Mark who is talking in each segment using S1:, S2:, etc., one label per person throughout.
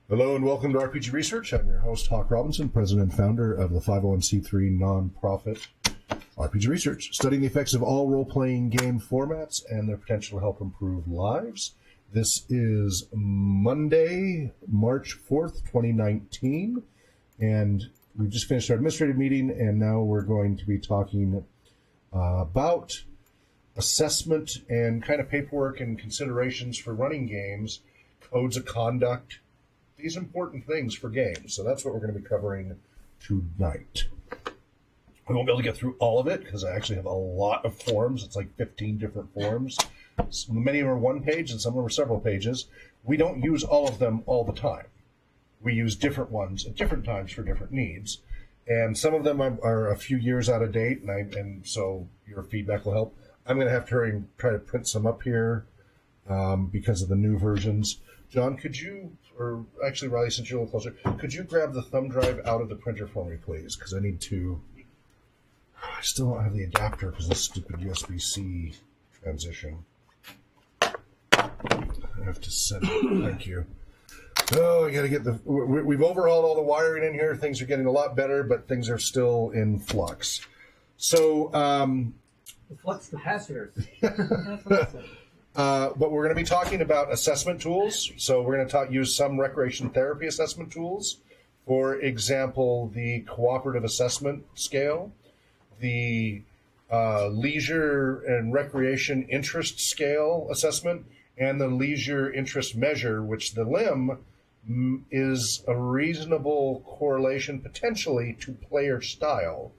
S1: Hello and welcome to RPG Research. I'm your host, Hawke Robinson, president and founder of the 501c3 nonprofit RPG Research, studying the effects of all role-playing game formats and their potential to help improve lives. This is Monday, March 4th, 2019, and we've just finished our administrative meeting, and now we're going to be talking about assessment and kind of paperwork and considerations for running games, codes of conduct, these important things for games. So that's what we're going to be covering tonight. We won't be able to get through all of it because I actually have a lot of forms. It's like 15 different forms. Many of them are one page and some of them are several pages. We don't use all of them all the time. We use different ones at different times for different needs. And some of them are a few years out of date, and so your feedback will help. I'm going to have to hurry and try to print some up here because of the new versions. John, could you, or actually Riley, since you're a little closer, could you grab the thumb drive out of the printer for me, please? Because I need to, I still don't have the adapter because of the stupid USB-C transition. I have to set it. Thank you. Oh, I got to get the, we've overhauled all the wiring in here. Things are getting a lot better, but things are still in flux. So,
S2: flux capacitors.
S1: That's what I said. But we're going to be talking about assessment tools. So we're going to use some recreation therapy assessment tools. For example, the cooperative assessment scale, the leisure and recreation interest scale assessment, and the leisure interest measure, which the LIM is a reasonable correlation potentially to player style.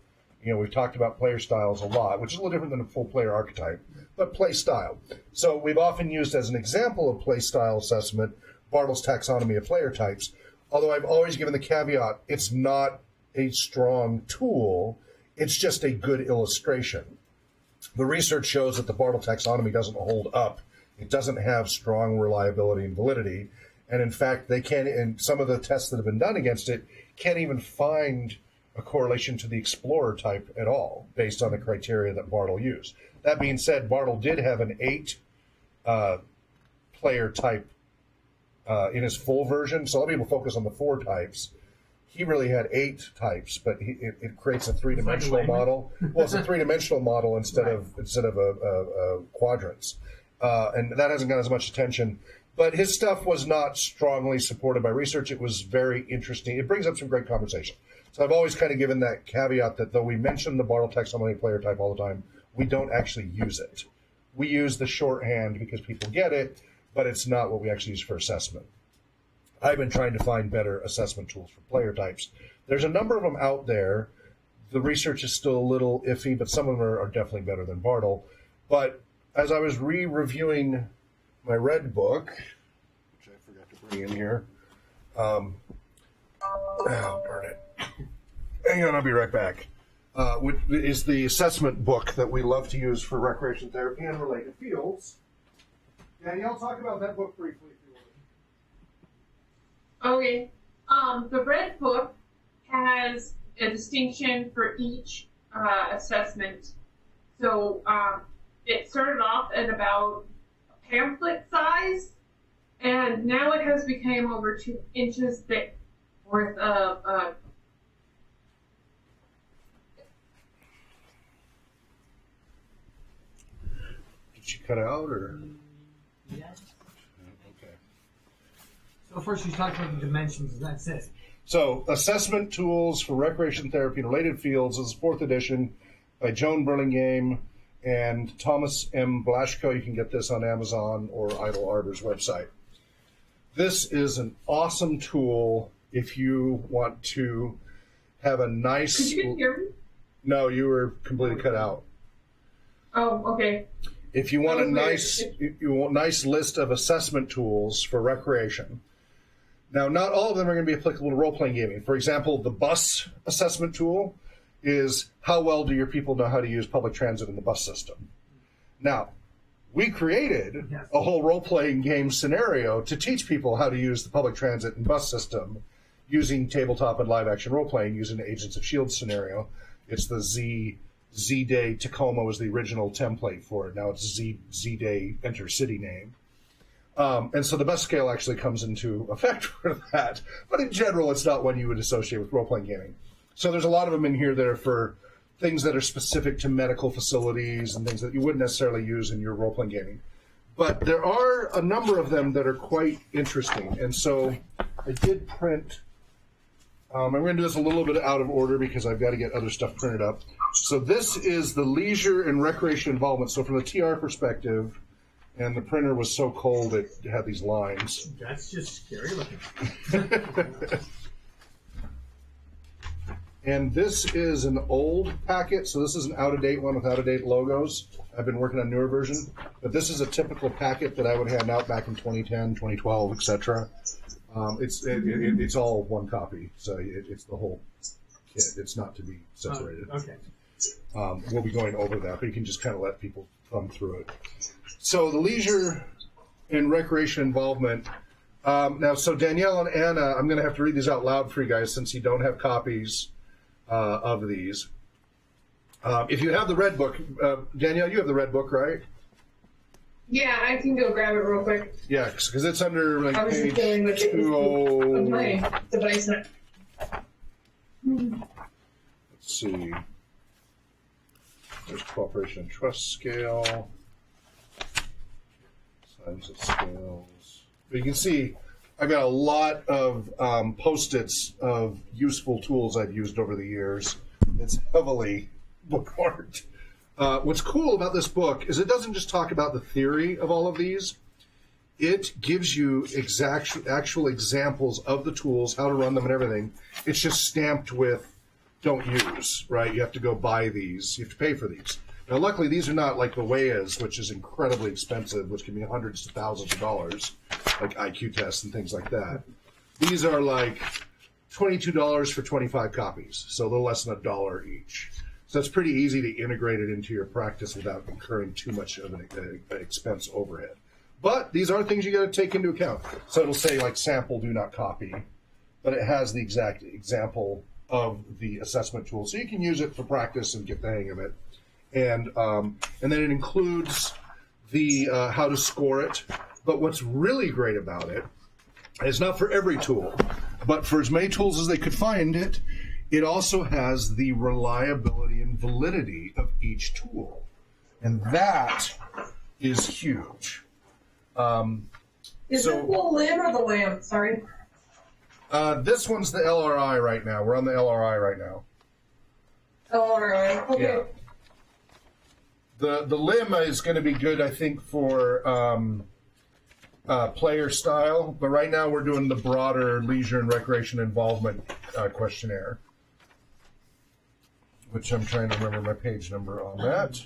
S1: You know, we've talked about player styles a lot, which is a little different than a full player archetype, but play style. So we've often used as an example of play style assessment Bartle's taxonomy of player types, although I've always given the caveat, it's not a strong tool, it's just a good illustration. The research shows that the Bartle taxonomy doesn't hold up. It doesn't have strong reliability and validity, and in fact, they can't, and some of the tests that have been done against it can't even find a correlation to the explorer type at all, based on the criteria that Bartle used. That being said, Bartle did have an 8 player type in his full version, so a lot of people focus on the 4 types. He really had 8 types, but it creates a 3-dimensional model. Well, it's a 3-dimensional model instead of quadrants, and that hasn't got as much attention. But his stuff was not strongly supported by research. It was very interesting. It brings up some great conversation. So I've always kind of given that caveat that though we mention the Bartle taxonomy player type all the time, we don't actually use it. We use the shorthand because people get it, but it's not what we actually use for assessment. I've been trying to find better assessment tools for player types. There's a number of them out there. The research is still a little iffy, but some of them are definitely better than Bartle. But as I was reviewing my red book, which I forgot to bring in here, oh, burn it. Hang on, I'll be right back. Which is the assessment book that we love to use for recreation therapy and related fields. Danielle, talk about that book briefly, if you would.
S3: Okay. The red book has a distinction for each assessment. So it started off at about a pamphlet size, and now it has become over 2 inches thick worth of
S1: Did she cut out, or?
S2: Yes.
S1: Okay.
S2: So first you talked about the dimensions, and that's it.
S1: So, Assessment Tools for Recreation Therapy and Related Fields is 4th edition by Joan, Burlingame, and Thomas M. Blaschko. You can get this on Amazon or Idle Arbor's website. This is an awesome tool if you want to have a nice...
S3: Could you hear me?
S1: No, you were completely cut out.
S3: Oh, okay.
S1: If you want a nice list of assessment tools for recreation. Now, not all of them are going to be applicable to role-playing gaming. For example, the bus assessment tool is how well do your people know how to use public transit in the bus system. Now, we created a whole role-playing game scenario to teach people how to use the public transit and bus system using tabletop and live-action role-playing using the Agents of S.H.I.E.L.D. scenario. It's the Z-Day Tacoma was the original template for it. Now it's Z-Day enter city name. And so the best scale actually comes into effect for that. But in general, it's not one you would associate with role-playing gaming. So there's a lot of them in here that are for things that are specific to medical facilities and things that you wouldn't necessarily use in your role-playing gaming. But there are a number of them that are quite interesting. And so I did print... I'm going to do this a little bit out of order because I've got to get other stuff printed up. So this is the leisure and recreation involvement. So from the TR perspective, and the printer was so cold it had these lines.
S2: That's just scary looking.
S1: And this is an old packet, so this is an out-of-date one with out-of-date logos. I've been working on a newer version, but this is a typical packet that I would hand out back in 2010, 2012, etc. It's all one copy, so it's the whole kit. It's not to be separated.
S2: Okay.
S1: We'll be going over that, but you can just kind of let people thumb through it. So the leisure and recreation involvement. Now, so Danielle and Anna, I'm going to have to read these out loud for you guys since you don't have copies of these. If you have the red book, Danielle, you have the red book, right?
S3: Yeah, I can go grab it real quick.
S1: Yeah, because it's under like
S3: I was just
S1: page
S3: dealing with
S1: 20.
S3: of my device.
S1: Let's see. There's cooperation and trust scale. Signs of scales. But you can see I've got a lot of post-its of useful tools I've used over the years. It's heavily bookmarked. What's cool about this book is it doesn't just talk about the theory of all of these. It gives you actual examples of the tools, how to run them and everything. It's just stamped with don't use, right? You have to go buy these. You have to pay for these. Now, luckily, these are not like the WEAs, which is incredibly expensive, which can be hundreds of thousands of dollars, like IQ tests and things like that. These are like $22 for 25 copies, so a little less than $1 each. So it's pretty easy to integrate it into your practice without incurring too much of an expense overhead. But these are things you got to take into account. So it'll say like sample, do not copy, but it has the exact example of the assessment tool, so you can use it for practice and get the hang of it. And then it includes the how to score it. But what's really great about it is not for every tool, but for as many tools as they could find it, it also has the reliability and validity of each tool. And that is huge.
S3: Is it the limb or the lamb? Sorry.
S1: This one's the LRI right now. We're on the LRI right now.
S3: LRI. Okay.
S1: Yeah. The limb is going to be good, I think, for player style. But right now we're doing the broader leisure and recreation involvement questionnaire, which I'm trying to remember my page number on that.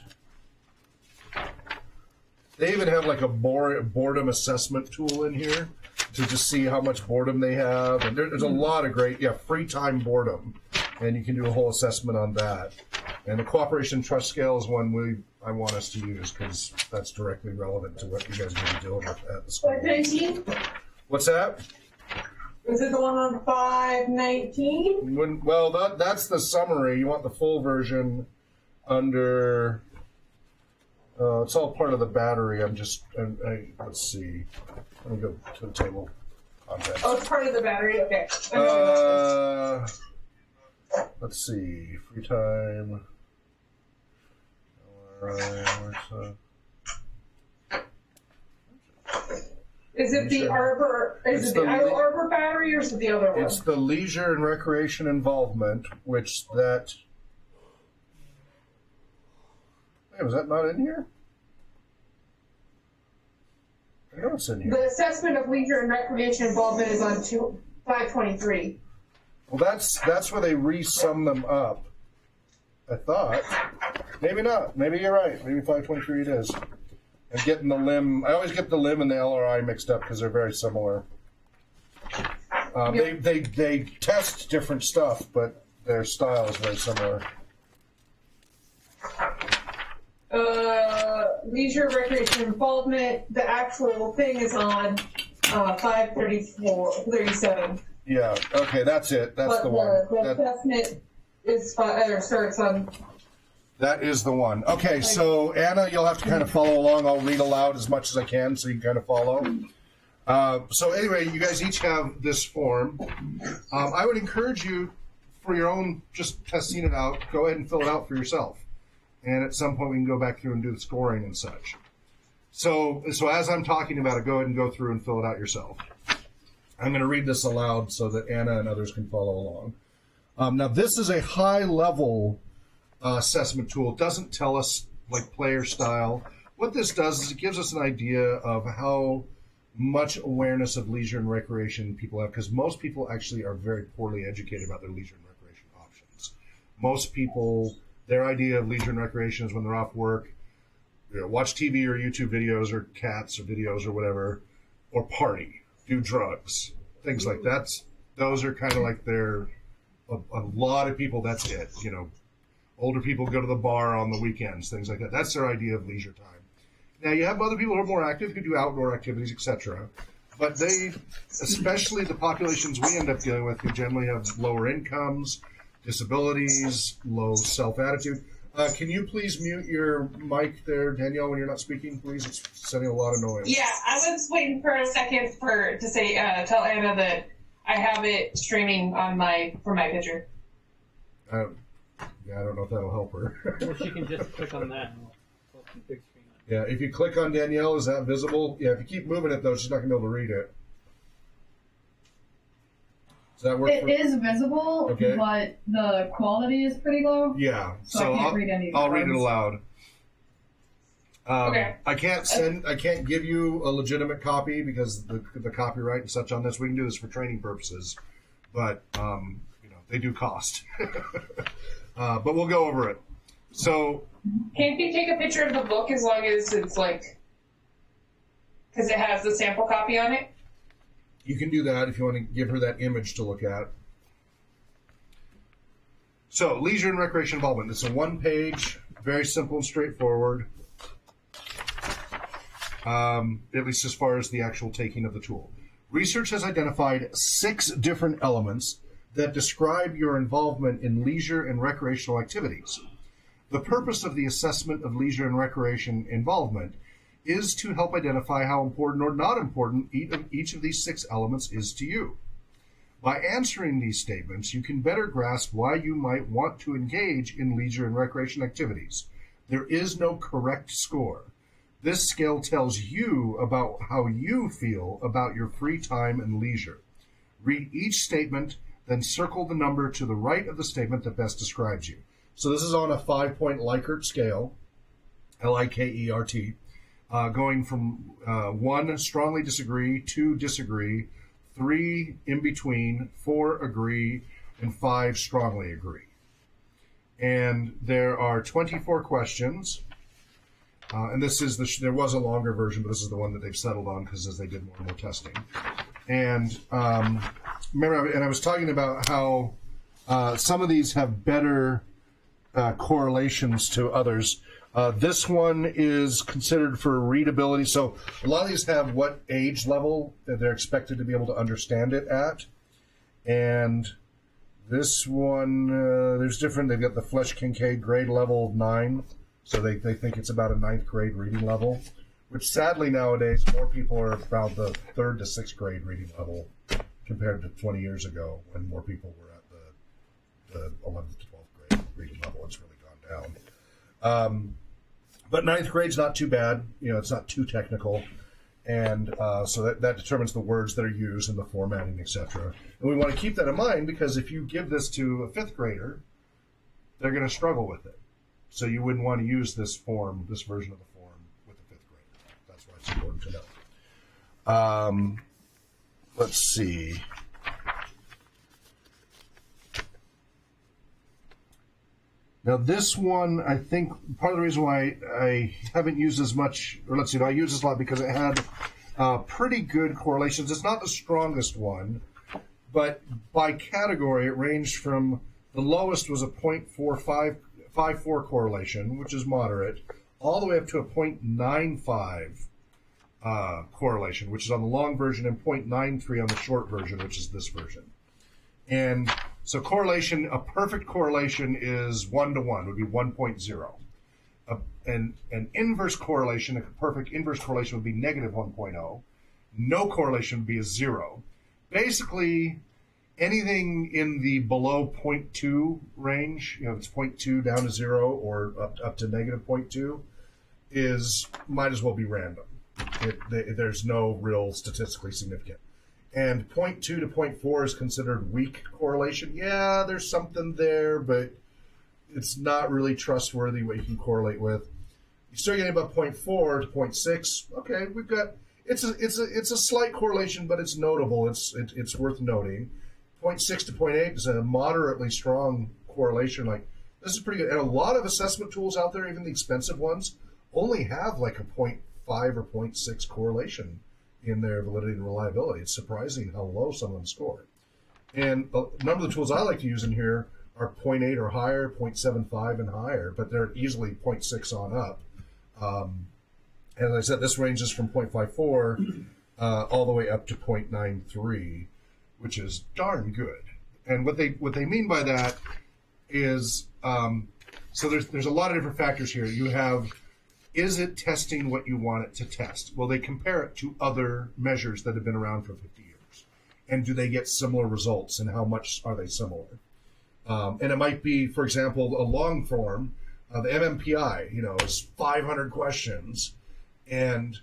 S1: They even have like a boredom assessment tool in here to just see how much boredom they have. And there's a lot of great, free time boredom. And you can do a whole assessment on that. And the cooperation trust scale is one I want us to use because that's directly relevant to what you guys will be dealing with at the school.
S3: 519?
S1: What's that?
S3: Is it the one on 519?
S1: Well, that's the summary. You want the full version under... it's all part of the battery. Let's see. Let me go to the table contents.
S3: Oh, it's part of the battery? Okay.
S1: Let's see. Free time.
S3: Is it the Arbor? Is it the Arbor battery, or is it the other one?
S1: It's the leisure and recreation involvement, which that. Hey, was that not in here? I know it's in here.
S3: The assessment of leisure and recreation involvement is on 523.
S1: Well, that's where they re-sum them up. I thought. Maybe not. Maybe you're right. Maybe 523 it is. I'm getting the limb. I always get the limb and the LRI mixed up because they're very similar.
S3: Yep.
S1: They test different stuff, but their style is very similar.
S3: Leisure, recreation, involvement. The actual thing is on 537.
S1: Yeah. Okay, that's it. That's the one.
S3: The assessment is starts on
S1: That is the one. Okay, so Anna, you'll have to kind of follow along. I'll read aloud as much as I can so you can kind of follow. So anyway, you guys each have this form. I would encourage you, for your own, just testing it out, go ahead and fill it out for yourself. And at some point we can go back through and do the scoring and such. So as I'm talking about it, go ahead and go through and fill it out yourself. I'm going to read this aloud so that Anna and others can follow along. Now, this is a high-level assessment tool. It doesn't tell us, like, player style. What this does is it gives us an idea of how much awareness of leisure and recreation people have, because most people actually are very poorly educated about their leisure and recreation options. Most people, their idea of leisure and recreation is when they're off work, watch TV or YouTube videos or cats or videos or whatever, or party, do drugs, things like that. Those are kind of like a lot of people, that's it. Older people go to the bar on the weekends, things like that. That's their idea of leisure time. Now, you have other people who are more active, who do outdoor activities, etc. But they, especially the populations we end up dealing with, who generally have lower incomes, disabilities, low self-attitude. Can you please mute your mic there, Danielle, when you're not speaking, please? It's sending a lot of noise.
S4: Yeah, I was waiting for a second to say, tell Anna that I have it streaming on for my picture.
S1: Yeah, I don't know if that'll help her.
S2: Or she can just click on that and we'll put the big screen on.
S1: Yeah, if you click on Danielle, is that visible? Yeah, if you keep moving it, though, she's not going to be able to read it. Does that work?
S5: It is visible,
S1: okay,
S5: but the quality is pretty low.
S1: Yeah,
S5: so I can't read any of the
S1: I'll read
S5: words.
S1: it aloud.
S4: Okay.
S1: I can't give you a legitimate copy because the copyright and such on this. We can do this for training purposes, but they do cost. But we'll go over it. So,
S4: Can't you take a picture of the book as long as it's because it has the sample copy on it?
S1: you can do that if you want to give her that image to look at. So, leisure and recreation involvement. It's a one-page, very simple and straightforward, at least as far as the actual taking of the tool. Research has identified 6 different elements that describe your involvement in leisure and recreational activities. The purpose of the assessment of leisure and recreation involvement is to help identify how important or not important each of these 6 elements is to you. By answering these statements, you can better grasp why you might want to engage in leisure and recreation activities. There is no correct score. This scale tells you about how you feel about your free time and leisure. Read each statement, then circle the number to the right of the statement that best describes you. So this is on a 5-point Likert scale, Likert, going from 1, strongly disagree, 2, disagree, 3, in between, 4, agree, and 5, strongly agree. And there are 24 questions. And this is there was a longer version, but this is the one that they've settled on because as they did more and more testing. And remember, and I was talking about how some of these have better correlations to others. This one is considered for readability. So a lot of these have what age level that they're expected to be able to understand it at. And this one, there's different. They've got the Flesch-Kincaid grade level of 9. So they think it's about a 9th grade reading level, which sadly nowadays more people are about the 3rd to 6th grade reading level compared to 20 years ago when more people were at the 11th to 12th grade reading level. It's really gone down. But 9th grade's not too bad. It's not too technical. And so that determines the words that are used and the formatting, etc. And we want to keep that in mind because if you give this to a 5th grader, they're going to struggle with it. So you wouldn't want to use this version of the form with the 5th grader. That's why it's important to know. Let's see. Now this one, I think part of the reason why I haven't used as much, or let's see, I use this a lot because it had pretty good correlations. It's not the strongest one, but by category it ranged from, the lowest was a 0.54 correlation, which is moderate, all the way up to a 0.95 correlation, which is on the long version, and 0.93 on the short version, which is this version. And So correlation, a perfect correlation is 1-to-1, would be 1.0. An inverse correlation, a perfect inverse correlation would be negative 1.0. No correlation would be a 0. Basically, anything in the below 0.2 range, it's 0.2 down to 0 or up to negative 0.2, might as well be random. There's no real statistically significant. And 0.2 to 0.4 is considered weak correlation. Yeah, there's something there, but it's not really trustworthy what you can correlate with. You start getting about 0.4 to 0.6. Okay, we've got it's a slight correlation, but it's notable. It's worth noting. 0.6 to 0.8 is a moderately strong correlation. Like, this is pretty good. And a lot of assessment tools out there, even the expensive ones, only have like a 0.5 or 0.6 correlation in their validity and reliability. It's surprising how low some of them score. And a number of the tools I like to use in here are 0.8 or higher, 0.75 and higher, but they're easily 0.6 on up. And as I said, this ranges from 0.54 all the way up to 0.93, which is darn good. And what they mean by that is, so there's a lot of different factors here. You have, is it testing what you want it to test? Well, they compare it to other measures that have been around for 50 years. And do they get similar results, and how much are they similar? And it might be, for example, a long form. The MMPI, is 500 questions, and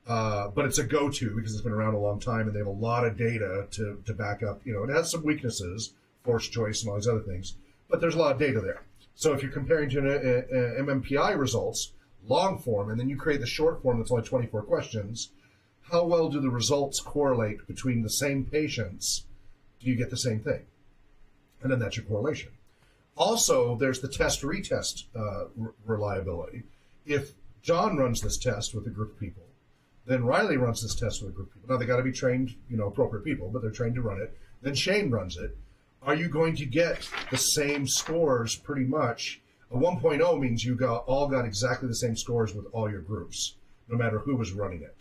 S1: but it's a go-to because it's been around a long time, and they have a lot of data to back up. It has some weaknesses, forced choice and all these other things, but there's a lot of data there. So if you're comparing to an MMPI results, long form, and then you create the short form that's only 24 questions, how well do the results correlate between the same patients? Do you get the same thing? And then that's your correlation. Also, there's the test-retest reliability. If John runs this test with a group of people, then Riley runs this test with a group of people. Now, they got to be trained, appropriate people, but they're trained to run it. Then Shane runs it. Are you going to get the same scores pretty much? A 1.0 means you all got exactly the same scores with all your groups, no matter who was running it.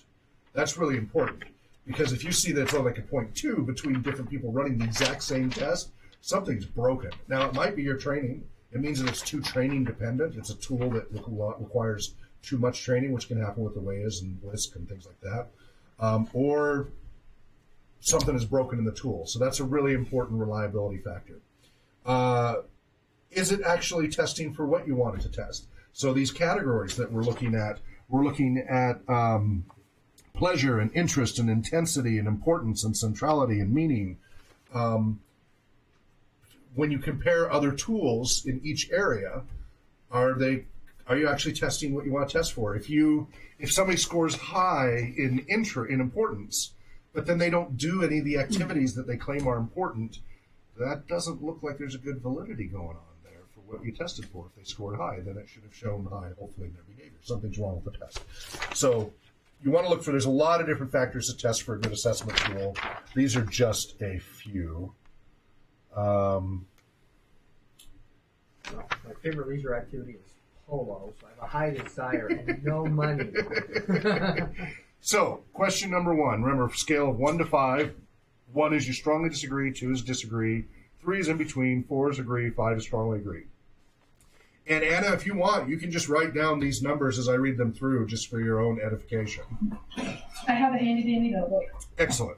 S1: That's really important, because if you see that it's only like a 0.2 between different people running the exact same test, something's broken. Now, it might be your training. It means that it's too training dependent. It's a tool that requires too much training, which can happen with the WAIS and WISC and things like that. Or something is broken in the tool. So that's a really important reliability factor. Is it actually testing for what you want it to test? So these categories that we're looking at pleasure and interest and intensity and importance and centrality and meaning. When you compare other tools in each area, are you actually testing what you want to test for? If somebody scores high in importance, but then they don't do any of the activities that they claim are important, that doesn't look like there's a good validity going on there for what you tested for. If they scored high, then it should have shown high, hopefully, in their behavior. Something's wrong with the test. So you want to look for, there's a lot of different factors to test for a good assessment tool. These are just a few.
S2: My favorite leisure activity is polo, so I have a high desire and no money.
S1: So, question number 1. Remember, scale of 1 to 5. 1 is you strongly disagree, 2 is disagree, 3 is in between, 4 is agree, 5 is strongly agree. And Anna, if you want, you can just write down these numbers as I read them through, just for your own edification.
S5: I have a handy dandy notebook.
S1: Excellent.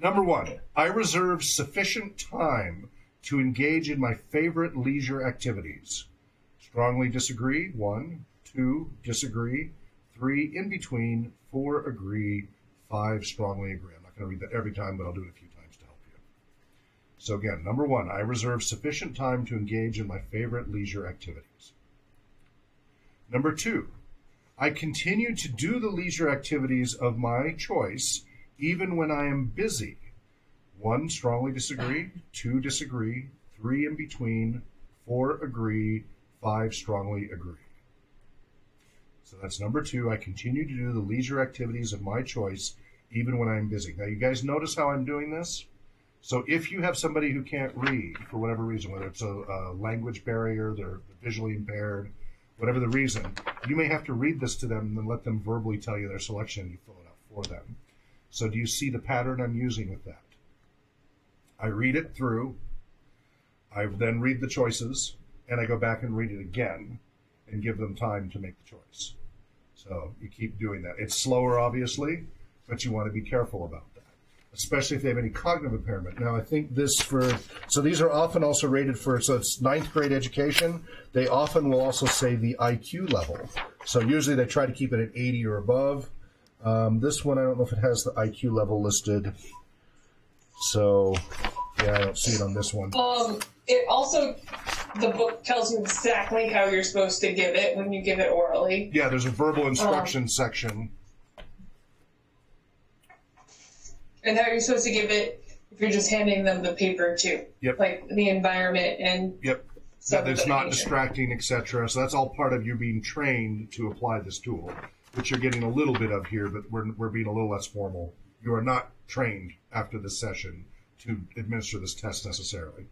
S1: Number 1, I reserve sufficient time to engage in my favorite leisure activities. Strongly disagree, 1, 2, disagree, 3, in between, 4, agree, 5, strongly agree. I'm not going to read that every time, but I'll do it a few times to help you. So again, number 1, I reserve sufficient time to engage in my favorite leisure activities. Number 2, I continue to do the leisure activities of my choice even when I am busy. 1, strongly disagree, 2, disagree, 3, in between, 4, agree, 5, strongly agree. So that's number 2. I continue to do the leisure activities of my choice even when I'm busy. Now, you guys notice how I'm doing this? So if you have somebody who can't read for whatever reason, whether it's a language barrier, they're visually impaired, whatever the reason, you may have to read this to them and then let them verbally tell you their selection and you fill it out for them. So do you see the pattern I'm using with that? I read it through. I then read the choices, and I go back and read it again and give them time to make the choice. So you keep doing that. It's slower, obviously, but you want to be careful about that, especially if they have any cognitive impairment. Now, I think so these are often also rated for, so it's ninth grade education. They often will also say the IQ level. So usually they try to keep it at 80 or above. This one, I don't know if it has the IQ level listed. So, yeah, I don't see it on this one.
S4: It also, the book tells you exactly how you're supposed to give it when you give it orally.
S1: Yeah, there's a verbal instruction section.
S4: And how you're supposed to give it if you're just handing them the paper too.
S1: Yep.
S4: Like the environment and
S1: That it's not distracting, etc. So that's all part of you being trained to apply this tool, which you're getting a little bit of here, but we're being a little less formal. You are not trained after this session to administer this test necessarily.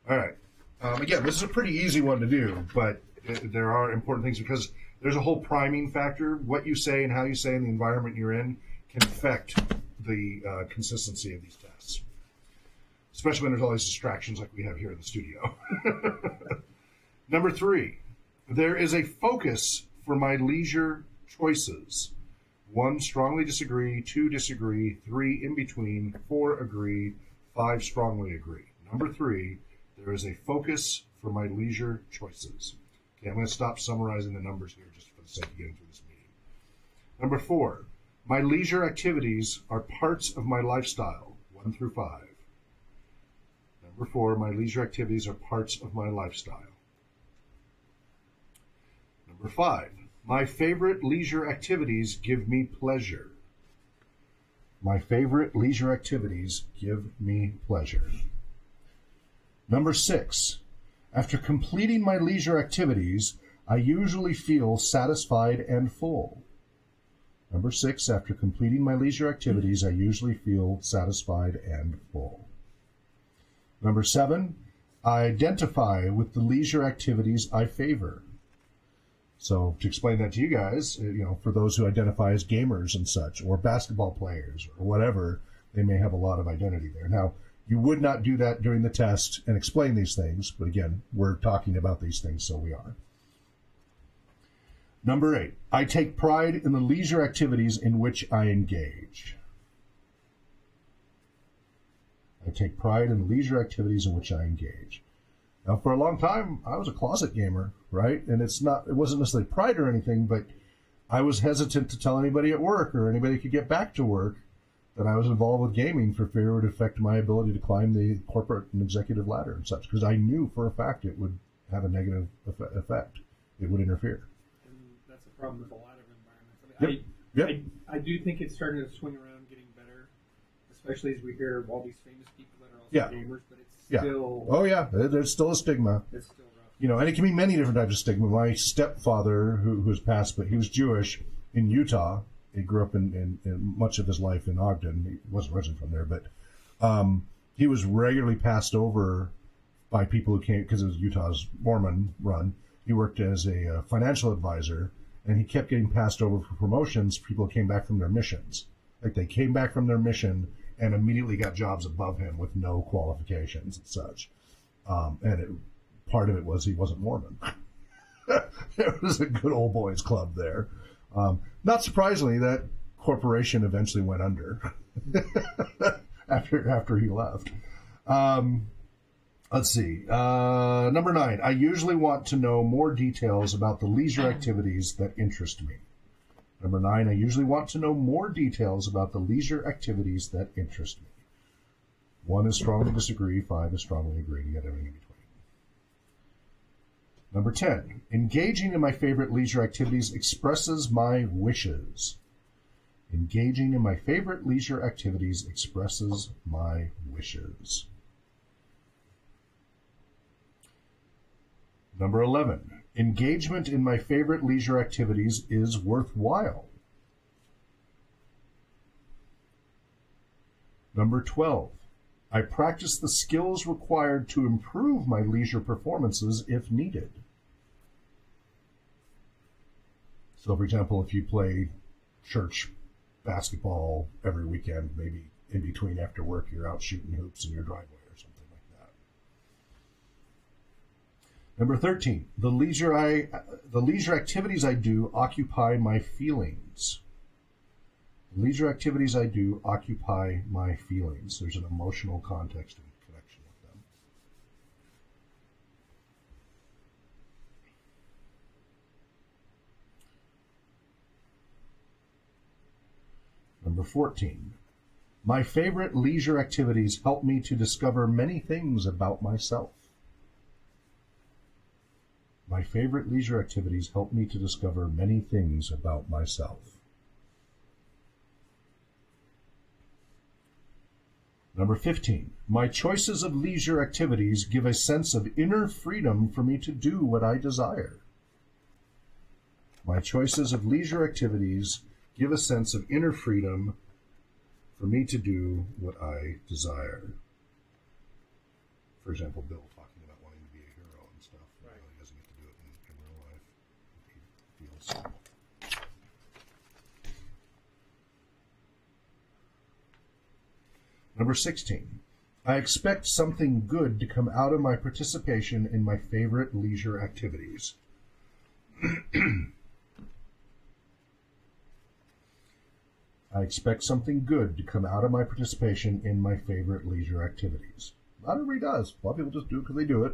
S1: All right. Again, this is a pretty easy one to do, but there are important things because there's a whole priming factor. What you say and how you say and the environment you're in can affect the consistency of these tests, especially when there's all these distractions like we have here in the studio. Number 3, there is a focus for my leisure choices. 1, strongly disagree. 2, disagree. 3, in between. 4, agree. 5, strongly agree. Number 3, there is a focus for my leisure choices. Okay, I'm going to stop summarizing the numbers here just for the sake of getting through this meeting. Number 4, my leisure activities are parts of my lifestyle. 1 through 5. Number 4, my leisure activities are parts of my lifestyle. Number 5, my favorite leisure activities give me pleasure. My favorite leisure activities give me pleasure. Number 6, after completing my leisure activities, I usually feel satisfied and full. Number 6, after completing my leisure activities, I usually feel satisfied and full. Number 7, I identify with the leisure activities I favor. So to explain that to you guys, for those who identify as gamers and such, or basketball players, or whatever, they may have a lot of identity there. Now, you would not do that during the test and explain these things, but again, we're talking about these things, so we are. Number 8, I take pride in the leisure activities in which I engage. I take pride in the leisure activities in which I engage. Now, for a long time, I was a closet gamer, right? And it wasn't necessarily pride or anything, but I was hesitant to tell anybody at work or anybody could get back to work that I was involved with gaming for fear it would affect my ability to climb the corporate and executive ladder and such, because I knew for a fact it would have a negative effect. It would interfere.
S6: And that's a problem with a lot of environments. I do think it's starting to swing around, getting better, especially as we hear of all these famous people that are also gamers, but it's still...
S1: Oh, yeah. There's still a stigma.
S6: It's still rough.
S1: And it can be many different types of stigma. My stepfather, who's passed, but he was Jewish in Utah. He grew up in much of his life in Ogden. He wasn't originally from there, but he was regularly passed over by people who came, because it was Utah's Mormon run. He worked as a financial advisor, and he kept getting passed over for promotions for people who came back from their missions. Like they came back from their mission and immediately got jobs above him with no qualifications and such. Part of it was he wasn't Mormon. There was a good old boys club there. Not surprisingly, that corporation eventually went under after he left. Let's see. Number 9, I usually want to know more details about the leisure activities that interest me. Number 9, I usually want to know more details about the leisure activities that interest me. 1 is strongly disagree, 5 is strongly agree, you got everything in between. Number 10, engaging in my favorite leisure activities expresses my wishes. Engaging in my favorite leisure activities expresses my wishes. Number 11, engagement in my favorite leisure activities is worthwhile. Number 12, I practice the skills required to improve my leisure performances if needed. So, for example, if you play church basketball every weekend, maybe in between after work, you're out shooting hoops in your driveway or something like Number 13, the leisure activities I do occupy my feelings. The leisure activities I do occupy my feelings. There's an emotional context and connection with them. Number 14, my favorite leisure activities help me to discover many things about myself. My favorite leisure activities help me to discover many things about myself. Number 15, my choices of leisure activities give a sense of inner freedom for me to do what I desire. My choices of leisure activities give a sense of inner freedom for me to do what I desire. For example, Bill talking about wanting to be a hero and stuff. Right. He doesn't get to do it in real life. He feels. Number 16, I expect something good to come out of my participation in my favorite leisure activities. I expect something good to come out of my participation in my favorite leisure activities. Not everybody does. A lot of people just do it because they do it.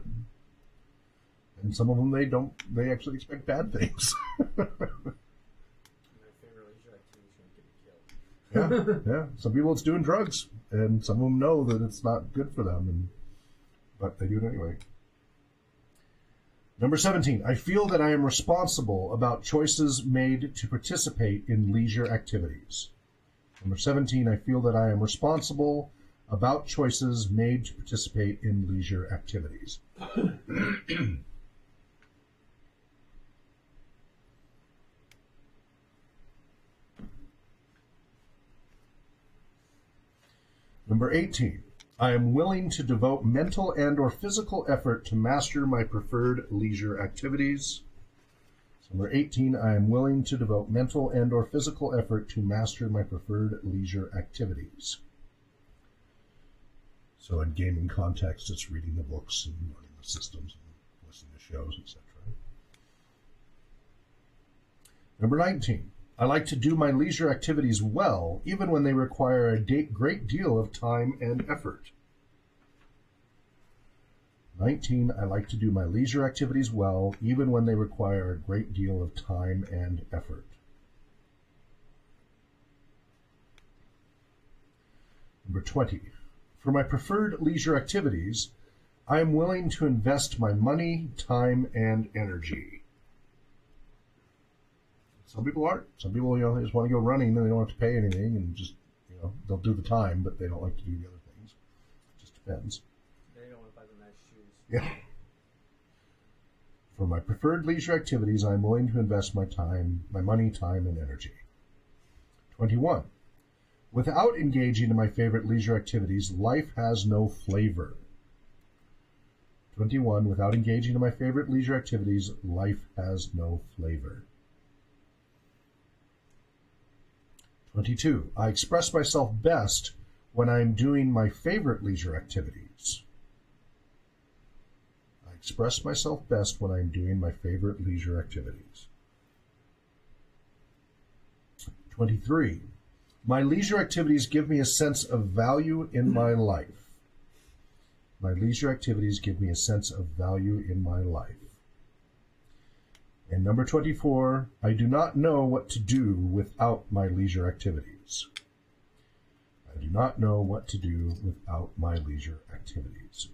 S1: And some of them, they don't. They actually expect bad things.
S2: My favorite leisure activity is going to get me killed.
S1: Yeah. Some people, it's doing drugs. And some of them know that it's not good for them. But they do it anyway. Number 17, I feel that I am responsible about choices made to participate in leisure activities. Number 17, I feel that I am responsible about choices made to participate in leisure activities. Number 18, I am willing to devote mental and or physical effort to master my preferred leisure activities. Number 18, I am willing to devote mental and or physical effort to master my preferred leisure activities. So in gaming context, it's reading the books and learning the systems and listening to shows, etc. Number 19, I like to do my leisure activities well, even when they require a great deal of time and effort. 19, I like to do my leisure activities well, even when they require a great deal of time and effort. Number 20, for my preferred leisure activities, I am willing to invest my money, time, and energy. Some people aren't. Some people, they just want to go running and they don't have to pay anything and just, they'll do the time, but they don't like to do the other things. It just depends. Yeah. For my preferred leisure activities, I am willing to invest my time, my money, time, and energy. 21. Without engaging in my favorite leisure activities, life has no flavor. 21. Without engaging in my favorite leisure activities, life has no flavor. 22. I express myself best when I am doing my favorite leisure activities. Express myself best when I'm doing my favorite leisure activities. 23. My leisure activities give me a sense of value in my life. My leisure activities give me a sense of value in my life. And number 24, I do not know what to do without my leisure activities. I do not know what to do without my leisure activities.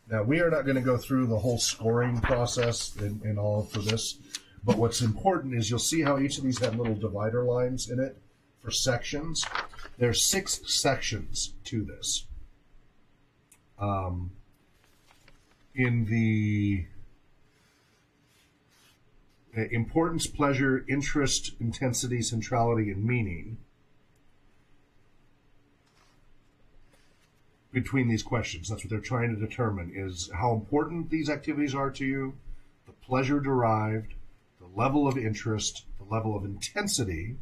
S1: Now, we are not going to go through the whole scoring process and all for this, but what's important is you'll see how each of these have little divider lines in it for sections. There's 6 sections to this. In the importance, pleasure, interest, intensity, centrality, and meaning, between these questions. That's what they're trying to determine, is how important these activities are to you, the pleasure derived, the level of interest, the level of intensity,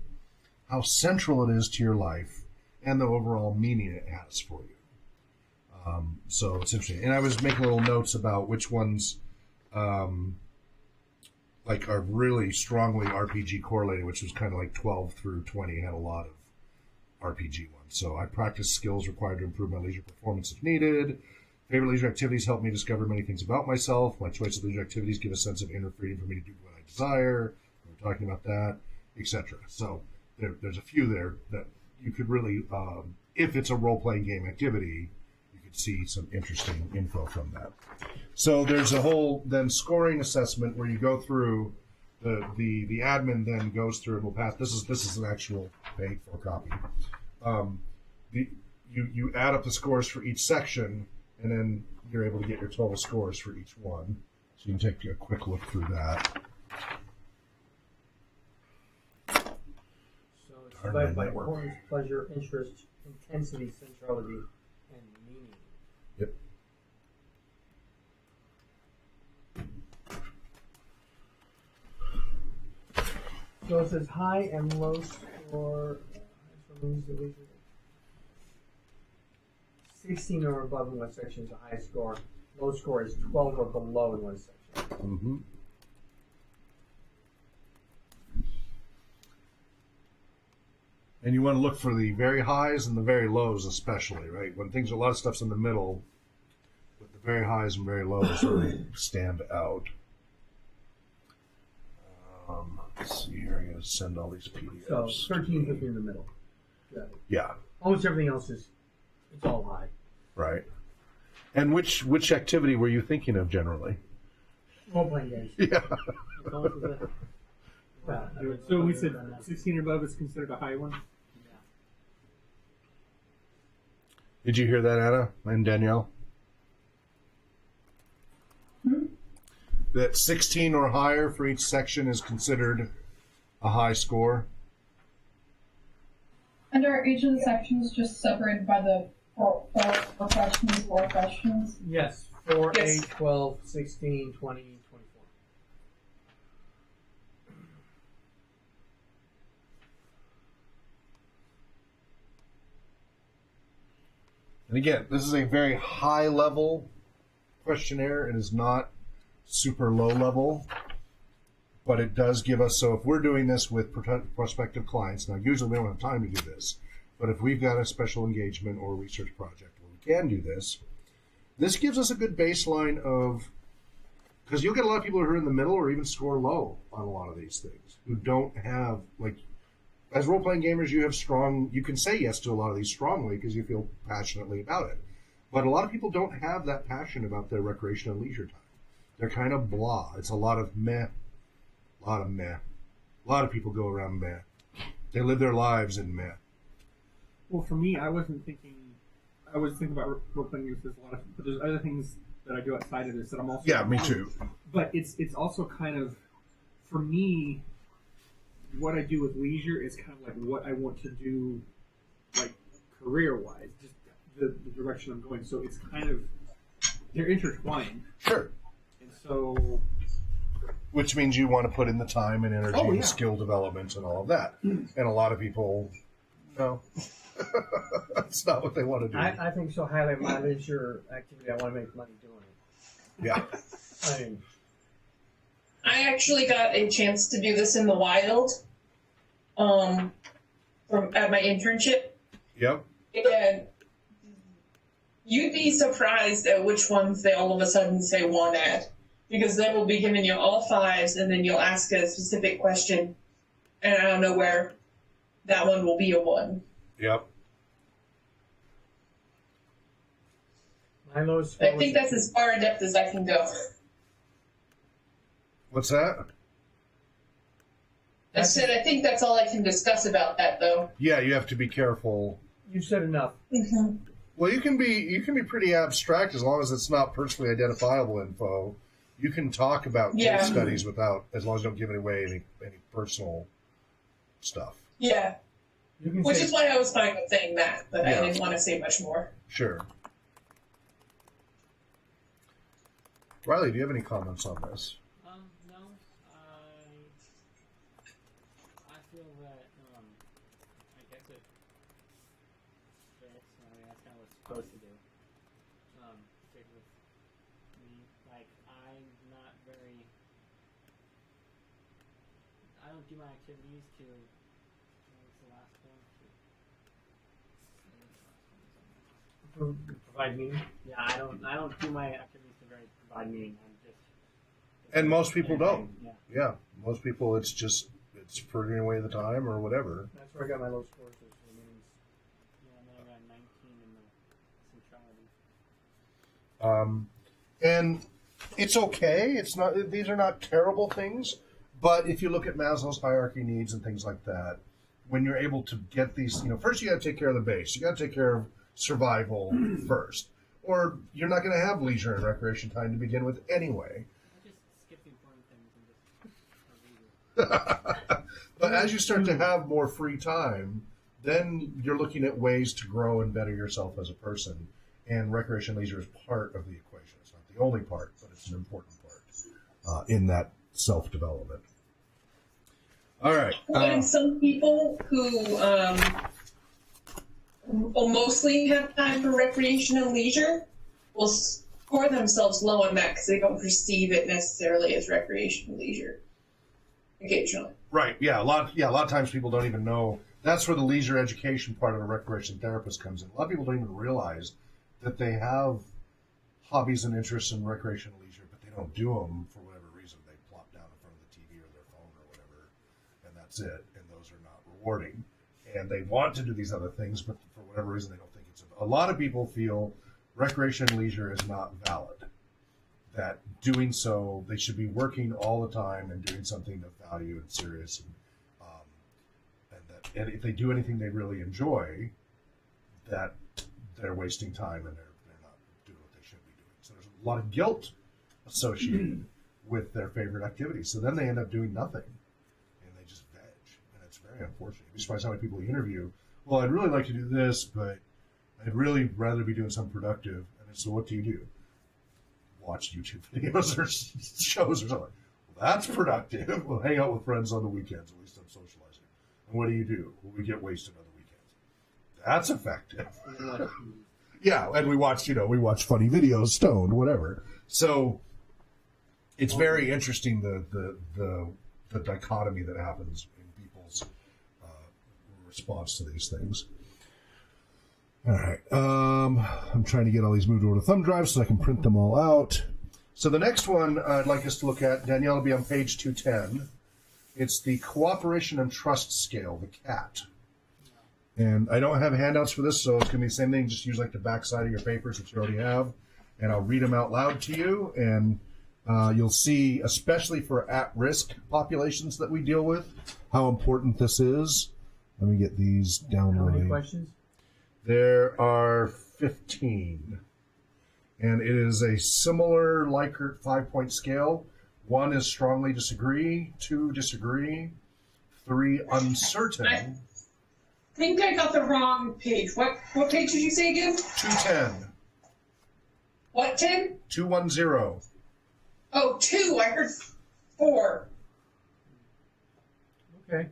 S1: how central it is to your life, and the overall meaning it has for you. So it's interesting. And I was making little notes about which ones like are really strongly RPG correlated, which was kind of like 12 through 20 had a lot of RPG ones. So I practice skills required to improve my leisure performance if needed. Favorite leisure activities help me discover many things about myself. My choice of leisure activities give a sense of inner freedom for me to do what I desire. We're talking about that, etc. So there's a few there that you could really, if it's a role-playing game activity, you could see some interesting info from that. So there's a whole then scoring assessment where you go through the admin then goes through and will pass. This is an actual paid for copy. You add up the scores for each section, and then you're able to get your total scores for each one. So you can take a quick look through that.
S2: So it's divided by importance, pleasure, interest, intensity, centrality, and meaning.
S1: Yep.
S2: So it says high and low score. 16 or above in one section is a high score. Low score is 12 or below in one section.
S1: Mm-hmm. And you want to look for the very highs and the very lows, especially, right? When a lot of stuff's in the middle, but the very highs and very lows really stand out. Let's see here. I'm going to send all these PDFs.
S2: So 13 puts me in the middle. Got it.
S1: Yeah.
S2: Almost everything else it's all high.
S1: Right. And which activity were you thinking of generally?
S2: Role-playing games.
S1: Yeah.
S6: So we said 16 or above is considered a high one?
S1: Did you hear that, Anna and Danielle? That 16 or higher for each section is considered a high score?
S5: And are each of the sections just separated by the four questions?
S2: Yes. 4,
S4: Yes.
S2: 8, 12, 16, 20, 24.
S1: And again, this is a very high level questionnaire. It is not super low level, but it does give us, so if we're doing this with prospective clients, now usually we don't have time to do this, but if we've got a special engagement or research project where we can do this, this gives us a good baseline of, because you'll get a lot of people who are in the middle or even score low on a lot of these things, who don't have, like, as role-playing gamers, you can say yes to a lot of these strongly because you feel passionately about it. But a lot of people don't have that passion about their recreation and leisure time. They're kind of blah. It's a lot of meh. A lot of meh. A lot of people go around meh. They live their lives in meh.
S6: Well, for me, I was thinking about role-playing games. There's a lot of, but there's other things that I do outside of this that I'm also.
S1: Yeah, me too.
S6: But it's also kind of, for me, what I do with leisure is kind of like what I want to do, like career-wise, just the direction I'm going. So it's kind of, they're intertwined.
S1: Sure.
S6: And so.
S1: Which means you want to put in the time and energy
S6: Oh, yeah.
S1: and skill development and all of that. And a lot of people, no. That's not what they want to do.
S2: I think so highly my leisure activity. I want to make money doing it.
S1: Yeah.
S2: I mean,
S4: I actually got a chance to do this in the wild, at my internship,
S1: Yep.
S4: and you'd be surprised at which ones they all of a sudden say one at, because they will be giving you all fives, and then you'll ask a specific question, and I don't know where that one will be a one.
S1: Yep.
S2: my lowest score
S4: I think
S2: was-
S4: that's as far in depth as I can go.
S1: What's that?
S4: I said I think that's all I can discuss about that, though.
S1: Yeah, you have to be careful.
S2: You said enough.
S4: Mm-hmm.
S1: Well, you can be pretty abstract as long as it's not personally identifiable info. You can talk about
S4: Yeah.
S1: case studies without, as long as you don't give away any personal stuff.
S4: Yeah,
S2: You can
S4: which
S2: say,
S4: is why I was fine with saying that, but
S1: Yeah.
S4: I didn't want to say much more.
S1: Sure. Riley, do you have any comments on this?
S7: No. I feel that, I guess it fits. I mean, that's kind of what it's supposed to do. stick with me. Like, I'm not very. I don't do my activities to. What's the last one?
S2: Provide meaning.
S7: Yeah, I don't do my activities to provide meaning. I'm just.
S1: And most people don't.
S7: Yeah.
S1: Yeah, most people, it's frittering away the time or whatever.
S2: That's where I got my low scores. Was for the meanings.
S7: Yeah, and then I got 19 in the centrality.
S1: And it's okay. It's not; these are not terrible things. But if you look at Maslow's hierarchy needs and things like that, when you're able to get these, first you got to take care of the base. You got to take care of survival first, or you're not going to have leisure and recreation time to begin with anyway.
S7: I just skip the important things and just.
S1: But as you start to have more free time, then you're looking at ways to grow and better yourself as a person. And recreation and leisure is part of the equation. It's not the only part, but it's an important part in that self-development. All right.
S4: And some people who will mostly have time for recreation and leisure will score themselves low on that because they don't perceive it necessarily as recreation and leisure. Occasionally.
S1: Right. Yeah. A lot of times people don't even know. That's where the leisure education part of a recreation therapist comes in. A lot of people don't even realize that they have hobbies and interests in recreation and leisure, but they don't do them for whatever reason. They plop down in front of the TV or their phone or whatever, and that's it. And those are not rewarding. And they want to do these other things, but for whatever reason, they don't think it's. A lot of people feel recreation and leisure is not valid. That doing so, they should be working all the time and doing something of value and serious, and if they do anything they really enjoy, that they're wasting time and they're not doing what they should be doing. So there's a lot of guilt associated with their favorite activities. So then they end up doing nothing, and they just veg, and it's very unfortunate. You'd be surprised how many people you interview. Well, I'd really like to do this, but I'd really rather be doing something productive. And so what do you do? Watch YouTube videos or shows or something. Well, that's productive. We'll hang out with friends on the weekends. At least I'm socializing. And what do? Well, we get wasted on the weekends. That's effective. Yeah, and we watch funny videos, stoned, whatever. So it's very interesting the dichotomy that happens in people's response to these things. All right. I'm trying to get all these moved over to thumb drive so I can print them all out. So the next one I'd like us to look at, Danielle, will be on page 210. It's the Cooperation and Trust Scale, the CAT. And I don't have handouts for this, so it's going to be the same thing. Just use like the back side of your papers, which you already have. And I'll read them out loud to you. And you'll see, especially for at-risk populations that we deal with, how important this is. Let me get these downloaded.
S2: How many questions?
S1: There are 15. And it is a similar Likert 5-point scale. 1 is strongly disagree, 2 disagree, 3 uncertain.
S4: I think I got the wrong page. What page did you say again?
S1: 210.
S4: What, 10?
S1: 210.
S4: Oh, 2. I heard 4.
S2: Okay.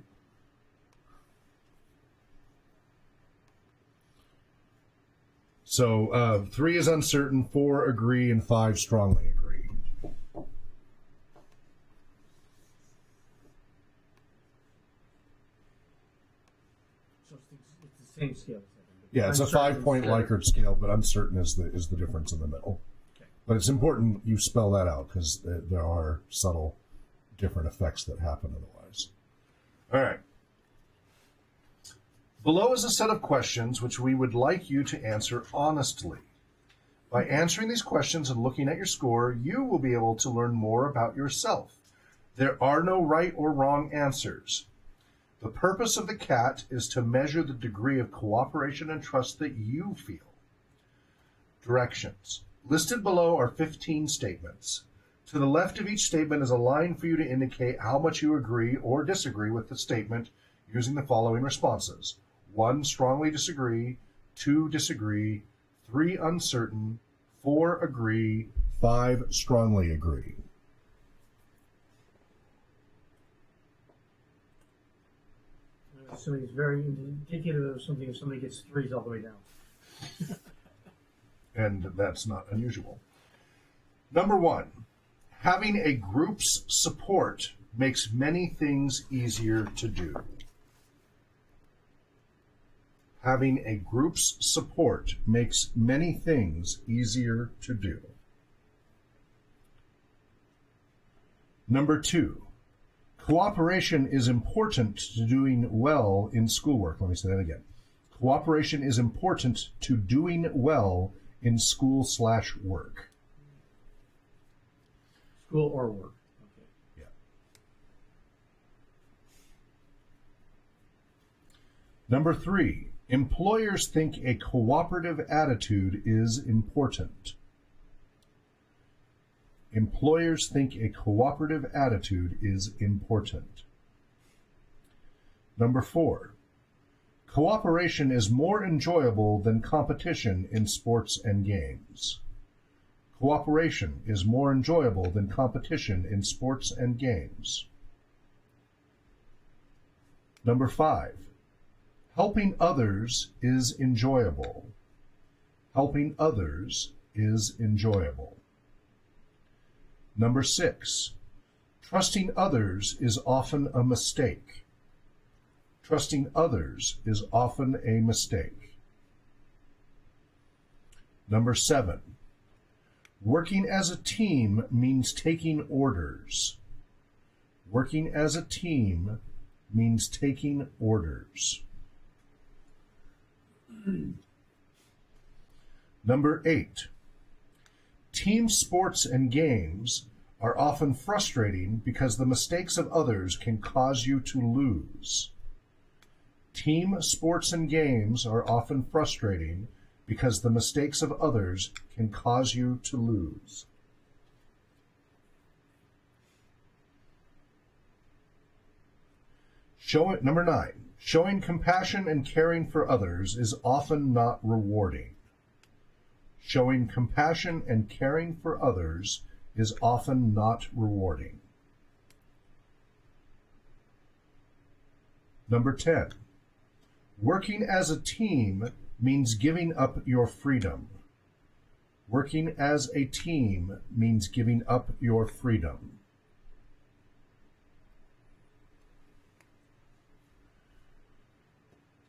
S1: So 3 is uncertain, 4 agree, and 5 strongly agree.
S2: So it's the same scale.
S1: Yeah, it's a 5-point Likert scale, but uncertain is the difference in the middle.
S2: Okay.
S1: But it's important you spell that out because there are subtle different effects that happen otherwise. All right. Below is a set of questions which we would like you to answer honestly. By answering these questions and looking at your score, you will be able to learn more about yourself. There are no right or wrong answers. The purpose of the CAT is to measure the degree of cooperation and trust that you feel. Directions. Listed below are 15 statements. To the left of each statement is a line for you to indicate how much you agree or disagree with the statement using the following responses. 1, strongly disagree, 2, disagree, 3, uncertain, 4, agree, 5, strongly agree.
S2: I'm assuming it's very indicative of something if somebody gets 3s all the way down.
S1: and that's not unusual. Number 1, having a group's support makes many things easier to do. Having a group's support makes many things easier to do. Number 2, cooperation is important to doing well in schoolwork. Let me say that again. Cooperation is important to doing well in school/work.
S2: School or work. Okay.
S1: Yeah. Number 3, employers think a cooperative attitude is important. Employers think a cooperative attitude is important. Number 4, cooperation is more enjoyable than competition in sports and games. Cooperation is more enjoyable than competition in sports and games. Number 5, helping others is enjoyable. Helping others is enjoyable. Number 6, trusting others is often a mistake. Trusting others is often a mistake. Number 7, working as a team means taking orders. Working as a team means taking orders. Number 8, team sports and games are often frustrating because the mistakes of others can cause you to lose. Team sports and games are often frustrating because the mistakes of others can cause you to lose. Number 9, showing compassion and caring for others is often not rewarding. Showing compassion and caring for others is often not rewarding. Number 10, working as a team means giving up your freedom. Working as a team means giving up your freedom.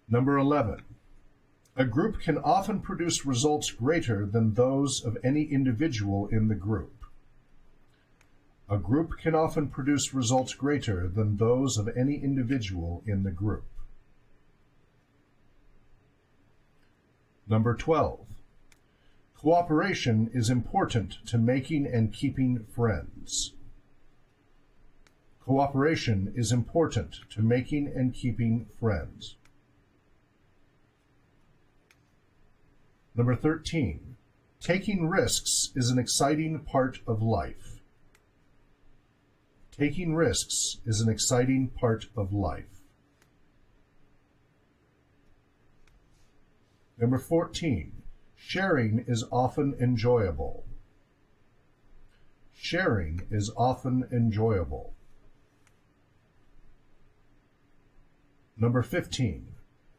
S1: Number 11, a group can often produce results greater than those of any individual in the group. A group can often produce results greater than those of any individual in the group. Number 12, cooperation is important to making and keeping friends. Cooperation is important to making and keeping friends. Number 13, taking risks is an exciting part of life. Taking risks is an exciting part of life. Number 14, sharing is often enjoyable. Sharing is often enjoyable. Number 15,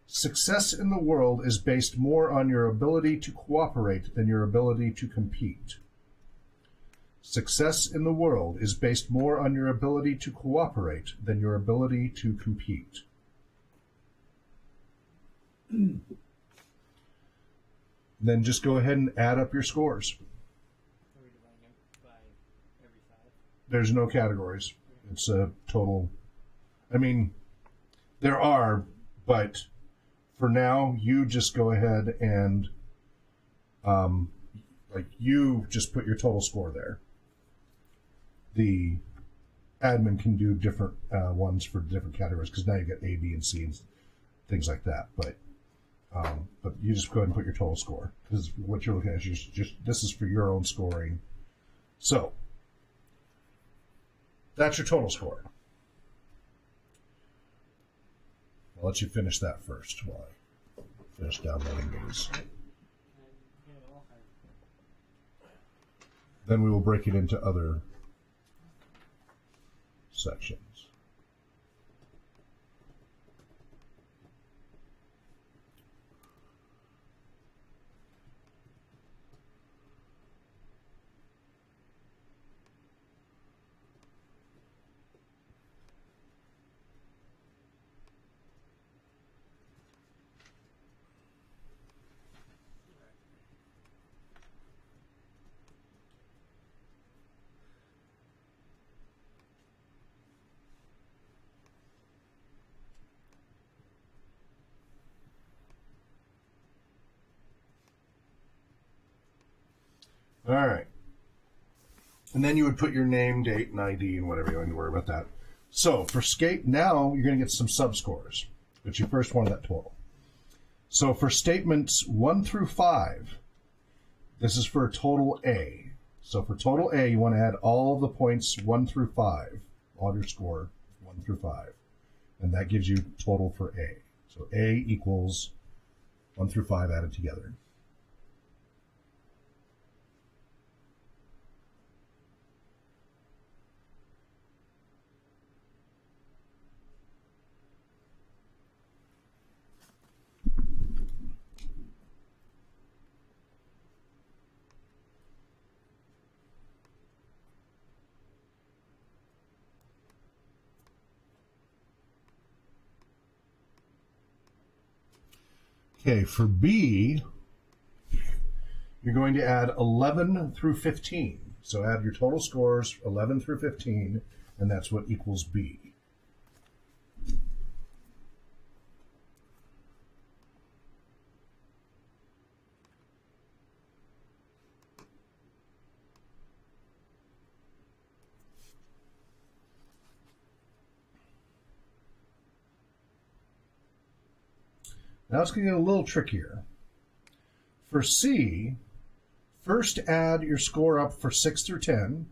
S1: success in the world is based more on your ability to cooperate than your ability to compete. Success in the world is based more on your ability to cooperate than your ability to compete. Then just go ahead and add up your scores.
S7: Are we dividing it by every side?
S1: There's no categories. It's a total. I mean, there are, but for now, you just go ahead and, you just put your total score there. The admin can do different ones for different categories because now you get A, B, and C and things like that. But you just go ahead and put your total score because what you're looking at is just this is for your own scoring. So that's your total score. I'll let you finish that first while I finish downloading these. Then we will break it into other sections. All right. And then you would put your name, date, and ID, and whatever. You don't need to worry about that. So for skate, now you're going to get some subscores, but you first wanted that total. So for statements 1 through 5, this is for total A. So for total A, you want to add all the points 1 through 5, all your score 1 through 5, and that gives you total for A. So A equals 1 through 5 added together. Okay, for B, you're going to add 11 through 15. So add your total scores, 11 through 15, and that's what equals B. Now it's going to get a little trickier. For C, first add your score up for 6 through 10.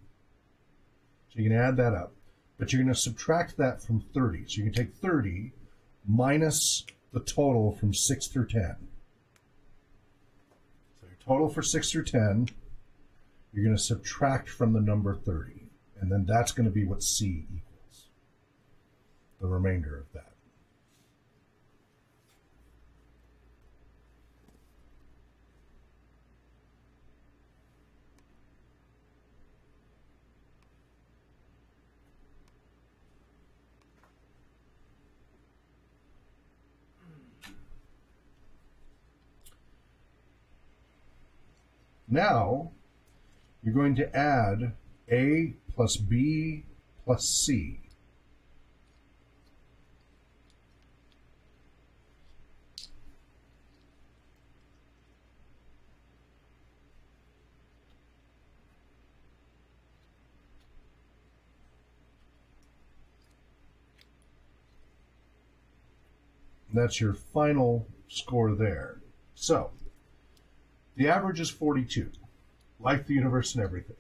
S1: So you can add that up. But you're going to subtract that from 30. So you can take 30 minus the total from 6 through 10. So your total for 6 through 10, you're going to subtract from the number 30. And then that's going to be what C equals, the remainder of that. Now, you're going to add A plus B plus C. That's your final score there. So, the average is 42. Life, the universe, and everything.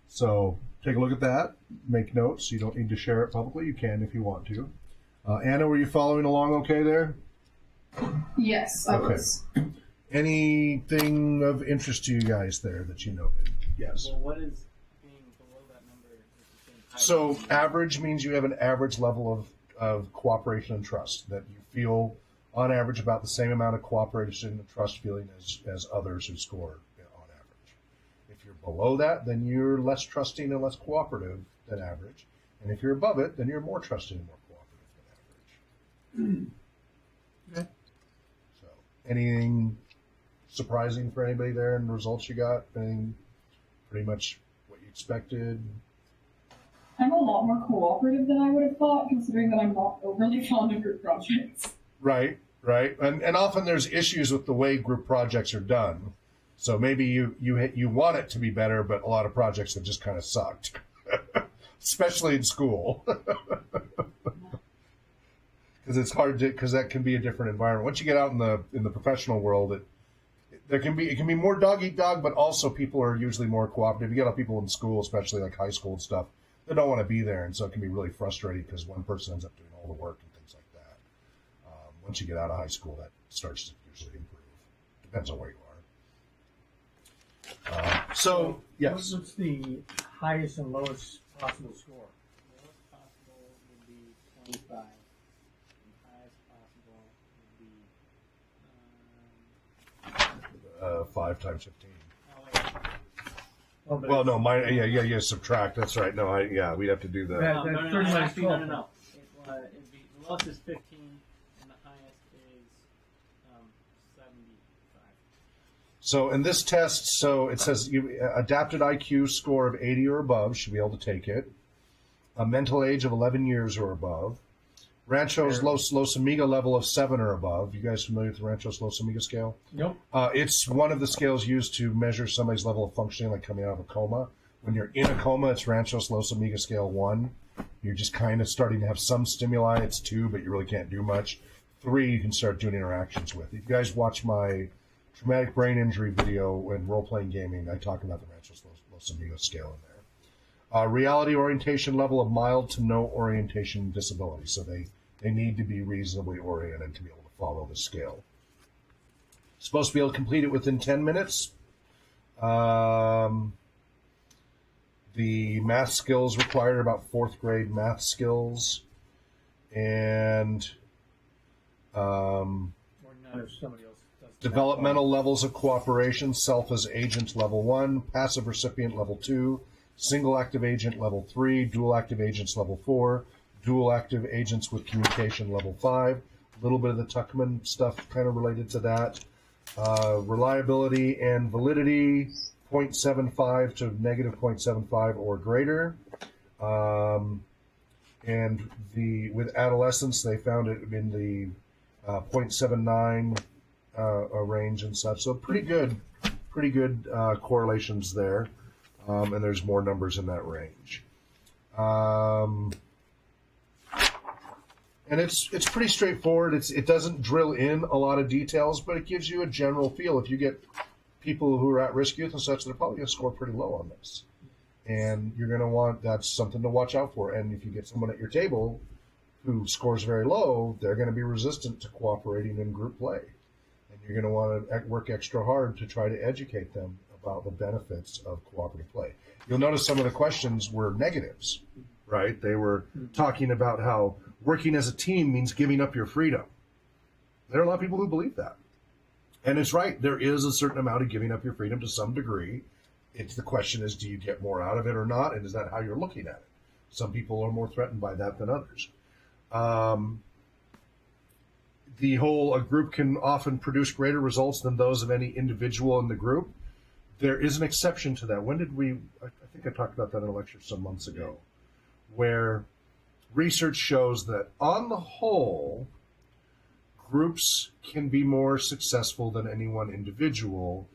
S1: So take a look at that. Make notes. You don't need to share it publicly. You can if you want to. Anna, were you following along okay there?
S5: Yes, I was.
S1: Anything of interest to you guys there that you noted? Yes.
S7: Well, what is being below that number?
S1: So average means you have an average level of cooperation and trust, that you feel on average about the same amount of cooperation and trust feeling as others who score on average. If you're below that, then you're less trusting and less cooperative than average. And if you're above it, then you're more trusting and more cooperative than average. Okay. So anything surprising for anybody there in the results you got? Anything pretty much what you expected?
S5: I'm a lot more cooperative than I would have thought, considering that I'm not overly fond of group projects.
S1: Right. And often there's issues with the way group projects are done. So maybe you want it to be better, but a lot of projects have just kind of sucked, especially in school. Because it's hard to, because that can be a different environment. Once you get out in the professional world, it can be more dog eat dog, but also people are usually more cooperative. You get a lot of people in school, especially like high school and stuff, they don't want to be there, and so it can be really frustrating because one person ends up doing all the work and things like that. Once you get out of high school, that starts to usually improve. Depends on where you are. So, yes.
S2: What's the highest and lowest possible score?
S7: Lowest possible would be 25, and highest possible would be
S1: 5 times 15.
S2: Oh, but
S1: Well, no, yeah, subtract. That's right. No, we'd have to do that.
S2: That- that's pretty much
S7: actually,
S2: 12.
S7: no. It'd be, the lowest is 15, and the highest is 75.
S1: So in this test, so it says adapted IQ score of 80 or above should be able to take it. A mental age of 11 years or above. Rancho's Los Amiga level of 7 or above. You guys familiar with the Rancho's Los Amiga scale?
S2: Nope.
S1: It's one of the scales used to measure somebody's level of functioning, like coming out of a coma. When you're in a coma, it's Rancho's Los Amiga scale 1. You're just kind of starting to have some stimuli. It's 2, but you really can't do much. 3, you can start doing interactions with. If you guys watch my traumatic brain injury video in role-playing gaming, I talk about the Rancho's Los Amiga scale in there. Reality orientation level of mild to no orientation disability. So they need to be reasonably oriented to be able to follow the scale. Supposed to be able to complete it within 10 minutes. The math skills required, about 4th grade math skills. And
S2: Or none if somebody else does.
S1: developmental levels of cooperation, self as agent level 1, passive recipient level 2, single active agent level 3, dual active agents level 4, dual active agents with communication level 5, a little bit of the Tuckman stuff kind of related to that. Reliability and validity, 0.75 to negative 0.75 or greater. And with adolescents, they found it in the 0.79 range and such. So pretty good correlations there. And there's more numbers in that range. And it's pretty straightforward. It doesn't drill in a lot of details, but it gives you a general feel. If you get people who are at-risk youth and such, they're probably going to score pretty low on this. And you're going to want, that's something to watch out for. And if you get someone at your table who scores very low, they're going to be resistant to cooperating in group play. And you're going to want to work extra hard to try to educate them about the benefits of cooperative play. You'll notice some of the questions were negatives, right? They were talking about how working as a team means giving up your freedom. There are a lot of people who believe that. And it's right. There is a certain amount of giving up your freedom to some degree. The question is, do you get more out of it or not? And is that how you're looking at it? Some people are more threatened by that than others. A group can often produce greater results than those of any individual in the group. There is an exception to that. I think I talked about that in a lecture some months ago, where research shows that on the whole, groups can be more successful than any one individual,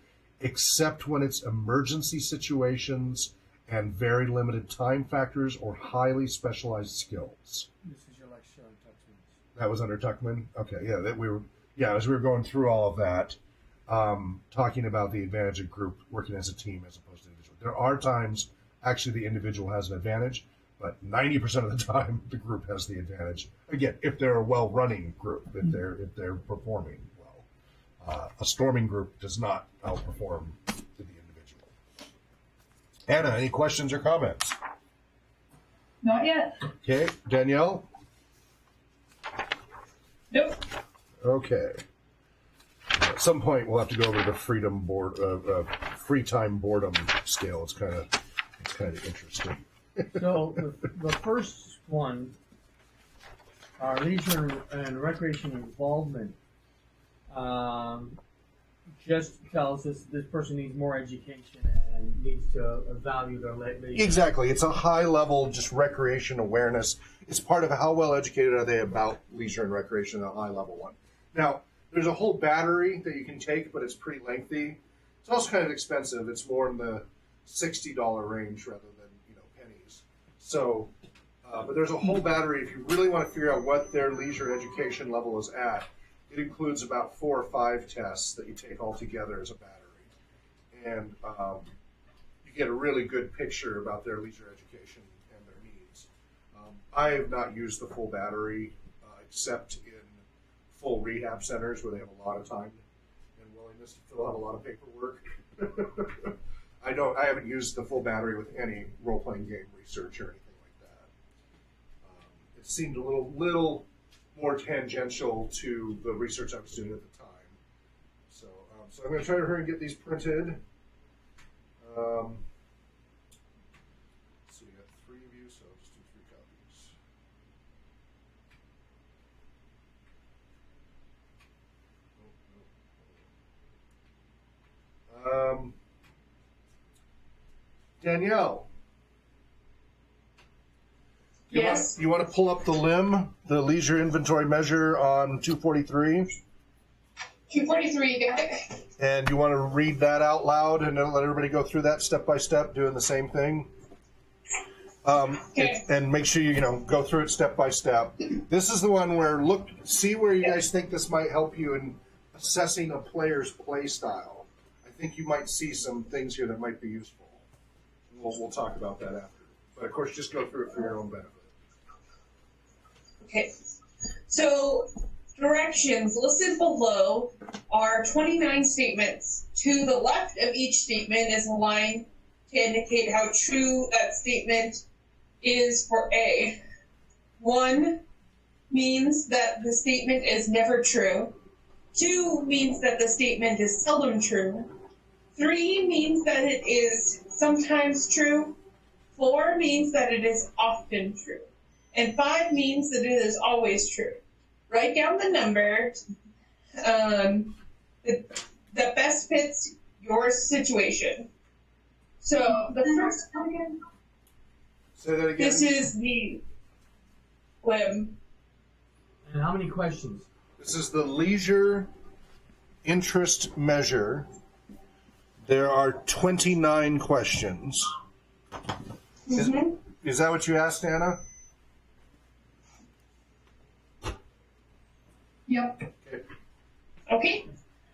S1: except when it's emergency situations and very limited time factors or highly specialized skills.
S2: This is your lecture on Tuckman.
S1: That was under Tuckman? Okay, as we were going through all of that, talking about the advantage of group working as a team as opposed to individual. There are times actually the individual has an advantage, but 90% of the time the group has the advantage. Again, if they're a well-running group, if they're performing well. A storming group does not outperform the individual. Anna, any questions or comments?
S5: Not yet.
S1: Okay, Danielle?
S4: Nope.
S1: Okay. At some point, we'll have to go over the free time boredom scale. It's kind of interesting.
S2: So the first one, our leisure and recreation involvement, just tells us this person needs more education and needs to value their leisure.
S1: Exactly. It's a high level, just recreation awareness. It's part of how well educated are they about leisure and recreation, a high level one. Now, there's a whole battery that you can take, but it's pretty lengthy. It's also kind of expensive. It's more in the $60 range rather than pennies. So, but there's a whole battery. If you really want to figure out what their leisure education level is at, it includes about 4 or 5 tests that you take all together as a battery. And you get a really good picture about their leisure education and their needs. I have not used the full battery except in full rehab centers where they have a lot of time and willingness to fill out a lot of paperwork. I haven't used the full battery with any role-playing game research or anything like that. It seemed a little more tangential to the research I was doing at the time. So I'm going to try to hurry and get these printed. So you got 3 of you, so I'll just do 3 copies. Danielle,
S4: Yes.
S1: You want to pull up the limb, the leisure inventory measure on 243,
S4: 243, got it.
S1: and you want to read that out loud and let everybody go through that step by step, doing the same thing.
S4: Okay.
S1: And make sure you go through it step by step. This is the one where see where you guys think this might help you in assessing a player's play style. I think you might see some things here that might be useful. We'll talk about that after. But of course, just go through it for your own benefit.
S4: Okay. So, directions listed below are 29 statements. To the left of each statement is a line to indicate how true that statement is for A. 1 means that the statement is never true. 2 means that the statement is seldom true. 3 means that it is sometimes true. 4 means that it is often true. And 5 means that it is always true. Write down the number that best fits your situation. So the first
S1: Say that again.
S4: This is the limb.
S2: And how many questions?
S1: This is the leisure interest measure. There are 29 questions.
S4: Mm-hmm.
S1: Is that what you asked, Anna?
S5: Yep.
S4: Okay.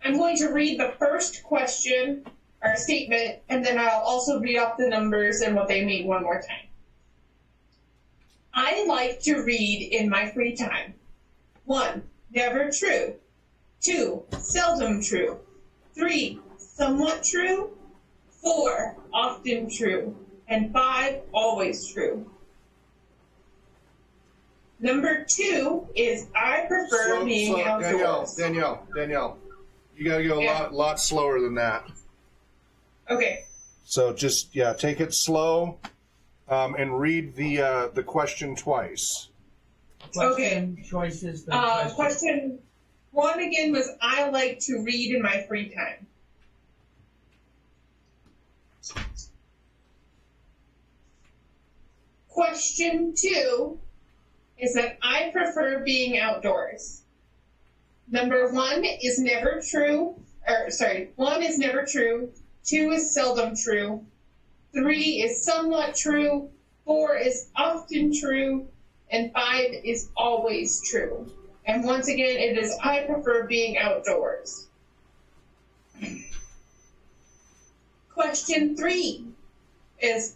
S4: I'm going to read the first question or statement, and then I'll also read off the numbers and what they mean one more time. I like to read in my free time. 1, never true. 2, seldom true. 3, somewhat true. 4, often true. And 5, always true. Number 2 is I prefer being outdoors.
S1: Danielle, you got to go a lot slower than that.
S4: Okay.
S1: So just take it slow, and read the question twice.
S2: Question choices.
S4: Question 1 again was I like to read in my free time. Question 2 is that I prefer being outdoors. Number 1 is never true, 1 is never true, 2 is seldom true, 3 is somewhat true, 4 is often true, and 5 is always true. And once again, it is I prefer being outdoors. Question 3 is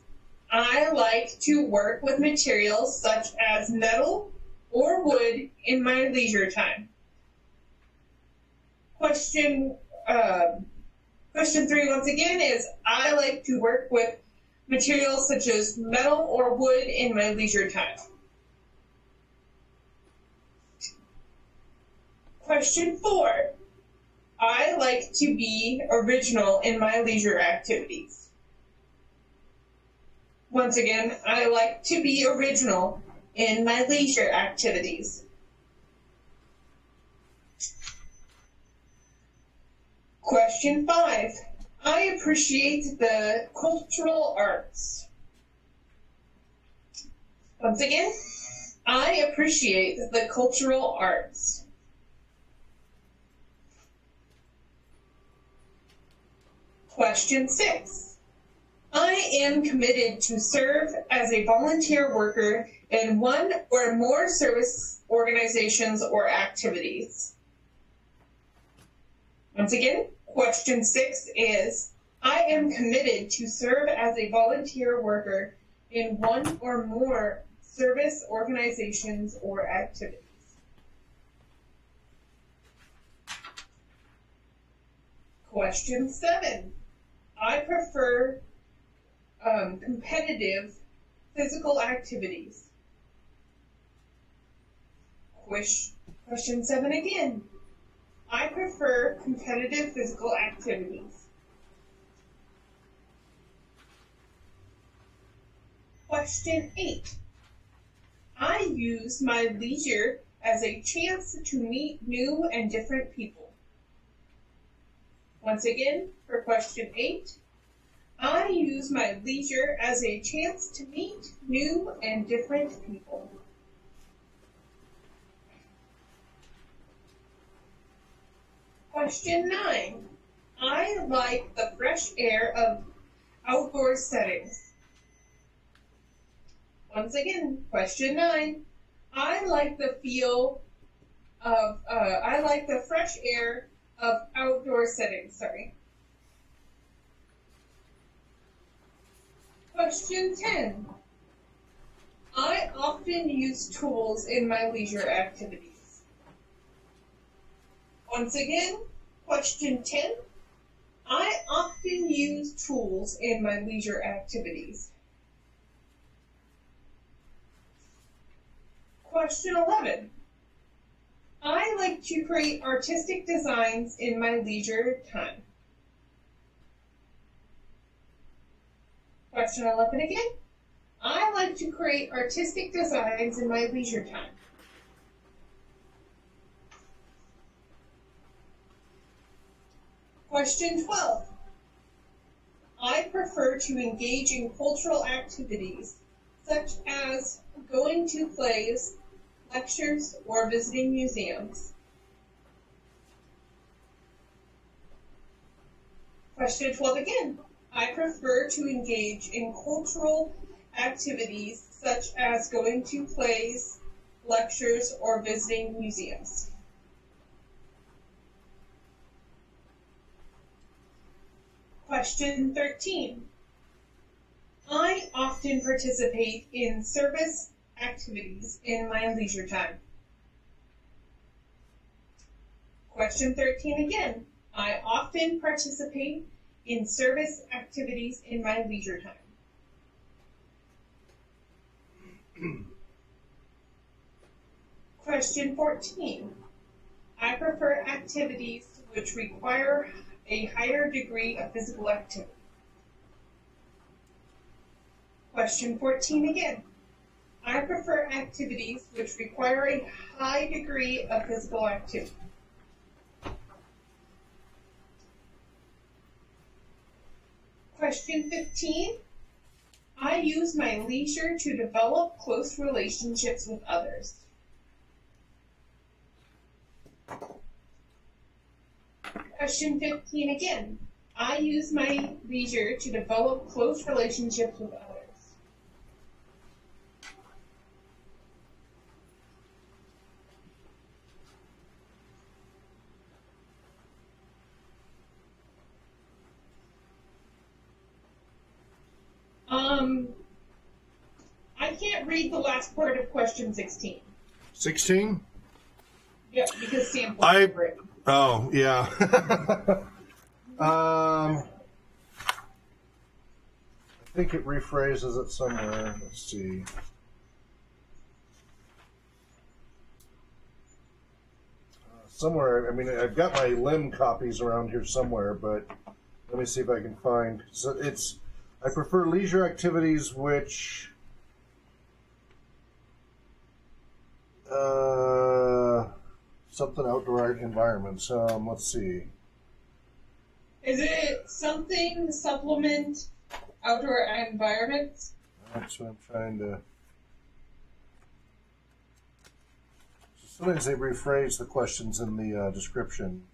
S4: I like to work with materials such as metal or wood in my leisure time. Question 3 once again is I like to work with materials such as metal or wood in my leisure time. Question 4, I like to be original in my leisure activities. Once again, I like to be original in my leisure activities. Question 5, I appreciate the cultural arts. Once again, I appreciate the cultural arts. Question 6, I am committed to serve as a volunteer worker in one or more service organizations or activities. Once again, question 6 is, I am committed to serve as a volunteer worker in one or more service organizations or activities. Question 7, I prefer competitive physical activities. Question 7 again. I prefer competitive physical activities. Question 8. I use my leisure as a chance to meet new and different people. Once again, for question 8, I use my leisure as a chance to meet new and different people. Question 9. I like the fresh air of outdoor settings. Once again, question 9. I like the feel of, I like the fresh air of outdoor settings, sorry. Question 10. I often use tools in my leisure activities. Once again, question 10. I often use tools in my leisure activities. Question 11. I like to create artistic designs in my leisure time. Question 11 again. I like to create artistic designs in my leisure time. Question 12. I prefer to engage in cultural activities, such as going to plays, lectures, or visiting museums. Question 12 again. I prefer to engage in cultural activities such as going to plays, lectures, or visiting museums. Question 13. I often participate in service activities in my leisure time. Question 13 again. I often participate in service activities in my leisure time. Question 14. I prefer activities which require a higher degree of physical activity. Question 14 again. I prefer activities which require a high degree of physical activity. Question 15. I use my leisure to develop close relationships with others. Question 15 again. I use my leisure to develop close relationships with others. I can't read the last part of question 16.
S1: 16?
S4: Yep, because Sam put it over it.
S1: Oh, yeah. I think it rephrases it somewhere. Let's see. Somewhere, I mean, I've got my limb copies around here somewhere, but let me see if I can find. So it's, I prefer leisure activities which something outdoor environments. Let's see.
S4: Is it something supplement outdoor environments?
S1: That's what I'm trying to. Sometimes they rephrase the questions in the description.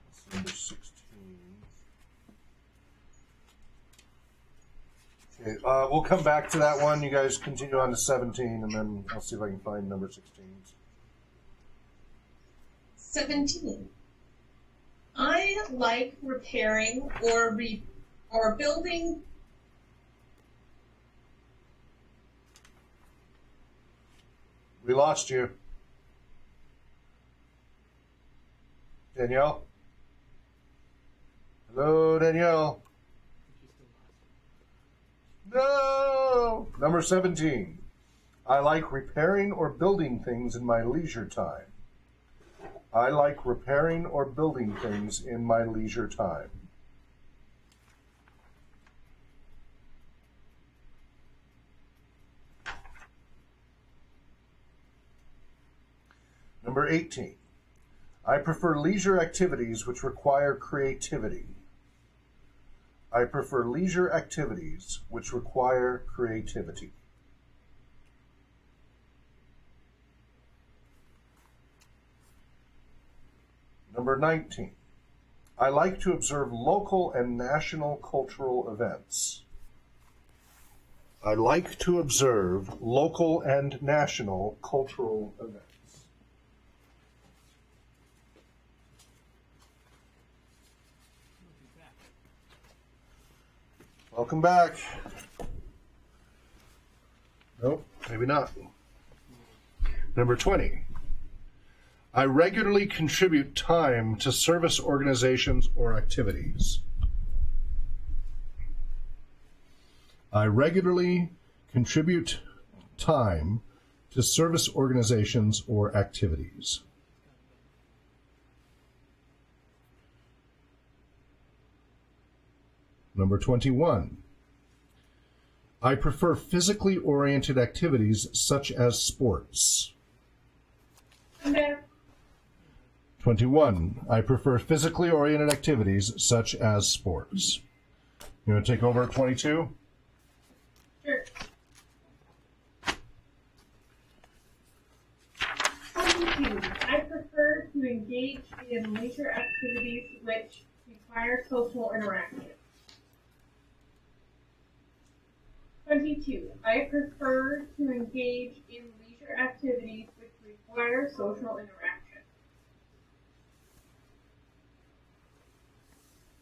S1: That's number 16. Okay, we'll come back to that one. You guys continue on to 17, and then I'll see if I can find number 16.
S4: 17. I like repairing or building.
S1: We lost you. Danielle? Hello, Danielle? No! Number 17. I like repairing or building things in my leisure time. I like repairing or building things in my leisure time. Number 18. I prefer leisure activities which require creativity. I prefer leisure activities which require creativity. Number 19. I like to observe local and national cultural events. I like to observe local and national cultural events. Welcome back. Nope, maybe not. Number 20. I regularly contribute time to service organizations or activities. I regularly contribute time to service organizations or activities. Number 21. I prefer physically oriented activities such as sports. 21. I prefer physically oriented activities such as sports. You want to take over at 22?
S3: Sure. 22. I prefer to engage in leisure activities which require social interaction. 22. I prefer to engage in leisure activities which require social interaction.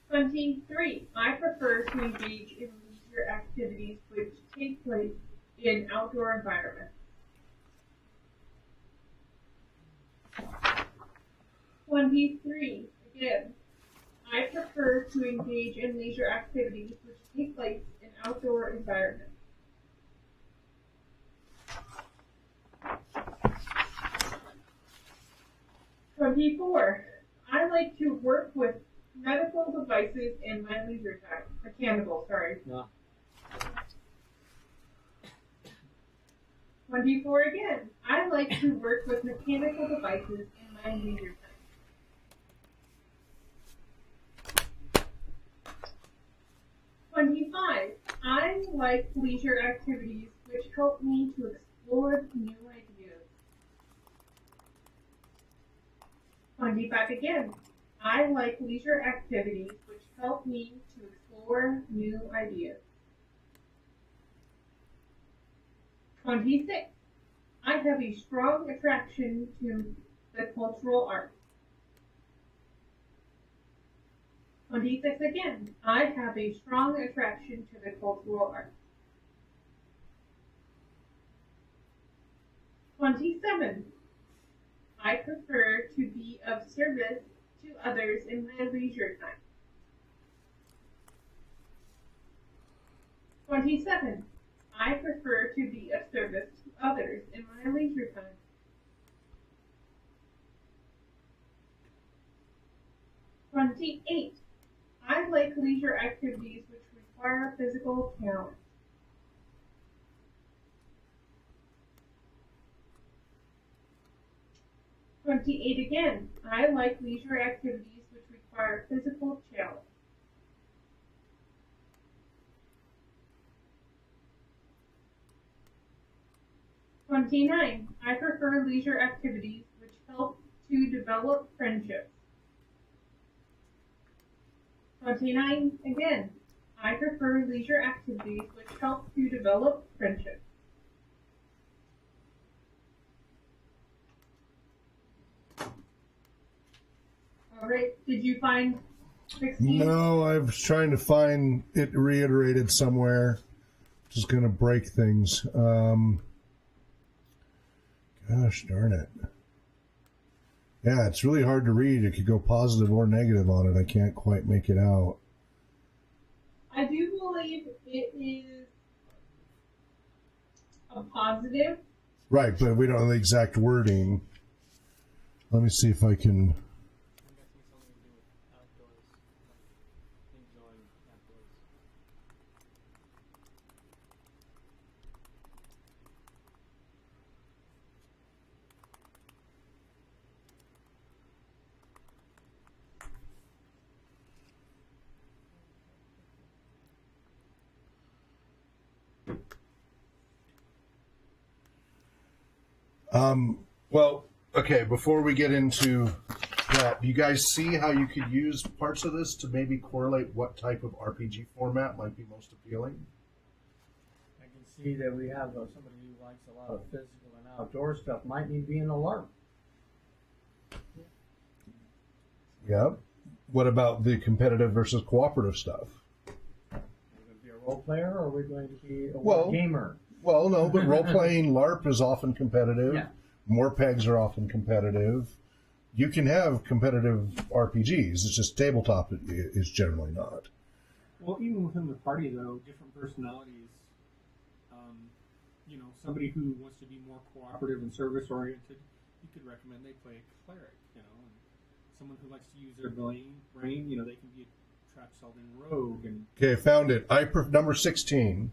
S3: 23. I prefer to engage in leisure activities which take place in outdoor environments. 23. Again, I prefer to engage in leisure activities which take place in outdoor environments. 24. I like to work with medical devices in my leisure time. Mechanical, sorry.
S2: No.
S3: 24 again. I like to work with mechanical devices in my leisure time. 25. I like leisure activities which help me to explore new ideas. 25 again. I like leisure activities which help me to explore new ideas. 26. I have a strong attraction to the cultural arts. 26 again. I have a strong attraction to the cultural arts. 27. I prefer to be of service to others in my leisure time. 27. I prefer to be of service to others in my leisure time. 28. I like leisure activities which require physical talent. 28 again. I like leisure activities which require physical challenge. 29. I prefer leisure activities which help to develop friendships. 29 again. I prefer leisure activities which help to develop friendships. All right. Did you find 16?
S1: No, I was trying to find it reiterated somewhere. Just going to break things. Gosh darn it. Yeah, it's really hard to read. It could go positive or negative on it. I can't quite make it out.
S3: I do believe it is a positive.
S1: Right, but we don't know the exact wording. Let me see if I can...
S7: I'm guessing something to do with outdoors, like enjoying outdoors.
S1: Well, okay, before we get into that, do you guys see how you could use parts of this to maybe correlate what type of RPG format might be most appealing?
S2: I can see that we have somebody who likes a lot of physical and outdoor stuff might need to be in the LARP.
S1: Yeah. What about the competitive versus cooperative stuff?
S2: Are we going to be a role player or are we going to be a
S1: Well,
S2: gamer?
S1: Well, no, but role-playing LARP is often competitive.
S2: Yeah.
S1: More pegs are often competitive. You can have competitive RPGs. It's just tabletop is generally not.
S6: Well, even within the party, though, different personalities. You know, somebody who wants to be more cooperative and service-oriented, you could recommend they play a cleric. You know, and someone who likes to use their brain, you know, they can be a trap-solving rogue. And
S1: Okay, found it. Number 16.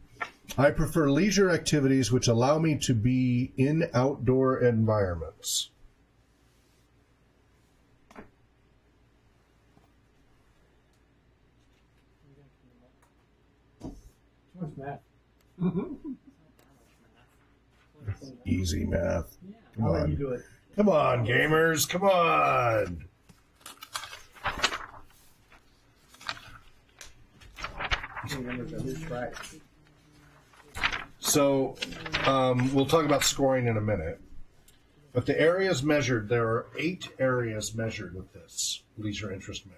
S1: I prefer leisure activities which allow me to be in outdoor environments.
S2: Too much math.
S1: Easy math. Come
S2: I'll let you
S1: on.
S2: do it.
S1: Come on, gamers. Come on.
S2: Numbers at least right.
S1: So, we'll talk about scoring in a minute. But the areas measured, there are 8 areas measured with this leisure interest measure.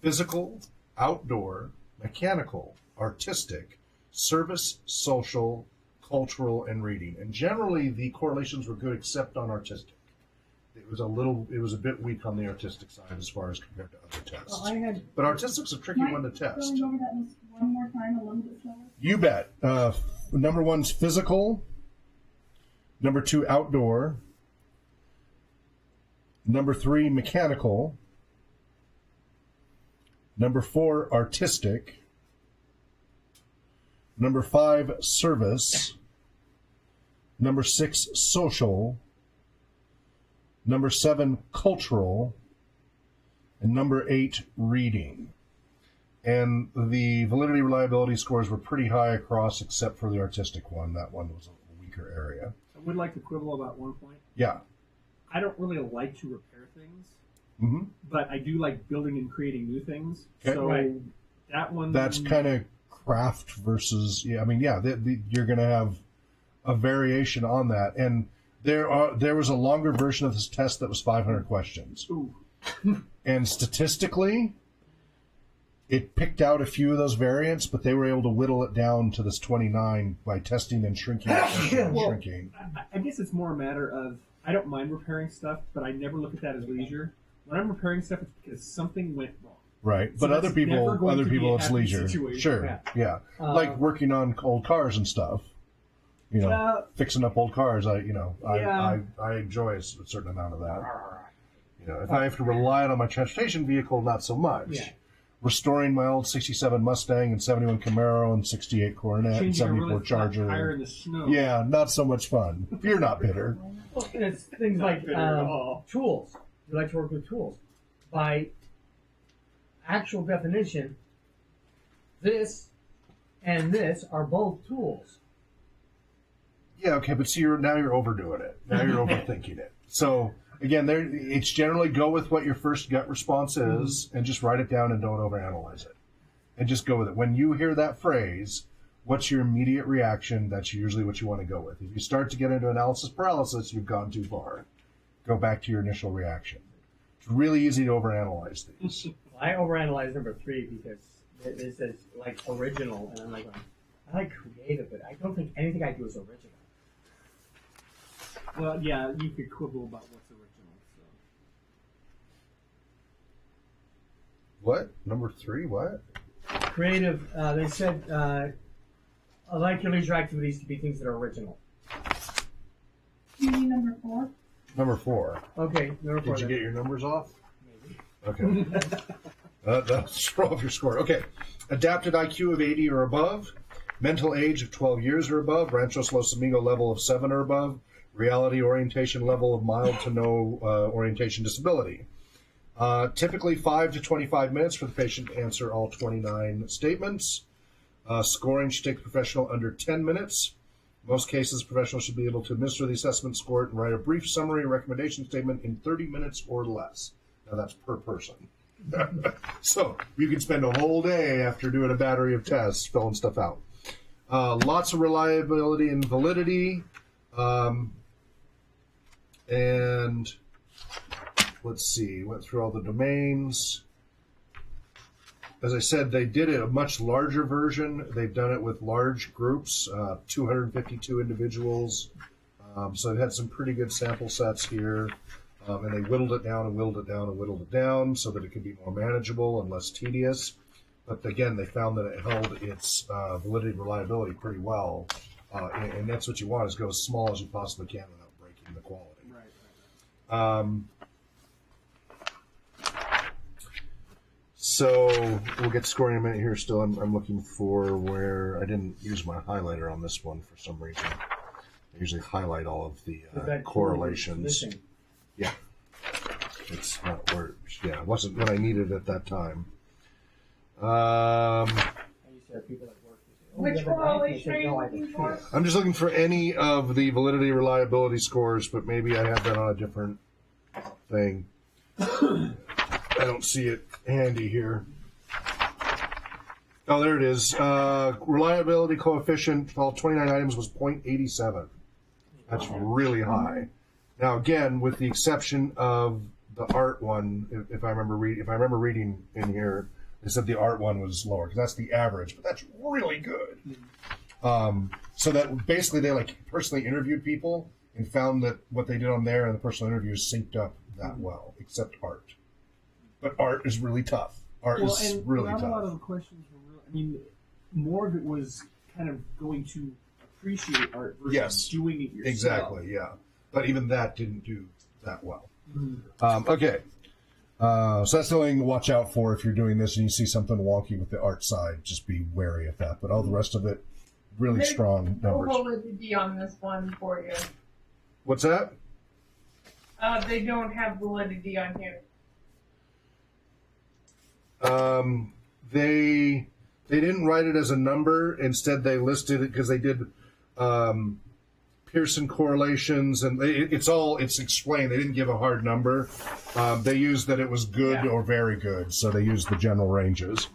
S1: Physical, outdoor, mechanical, artistic, service, social, cultural, and reading. And generally, the correlations were good except on artistic. It was a bit weak on the artistic side as far as compared to other tests.
S2: Well,
S1: But artistic's a tricky one to test.
S5: Going over that list one more time, a little bit slower.
S1: You bet. Number 1's physical. Number 2, outdoor. Number 3, mechanical. Number 4, artistic. Number 5, service. Number 6, social. Number 7, cultural. And number 8, reading. And the validity reliability scores were pretty high across except for the artistic one. That one was a weaker area.
S6: I would like to quibble about one point.
S1: Yeah.
S6: I don't really like to repair things,
S1: Mm-hmm.
S6: but I do like building and creating new things.
S1: Okay.
S6: So
S2: Right.
S6: that one.
S1: That's kind of craft versus, yeah, I mean, yeah, you're going to have a variation on that. And there was a longer version of this test that was 500 questions.
S6: Ooh.
S1: And statistically, it picked out a few of those variants, but they were able to whittle it down to this 29 by testing and shrinking and
S6: Well,
S1: shrinking.
S6: I guess it's more a matter of I don't mind repairing stuff, but I never look at that as leisure. When I'm repairing stuff, it's because something went wrong.
S1: Right,
S6: So
S1: but other
S6: that's never going to be a
S1: it's
S6: happy
S1: leisure.
S6: situation.
S1: Sure, yeah. Like working on old cars and stuff. You know, fixing up old cars. I enjoy a certain amount of that. You know, if I have to rely on my transportation vehicle, not so much.
S6: Yeah.
S1: Restoring my old '67 Mustang and '71 Camaro and '68 Coronet and
S6: Changing a
S1: '74
S6: really flat
S1: Charger.
S6: tire in the snow.
S1: Yeah, not so much fun. You're not bitter.
S2: Well, it's things
S6: Not
S2: like
S6: bitter at all.
S2: tools. You like to work with tools. By actual definition, this and this are both tools.
S1: Yeah, okay, but see, now you're overdoing it. Now you're overthinking it. So again, it's generally go with what your first gut response is, and just write it down and don't overanalyze it, and just go with it. When you hear that phrase, what's your immediate reaction? That's usually what you want to go with. If you start to get into analysis paralysis, you've gone too far. Go back to your initial reaction. It's really easy to overanalyze these.
S2: I overanalyze number 3 because it says like original, and I'm like, I like creative, but I don't think anything I do is original.
S6: Well, yeah, you could quibble about what's original. So.
S1: What? Number 3? What?
S2: Creative. They said I like your leisure activities to be things that are original.
S5: You mean number 4?
S1: Number 4.
S2: Okay, number 4.
S1: Did you
S2: then.
S1: get your numbers off?
S2: Maybe.
S1: Okay. That's throw off your score. Okay. Adapted IQ of 80 or above. Mental age of 12 years or above. Rancho Los Amigos level of 7 or above. Reality orientation level of mild to no orientation disability. Typically 5 to 25 minutes for the patient to answer all 29 statements. Scoring should take the professional under 10 minutes. Most cases, professionals should be able to administer the assessment score and write a brief summary recommendation statement in 30 minutes or less. Now that's per person. So you can spend a whole day after doing a battery of tests filling stuff out. Lots of reliability and validity. And let's see, went through all the domains. As I said, they did a much larger version. They've done it with large groups, 252 individuals. So they've had some pretty good sample sets here. And they whittled it down and whittled it down and whittled it down so that it could be more manageable and less tedious. But again, they found that it held its validity and reliability pretty well. And that's what you want, is go as small as you possibly can without breaking the quality. Right. So we'll get to scoring in a minute here. Still, I'm looking for where I didn't use my highlighter on this one for some reason. I usually highlight all of the correlations. Yeah, it's not where. Yeah, it wasn't what I needed at that time.
S3: Which correlation are you looking for?
S1: I'm just looking for any of the validity reliability scores, but maybe I have that on a different thing. I don't see it handy here. Oh, there it is. Reliability coefficient for all 29 items was 0.87. That's really high. Now, again, with the exception of the art one, if I remember reading in here, they said the art one was lower because that's the average, but that's really good. So that basically they personally interviewed people and found that what they did on there and the personal interviews synced up that well, except art. But art is really tough. Art is really tough.
S6: A lot of the questions were real. I mean, more of it was kind of going to appreciate art versus doing it yourself.
S1: Exactly, yeah. But even that didn't do that well. Okay. So that's the only thing to watch out for if you're doing this and you see something wonky with the art side. Just be wary of that. But all the rest of it, really strong numbers.
S3: No validity on this one for you.
S1: What's that?
S3: They don't have validity on here.
S1: They didn't write it as a number. Instead, they listed it because they did Pearson correlations, and it's explained. They didn't give a hard number. They used that it was good or very good, so they used the general ranges.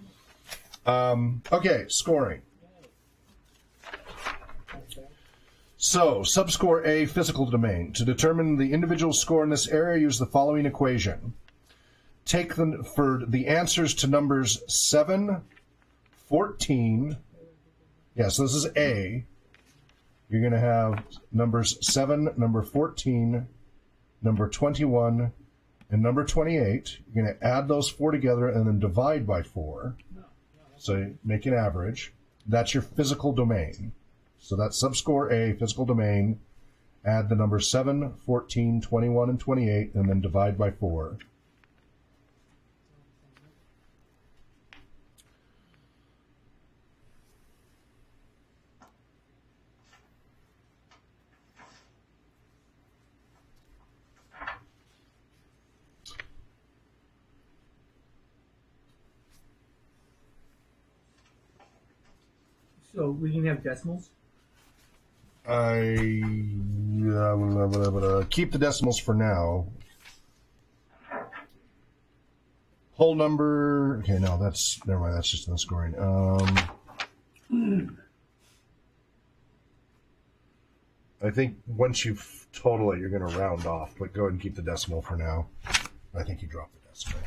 S1: Okay, scoring. So, subscore A, physical domain. To determine the individual score in this area, use the following equation. Take them for the answers to numbers 7, 14. Yeah, so this is A. You're going to have numbers 7, number 14, number 21, and number 28. You're going to add those four together and then divide by 4. So you make an average. That's your physical domain. So that's subscore A, physical domain. Add the numbers 7, 14, 21, and 28, and then divide by 4.
S2: So we can have decimals?
S1: Keep the decimals for now. Whole number. Okay, no, never mind. That's just in the scoring. I think once you total it, you're going to round off. But go ahead and keep the decimal for now. I think you dropped the decimal.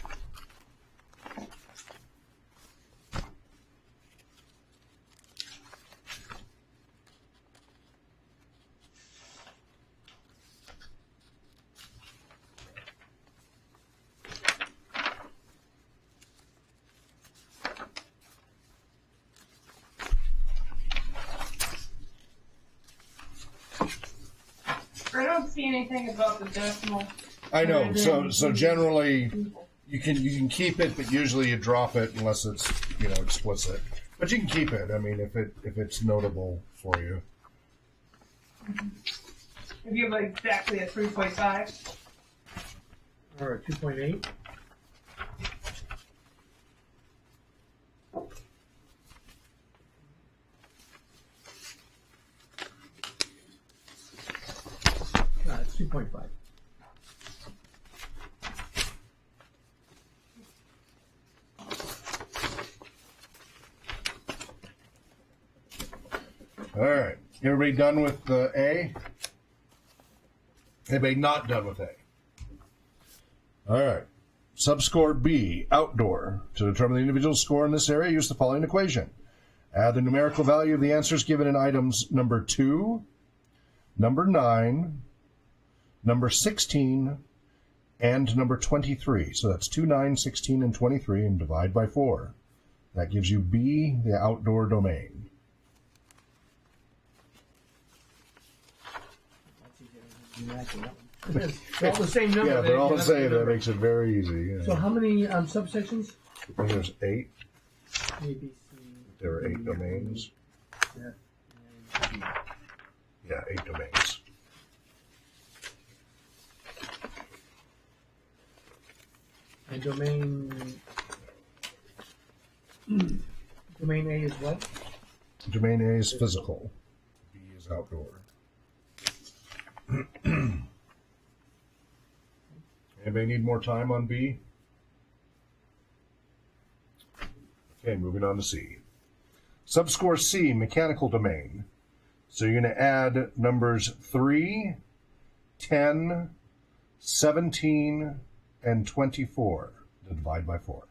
S3: I don't see anything about the decimal.
S1: I know. So generally, you can keep it, but usually you drop it unless it's explicit. But you can keep it. I mean, if it's notable for you.
S3: If you have exactly a 3.5.
S2: Or a 2.8. 2.5.
S1: All right. Everybody done with A? Anybody not done with A? All right. Subscore B, outdoor. To determine the individual score in this area, use the following equation. Add the numerical value of the answers given in items number 2, number 9, number 16, and number 23. So that's 2, 9, 16, and 23, and divide by 4. That gives you B, the outdoor domain.
S2: They're all the same number.
S1: Yeah, they're all the
S2: That's
S1: same. That
S2: number.
S1: makes it very easy. Yeah.
S2: So how many subsections?
S1: I think there's 8.
S2: A, B, C.
S1: There are 8 domains.
S2: Yeah.
S7: And B.
S1: Yeah, 8 domains.
S2: And domain A is what?
S1: Domain A is physical. B is outdoor. Anybody need more time on B? Okay, moving on to C. Subscore C, mechanical domain. So you're going to add numbers 3, 10, 17, and 24 to divide by 4.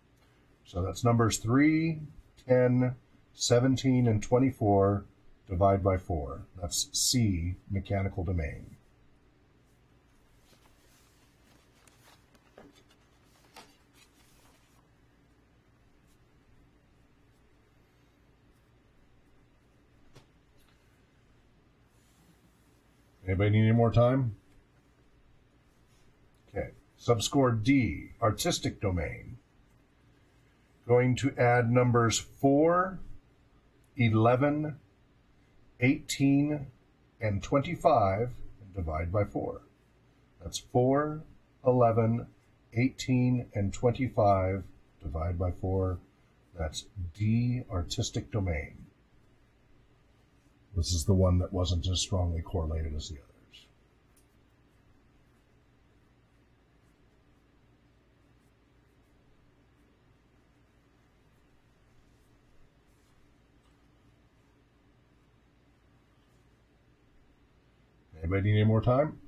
S1: So that's numbers 3, 10, 17, and 24 divide by 4. That's C, mechanical domain. Anybody need any more time? Okay. Subscore D, artistic domain. Going to add numbers 4, 11, 18, and 25 and divide by 4. That's 4, 11, 18, and 25 divide by 4. That's D, artistic domain. This is the one that wasn't as strongly correlated as the others. Anybody need any more time?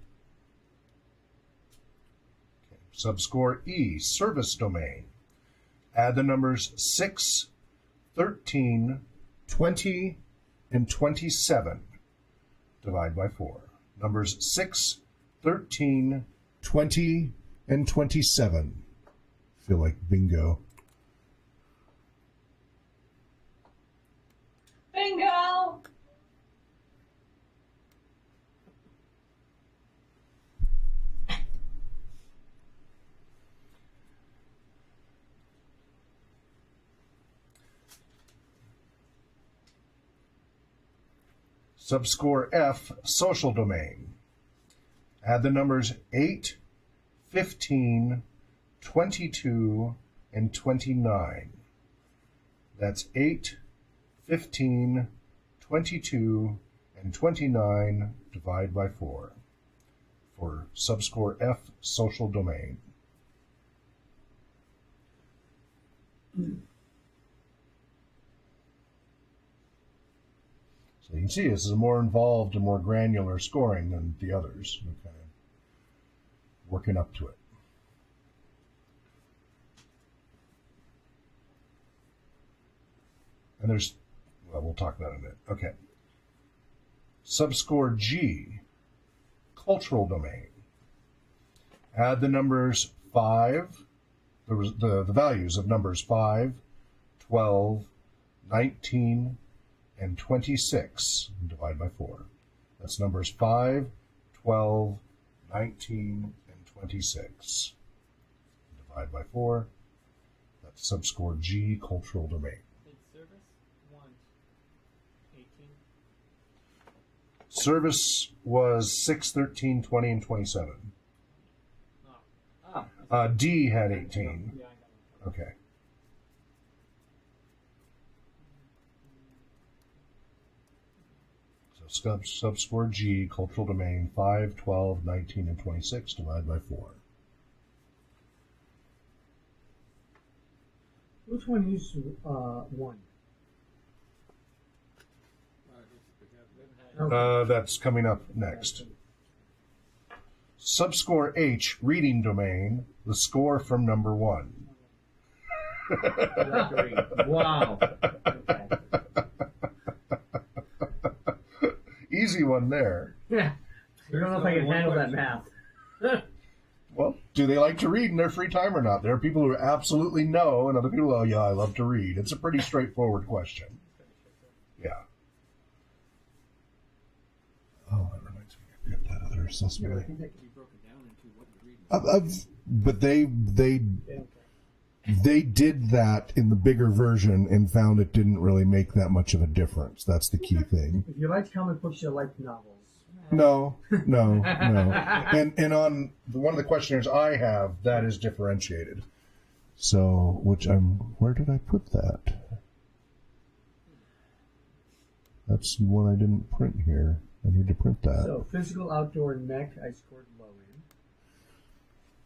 S1: Okay. Subscore E, service domain. Add the numbers 6, 13, 20, and 27. Divide by 4. Numbers 6, 13, 20, and 27. Feel like bingo.
S5: Bingo!
S1: Subscore F, social domain. Add the numbers 8, 15, 22, and 29. That's 8, 15, 22, and 29 divide by 4 for subscore F, social domain. So you can see this is a more involved and more granular scoring than the others. We're kind of working up to it. And there's, well, we'll talk about it in a minute. Okay. Subscore G, cultural domain. Add the numbers 5, the values of numbers 5, 12, 19, and 26, and divide by 4. That's numbers 5, 12, 19, and 26. Divide by 4. That's subscore G, cultural domain.
S7: Did service want 18?
S1: Service was 6, 13, 20, and 27. D had 18.
S7: Yeah, I know.
S1: Okay. So So subscore G, cultural domain, 5, 12, 19, and 26, divide by 4.
S2: Which one uses 1? Okay.
S1: That's coming up next. Subscore H, reading domain, the score from number 1.
S2: Wow. Okay.
S1: Easy one there.
S2: Yeah. I don't know if I can handle that math.
S1: Well, do they like to read in their free time or not? There are people who absolutely know, and other people, oh yeah, I love to read. It's a pretty straightforward question. Yeah. Oh, that reminds me. I got that other assessment.
S6: I think that can be broken down into what you're reading.
S1: But they did that in the bigger version and found it didn't really make that much of a difference. That's the key thing.
S2: If you like comic books, you like novels.
S1: No. And on one of the questionnaires I have, that is differentiated. So, where did I put that? That's one I didn't print here. I need to print that.
S2: So, physical, outdoor, and mech, I scored low in.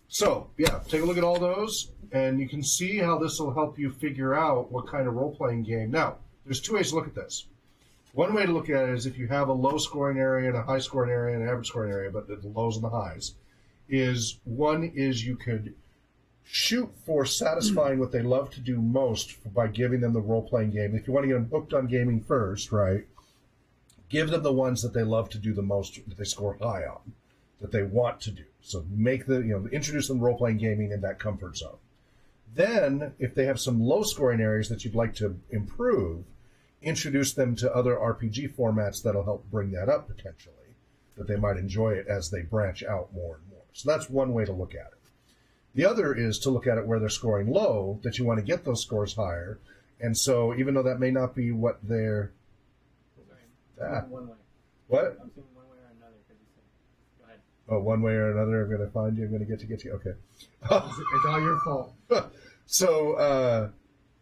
S1: So, yeah, take a look at all those, and you can see how this will help you figure out what kind of role-playing game. Now, there's 2 ways to look at this. One way to look at it is if you have a low-scoring area and a high-scoring area and an average-scoring area, but the lows and the highs, one is you could shoot for satisfying what they love to do most by giving them the role-playing game. If you want to get them hooked on gaming first, right, give them the ones that they love to do the most, that they score high on, that they want to do. So introduce them to role-playing gaming in that comfort zone. Then, if they have some low-scoring areas that you'd like to improve, introduce them to other RPG formats that'll help bring that up potentially, that they might enjoy it as they branch out more and more. So that's one way to look at it. The other is to look at it where they're scoring low, that you want to get those scores higher. And so even though that may not be what they're...
S7: One way.
S1: What?
S7: I'm saying one way or another because you said, go ahead.
S1: Oh, one way or another, I'm going to find you, I'm going to get you. Okay.
S2: It's all your fault.
S1: So,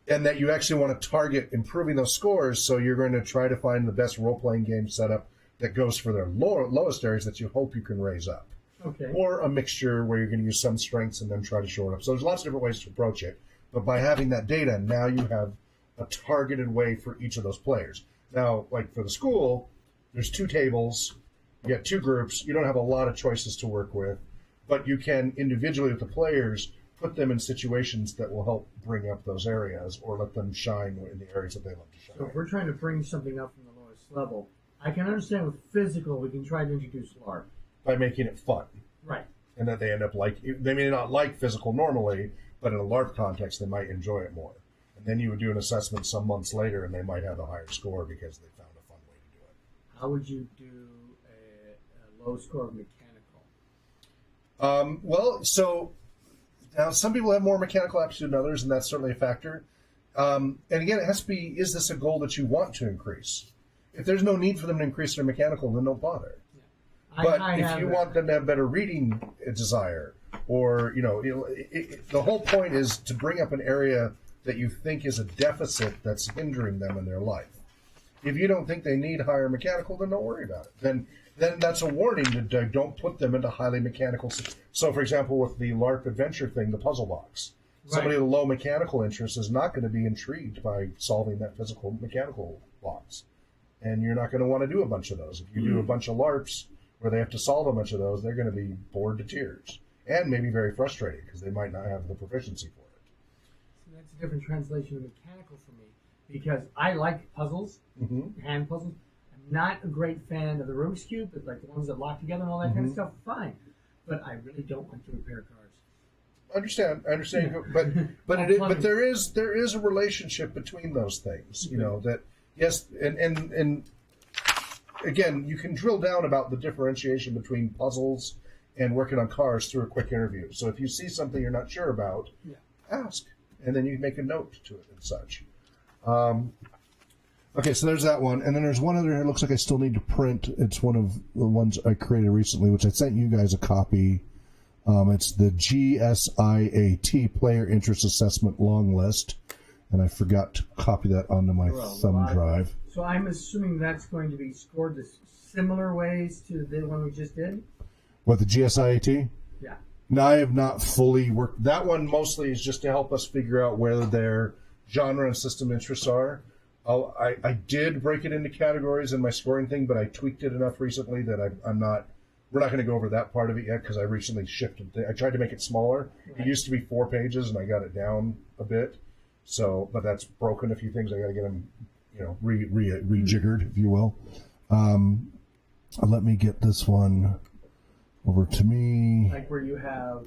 S1: and that you actually want to target improving those scores, so you're going to try to find the best role-playing game setup that goes for their lowest areas that you hope you can raise up.
S2: Okay.
S1: Or a mixture where you're going to use some strengths and then try to shore it up. So there's lots of different ways to approach it. But by having that data, now you have a targeted way for each of those players. Now, like for the school, there's 2 tables, you got 2 groups, you don't have a lot of choices to work with, but you can individually with the players put them in situations that will help bring up those areas or let them shine in the areas that they love to shine.
S2: So if we're trying to bring something up from the lowest level, I can understand with physical, we can try to introduce LARP.
S1: By making it fun.
S2: Right.
S1: And that they end up they may not like physical normally, but in a LARP context, they might enjoy it more. And then you would do an assessment some months later, and they might have a higher score because they found a fun way to do it.
S2: How would you do a low score of mechanical?
S1: Well, so now some people have more mechanical aptitude than others, and that's certainly a factor. And again, it has to be, is this a goal that you want to increase? If there's no need for them to increase their mechanical, then don't bother. But if you want them to have better reading desire, or, the whole point is to bring up an area that you think is a deficit that's hindering them in their life. If you don't think they need higher mechanical, then don't worry about it. Then that's a warning to don't put them into highly mechanical. So, for example, with the LARP adventure thing, the puzzle box, somebody with a low mechanical interest is not going to be intrigued by solving that physical mechanical box. And you're not going to want to do a bunch of those. If you do a bunch of LARPs where they have to solve a bunch of those, they're going to be bored to tears and maybe very frustrated because they might not have the proficiency for it.
S2: So that's a different translation of mechanical for me because I like puzzles, hand puzzles. I'm not a great fan of the Rubik's Cube, but like the ones that lock together and all that kind of stuff, fine. But I really don't like to repair cars.
S1: I understand, but there is a relationship between those things, that yes, and again, you can drill down about the differentiation between puzzles and working on cars through a quick interview. So if you see something you're not sure about, ask, and then you make a note to it and such. Okay, so there's that one, and then there's one other here. It looks like I still need to print. It's one of the ones I created recently, which I sent you guys a copy. It's the GSIAT Player Interest Assessment Long List, and I forgot to copy that onto my thumb drive.
S2: So I'm assuming that's going to be scored the similar ways to the one we just did?
S1: What, the GSIAT?
S2: Yeah.
S1: No, I have not fully worked. That one mostly is just to help us figure out where their genre and system interests are. I did break it into categories in my scoring thing, but I tweaked it enough recently that I'm not. We're not going to go over that part of it yet because I recently shifted. I tried to make it smaller. Right. It used to be 4 pages, and I got it down a bit. So, but that's broken a few things. I got to get them, rejiggered, if you will. Let me get this one over to me.
S2: Like where you have,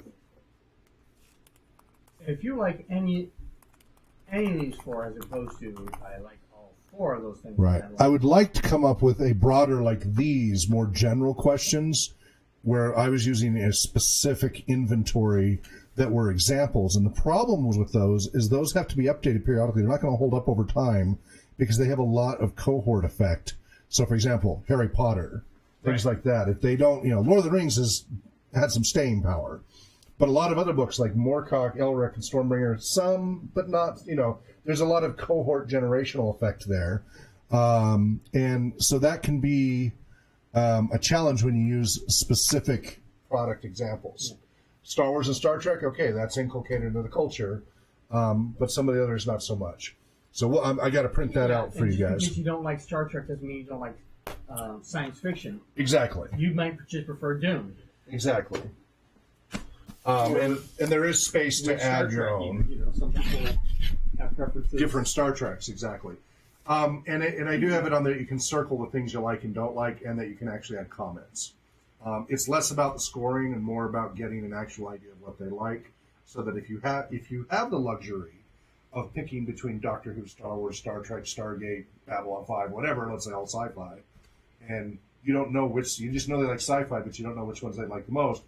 S2: if you like any of these 4 as opposed to I like all 4 of those things.
S1: Right. I would like to come up with a broader, like these, more general questions where I was using a specific inventory that were examples. And the problem with those is those have to be updated periodically. They're not going to hold up over time because they have a lot of cohort effect. So, for example, Harry Potter, things like that. If they don't, Lord of the Rings has had some staying power. But a lot of other books like Moorcock, Elric, and Stormbringer, some, but not, there's a lot of cohort generational effect there. And so that can be a challenge when you use specific product examples. Star Wars and Star Trek, okay, that's inculcated into the culture, but some of the others not so much. So I got to print that out for you guys.
S2: If you don't like Star Trek doesn't mean you don't like science fiction.
S1: Exactly.
S2: You might just prefer Dune.
S1: Exactly. And there is space to add your own.
S6: Some people have preferences.
S1: Different Star Treks, exactly. And I do have it on there. You can circle the things you like and don't like, and that you can actually add comments. It's less about the scoring and more about getting an actual idea of what they like, so that if you have the luxury of picking between Doctor Who, Star Wars, Star Trek, Stargate, Babylon 5, whatever, let's say all sci-fi, and you don't know you just know they like sci-fi, but you don't know which ones they like the most.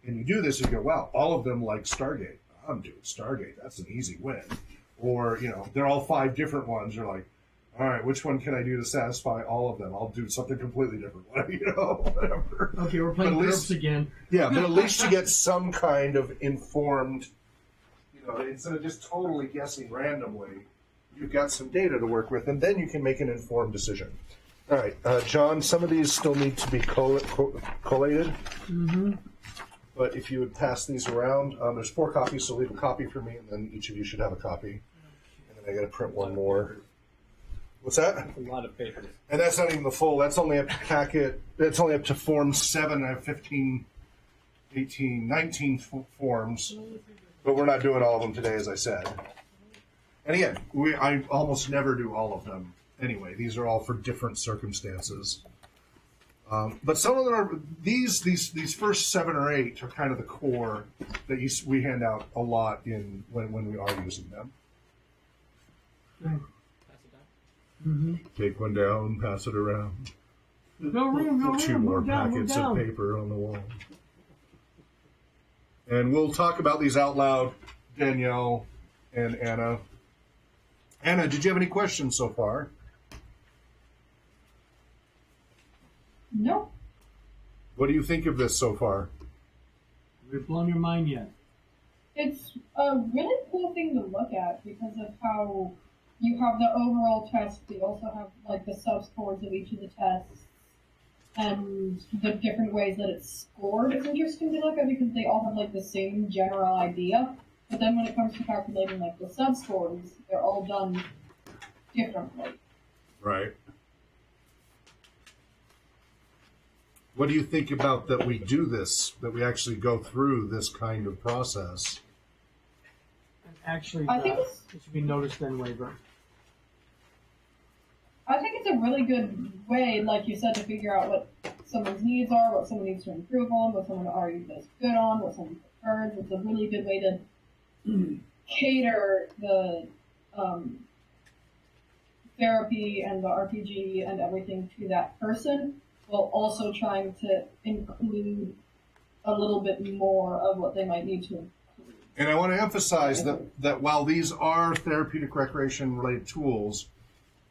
S1: And you do this, and you go, wow, all of them like Stargate. I'm doing Stargate. That's an easy win. Or, they're all 5 different ones. You're like, all right, which one can I do to satisfy all of them? I'll do something completely different. Whatever.
S2: Okay, we're playing groups again.
S1: Yeah, but at least you get some kind of informed, instead of just totally guessing randomly, you've got some data to work with, and then you can make an informed decision. All right, John, some of these still need to be collated.
S2: Mm-hmm.
S1: But if you would pass these around, there's 4 copies, so leave a copy for me, and then each of you should have a copy. And then I got to print one more. What's that?
S7: That's a lot of papers.
S1: And that's not even the full. That's only up to packet. That's only up to Form 7. I have 15, 18, 19 forms. But we're not doing all of them today, as I said. And again, I almost never do all of them anyway. These are all for different circumstances. But some of them are these first 7 or 8 are kind of the core that we hand out a lot in when we are using them.
S7: Pass it down.
S2: Mm-hmm.
S1: Take one down, pass it around.
S2: No
S1: 2 more packets of paper on the wall. And we'll talk about these out loud, Danielle and Anna. Anna, did you have any questions so far?
S5: No.
S1: What do you think of this so far?
S2: Have you blown your mind yet?
S5: It's a really cool thing to look at because of how you have the overall test, but you also have like the sub-scores of each of the tests, and the different ways that it's scored is interesting to look at because they all have like the same general idea, but then when it comes to calculating like the sub-scores, they're all done differently.
S1: Right. What do you think about that we do this, that we actually go through this kind of process?
S2: And actually,
S5: I think
S2: it should be noticed then waiver.
S5: I think it's a really good way, like you said, to figure out what someone's needs are, what someone needs to improve on, what someone already does good on, what someone prefers. It's a really good way to cater the therapy and the RPG and everything to that person, while also trying to include a little bit more of what they might need to include.
S1: And I want to emphasize that while these are therapeutic recreation related tools,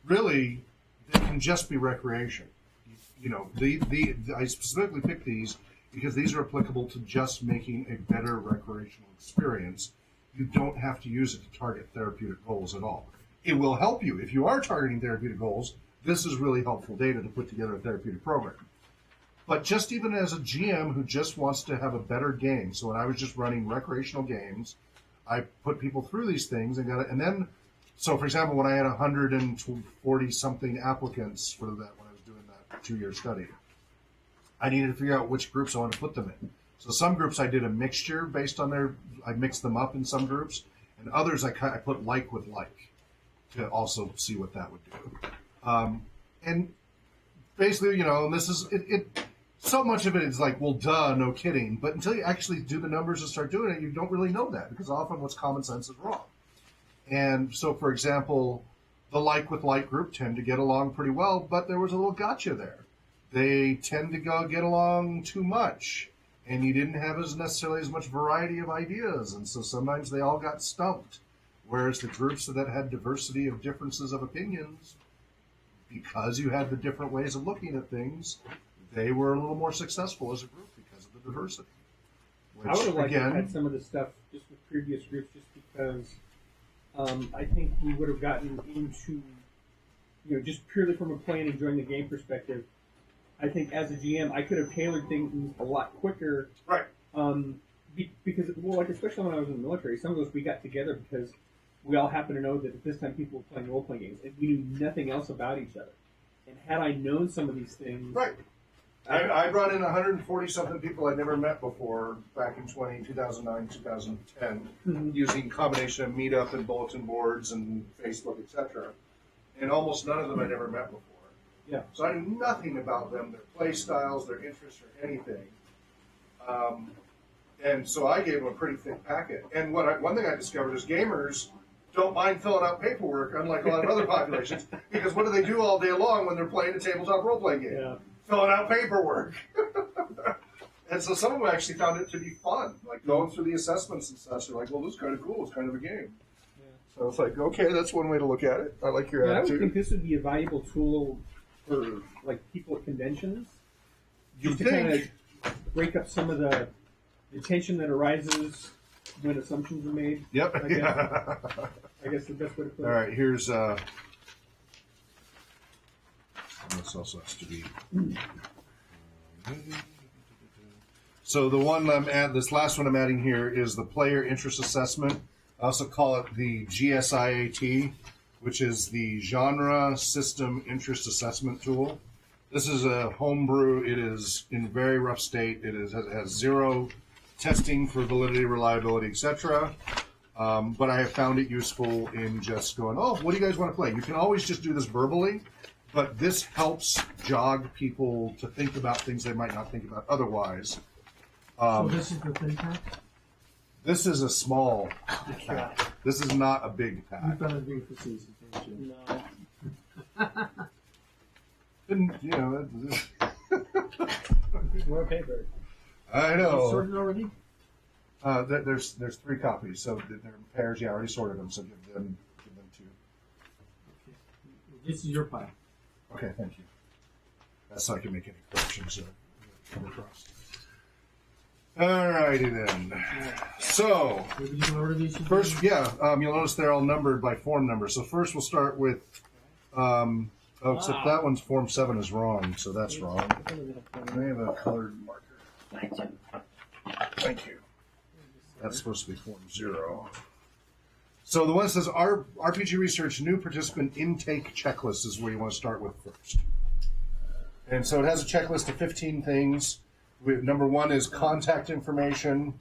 S1: really they can just be recreation. I specifically picked these because these are applicable to just making a better recreational experience. You don't have to use it to target therapeutic goals at all. It will help you if you are targeting therapeutic goals. this is really helpful data to put together a therapeutic program. But just even as a GM who just wants to have a better game, so when I was just running recreational games, I put people through these things and got it. And then, so for example, when I had 140 something applicants for that, when I was doing that 2-year study, I needed to figure out which groups I wanted to put them in. So some groups I did a mixture based on I mixed them up in some groups, and others I put like with like to also see what that would do. And basically, and this is it. So much of it is like, well, duh, no kidding. But until you actually do the numbers and start doing it, you don't really know that, because often what's common sense is wrong. And so, for example, the like with like group tend to get along pretty well, but there was a little gotcha there. They tend to get along too much, and you didn't have necessarily as much variety of ideas, and so sometimes they all got stumped. Whereas the groups that had diversity of differences of opinions, because you had the different ways of looking at things, they were a little more successful as a group because of the diversity. Which,
S6: I would have liked to
S1: again,
S6: have had some of the stuff just with previous groups, just because I think we would have gotten into, just purely from a playing and enjoying the game perspective. I think as a GM, I could have tailored things a lot quicker.
S1: Right.
S6: Because, especially when I was in the military, some of us, we got together because we all happened to know that at this time people were playing role-playing games, and we knew nothing else about each other. And had I known some of these things...
S1: Right. I brought in 140-something people I'd never met before back in 2009, 2010, using combination of Meetup and bulletin boards and Facebook, etc. And almost none of them I'd ever met before.
S6: Yeah.
S1: So I knew nothing about them, their play styles, their interests, or anything. And so I gave them a pretty thick packet. And one thing I discovered is gamers don't mind filling out paperwork, unlike a lot of other populations, because what do they do all day long when they're playing a tabletop role-playing game? Yeah. Filling out paperwork. And so some of them actually found it to be fun, like going through the assessments and such. They're like, well, this is kind of cool. It's kind of a game. Yeah. So it's like, okay, that's one way to look at it. I like your attitude.
S6: I would think this would be a valuable tool for people at conventions.
S1: You
S6: to kind of break up some of the tension that arises when assumptions are made.
S1: Yep.
S6: I guess the best way to put it.
S1: All right, here's this also has to be. So the one this last one I'm adding here is the player interest assessment. I also call it the GSIAT, which is the Genre System Interest Assessment Tool. This is a homebrew. It is in very rough state. It has zero testing for validity, reliability, etc. But I have found it useful in just going, oh, what do you guys want to play? You can always just do this verbally, but this helps jog people to think about things they might not think about otherwise.
S2: So this is the thin pack?
S1: This is a small pack. This is not a big pack.
S2: You thought it'd be for season, didn't you?
S7: No.
S1: And,
S2: More paper.
S1: I know.
S2: You sorted already?
S1: There's 3 copies, so they're in pairs. Yeah, I already sorted them, so give them 2.
S2: Okay. This is your pile.
S1: Okay, thank you. That's so I can make any corrections come across. Alrighty then. So first, you'll notice they're all numbered by form number. So first we'll start with. Except that one's form 7 is wrong, so that's wrong. I have a colored marker. Thank you. That's supposed to be form 0. So the one that says RPG Research New Participant Intake Checklist is where you want to start with first. And so it has a checklist of 15 things. Number 1 is contact information.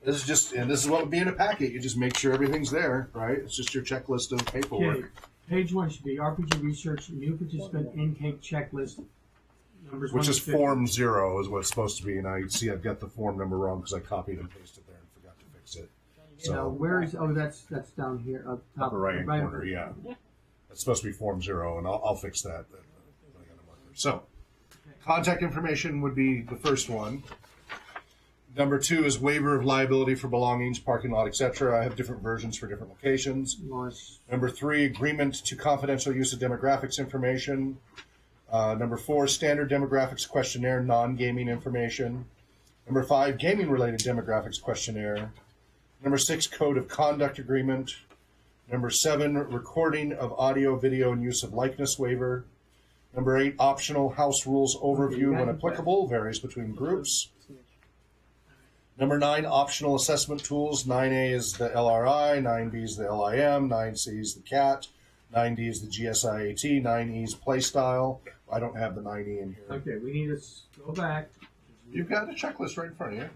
S1: This is what would be in a packet. You just make sure everything's there, right? It's just your checklist of paperwork.
S2: Okay. Page 1 should be RPG Research New Participant Intake Checklist. Numbers
S1: Which
S2: 1
S1: is
S2: to 50.
S1: form 0 is what it's supposed to be, and I've got the form number wrong because I copied and pasted there and forgot to fix it.
S2: So where is? Oh, that's down here up top.
S1: Upper right hand corner, yeah. It's supposed to be form 0, and I'll fix that. So, contact information would be the first one. Number 2 is waiver of liability for belongings, parking lot, etc. I have different versions for different locations.
S2: Nice.
S1: Number 3, agreement to confidential use of demographics information. Number 4, standard demographics questionnaire, non-gaming information. Number 5, gaming-related demographics questionnaire. Number 6, code of conduct agreement. Number 7, recording of audio, video, and use of likeness waiver. Number 8, optional house rules overview when applicable, varies between groups. Number 9, optional assessment tools. 9A is the LRI, 9B is the LIM, 9C is the CAT, 9D is the GSIAT, 9E is playstyle. I don't have the 9E in here.
S2: Okay, we need to go back.
S1: You've got a checklist right in front of you.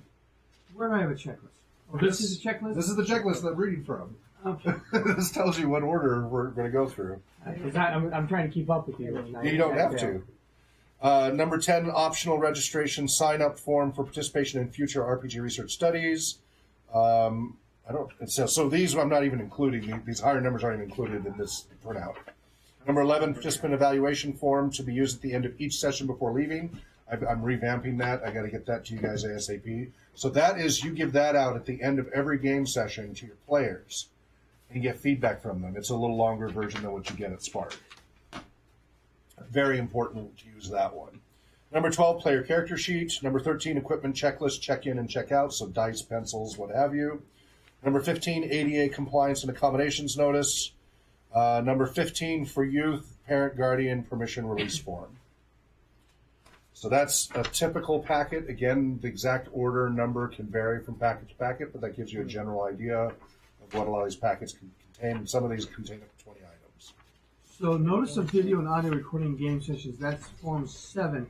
S2: Where do I have a checklist? Oh, this is a checklist?
S1: This is the checklist that I'm reading from.
S2: Okay.
S1: This tells you what order we're going to go through.
S2: I'm trying to keep up with you.
S1: You don't have to. Number 10, optional registration sign-up form for participation in future RPG research studies. So these I'm not even including. These higher numbers aren't even included in this printout. Number 11, participant evaluation form to be used at the end of each session before leaving. I'm revamping that. I got to get that to you guys ASAP. So that is, you give that out at the end of every game session to your players and get feedback from them. It's a little longer version than what you get at Spark. Very important to use that one. Number 12, player character sheet. Number 13, equipment checklist, check-in and check-out, so dice, pencils, what have you. Number 15, ADA compliance and accommodations notice. Number 15, for youth, parent, guardian, permission release form. So that's a typical packet. Again, the exact order number can vary from packet to packet, but that gives you a general idea of what a lot of these packets can contain. Some of these contain up to 20 items.
S2: So notice of video and audio recording game sessions, that's Form 7.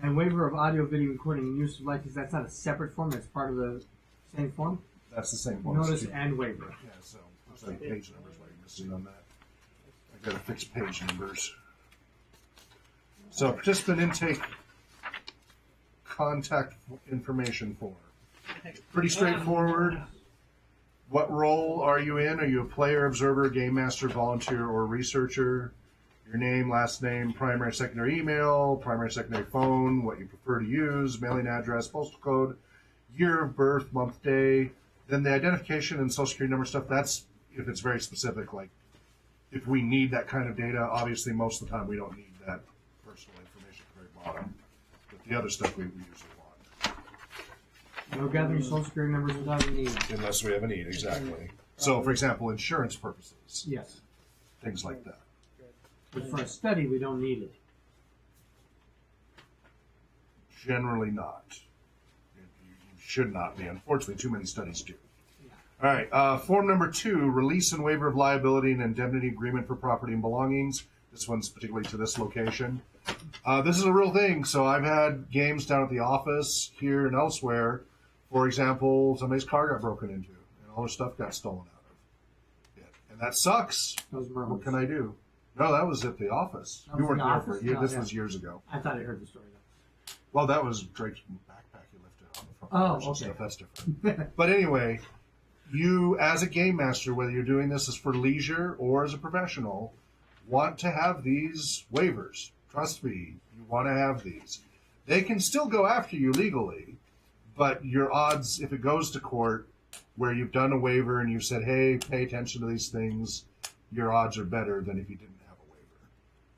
S2: And waiver of audio, video recording and use of likeness, that's not a separate form, that's part of the same form?
S1: That's the same one.
S2: Notice and waiver.
S1: Yeah, so looks like page numbers what you're missing on that. I got to fix page numbers. So participant intake contact information form. Pretty straightforward. What role are you in? Are you a player, observer, game master, volunteer, or researcher? Your name, last name, primary, secondary email, primary, secondary phone, what you prefer to use, mailing address, postal code, year of birth, month, day. Then the identification and social security number stuff, that's if it's very specific. Like if we need that kind of data, obviously most of the time we don't need that personal information at the very bottom. But the other stuff we usually want.
S2: No gathering social security numbers without a need.
S1: Unless we have a need, exactly. So, for example, insurance purposes.
S2: Yes.
S1: Things like that.
S2: But for a study, we don't need it.
S1: Generally not. You should not be. Unfortunately, too many studies do. Yeah. All right. Form number 2, release and waiver of liability and indemnity agreement for property and belongings. This one's particularly to this location. This is a real thing. So I've had games down at the office here and elsewhere. For example, somebody's car got broken into and all their stuff got stolen out of it. And that sucks. What can I do? No, that was at the office. You weren't there for it. This was years ago.
S2: I thought I heard the story, though.
S1: Well, that was Drake's backpack he lifted on the front porch and stuff. That's different. But anyway, you, as a game master, whether you're doing this as for leisure or as a professional, want to have these waivers. Trust me, you want to have these. They can still go after you legally, but your odds, if it goes to court, where you've done a waiver and you've said, hey, pay attention to these things, your odds are better than if you didn't have a waiver.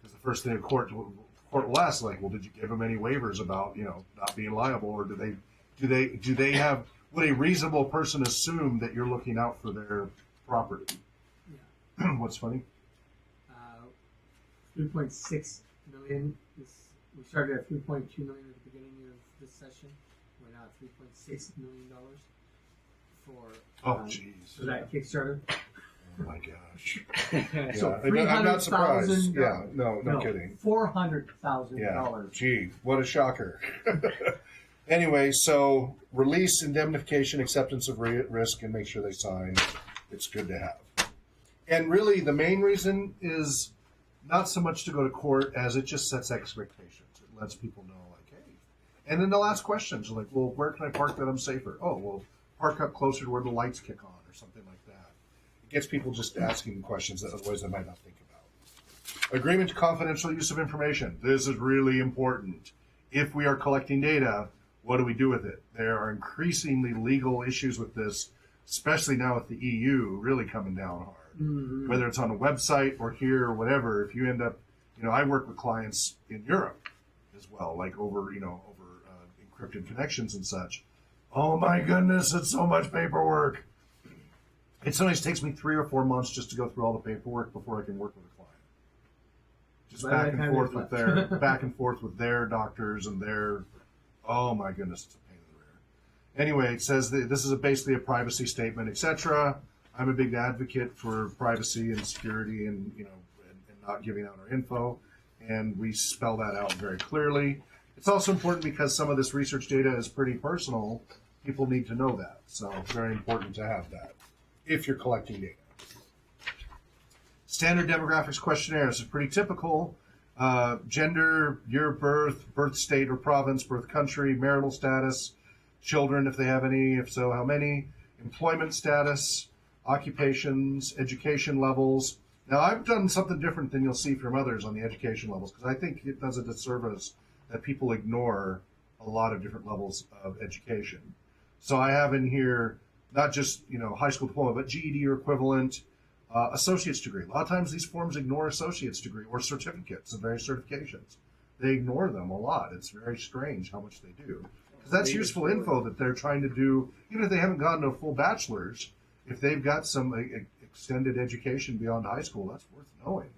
S1: Because the first thing a court will ask, like, well, did you give them any waivers about, not being liable, or do they have? Would a reasonable person assume that you're looking out for their property? Yeah. What's funny?
S2: 3.6 million. We started at 3.2 million at the beginning of this session. We're now at $3.6 million for that Kickstarter.
S1: Oh my gosh!
S2: So
S1: I'm not surprised.
S2: Yeah,
S1: no kidding.
S2: $400,000.
S1: Yeah. Gee, what a shocker! Anyway, so release, indemnification, acceptance of risk, and make sure they sign. It's good to have. And really, the main reason is not so much to go to court as it just sets expectations. It lets people know, like, hey. And then they'll ask questions like, well, where can I park that I'm safer? Oh, well, park up closer to where the lights kick on or something like that. It gets people just asking questions that otherwise they might not think about. Agreement to confidential use of information. This is really important. If we are collecting data, what do we do with it? There are increasingly legal issues with this, especially now with the EU really coming down hard. Mm-hmm. Whether it's on a website or here or whatever, if you end up, I work with clients in Europe as well, like over encrypted connections and such. Oh my goodness, it's so much paperwork. It sometimes takes me 3 or 4 months just to go through all the paperwork before I can work with a client. Just back and forth with their doctors and their, oh my goodness, it's a pain in the rear. Anyway, it says that this is basically a privacy statement, etc. I'm a big advocate for privacy and security and and not giving out our info, and we spell that out very clearly. It's also important because some of this research data is pretty personal. People need to know that, so it's very important to have that if you're collecting data. Standard demographics questionnaire. This is pretty typical. Gender, year of birth, birth state or province, birth country, marital status, children if they have any, if so, how many, employment status, occupations, education levels. Now, I've done something different than you'll see from others on the education levels because I think it does a disservice that people ignore a lot of different levels of education. So I have in here not just high school diploma, but GED or equivalent, associate's degree. A lot of times these forms ignore associate's degree or certificates and various certifications. They ignore them a lot. It's very strange how much they do. Because that's useful info that they're trying to do, even if they haven't gotten a full bachelor's. If they've got some extended education beyond high school, that's worth knowing.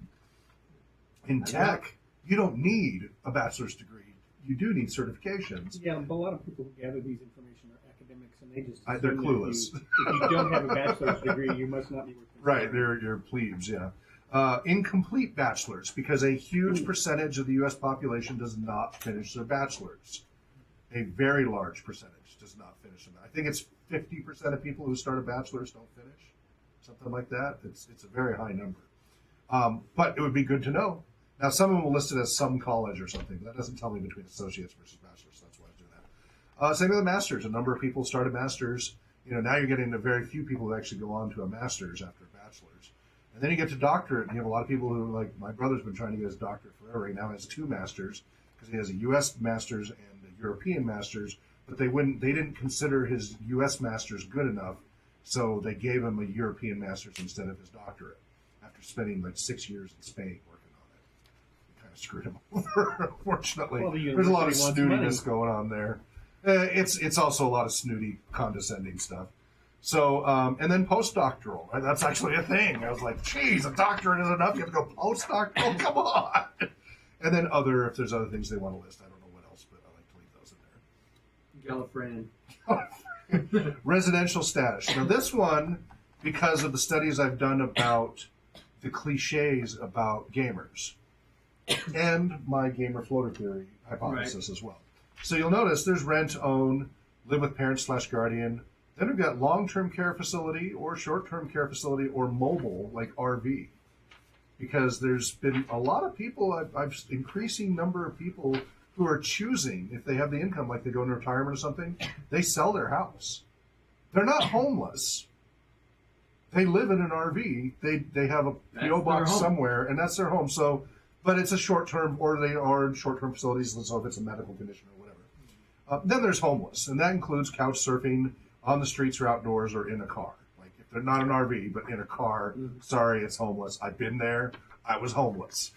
S1: In tech, you don't need a bachelor's degree. You do need certifications.
S6: Yeah, but a lot of people who gather these information are academics, and they just
S1: they're clueless.
S6: If you don't have a bachelor's degree, you must not be working.
S1: Right, they're plebes, yeah. Incomplete bachelor's, because a huge percentage of the U.S. population does not finish their bachelor's. A very large percentage does not finish them. I think it's 50% of people who start a bachelor's don't finish, something like that. It's a very high number. But it would be good to know. Now, some of them will list it as some college or something, but that doesn't tell me between associates versus bachelor's. That's why I do that. Same with the master's. A number of people start a master's. Now you're getting to very few people who actually go on to a master's after a bachelor's. And then you get to doctorate, and you have a lot of people who, like my brother's been trying to get his doctorate forever. He now has 2 masters because he has a U.S. master's and a European master's, but they didn't consider his U.S. master's good enough, so they gave him a European master's instead of his doctorate after spending like 6 years in Spain working on it. It kind of screwed him over, unfortunately.
S6: Well,
S1: there's a lot of snootiness going on there. It's also a lot of snooty, condescending stuff. So, and then postdoctoral, right? That's actually a thing. I was like, geez, a doctorate is enough. You have to go postdoctoral? Come on. And then if there's other things they want to list. I don't know what else, but I like to leave those in there.
S6: Gallifreyan.
S1: Residential status. Now, this one, because of the studies I've done about the cliches about gamers and my gamer floater theory hypothesis as well. So you'll notice there's rent, own, live with parent/guardian. Then we've got long-term care facility or short-term care facility or mobile, like RV. Because there's been a lot of people, I've increasing number of people who are choosing, if they have the income, like they go into retirement or something, they sell their house. They're not homeless. They live in an RV. They have a PO box somewhere, and that's their home. So, but it's a short-term, or they are in short-term facilities, so if it's a medical condition or whatever. Then there's homeless, and that includes couch surfing on the streets or outdoors or in a car. Like if they're not an RV, but in a car, sorry, it's homeless. I've been there. I was homeless.